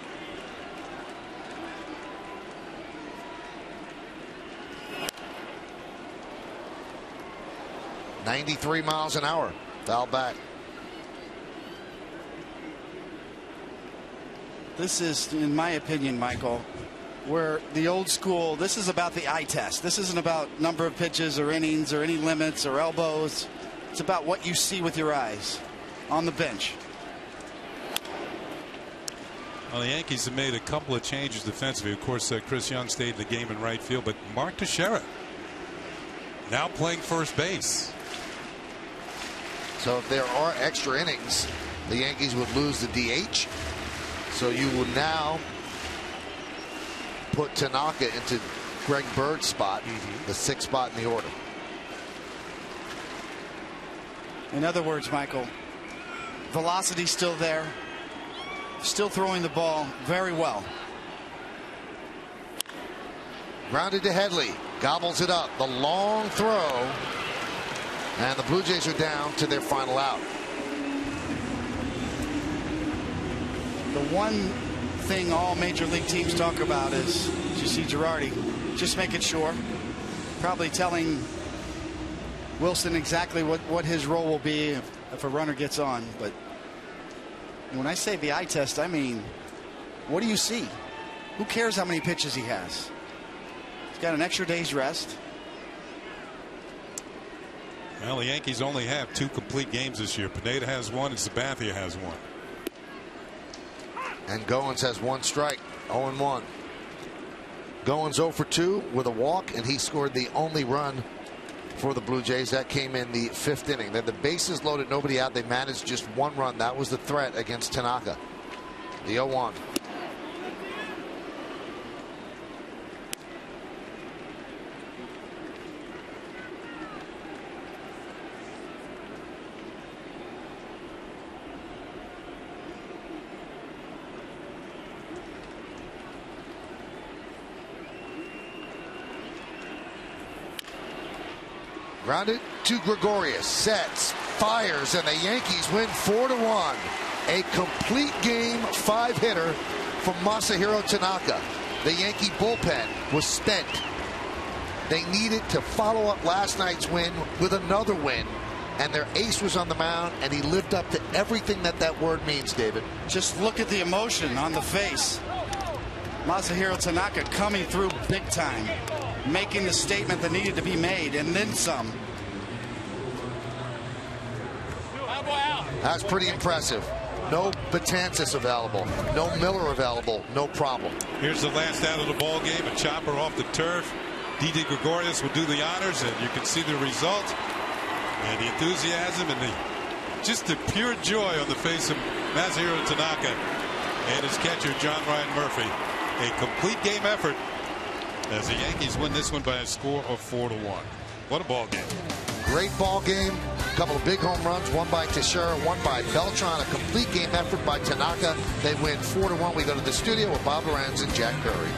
.93 miles an hour. Foul back. This is, in my opinion, Michael, where the old school, this is about the eye test. This isn't about number of pitches or innings or any limits or elbows. It's about what you see with your eyes on the bench. Well, the Yankees have made a couple of changes defensively. Of course, Chris Young stayed in the game in right field, but Mark Teixeira now playing first base. So if there are extra innings, the Yankees would lose the DH. So you will now put Tanaka into Greg Bird's spot, the 6th spot in the order. In other words, Michael, velocity still there, still throwing the ball very well. Grounded to Headley, gobbles it up, the long throw, and the Blue Jays are down to their final out. The one thing all major league teams talk about is, as you see Girardi, just making sure, probably telling Wilson exactly what his role will be if a runner gets on. But when I say the eye test, I mean, what do you see? Who cares how many pitches he has? He's got an extra day's rest. Well, the Yankees only have 2 complete games this year. Pineda has 1 and Sabathia has 1. And Goins has 1 strike, 0-1. Goins 0 for 2 with a walk, and he scored the only run for the Blue Jays. That came in the 5th inning. Then the bases loaded, nobody out. They managed just 1 run. That was the threat against Tanaka. The 0-1. Grounded to Gregorius, sets, fires, and the Yankees win 4-1. A complete game 5-hitter from Masahiro Tanaka. The Yankee bullpen was spent. They needed to follow up last night's win with another win, and their ace was on the mound, and he lived up to everything that word means, David. Just look at the emotion on the face. Masahiro Tanaka coming through big time, making the statement that needed to be made, and then some. That's pretty impressive. No Betances available, no Miller available, no problem. Here's the last out of the ball game. A chopper off the turf. Didi Gregorius will do the honors, and you can see the result and the enthusiasm and just the pure joy on the face of Masahiro Tanaka and his catcher John Ryan Murphy. A complete game effort as the Yankees win this one by a score of 4-1. What a ball game. Great ball game. A couple of big home runs, one by Teixeira, one by Beltran. A complete game effort by Tanaka. They win 4-1. We go to the studio with Bob Lorenz and Jack Curry.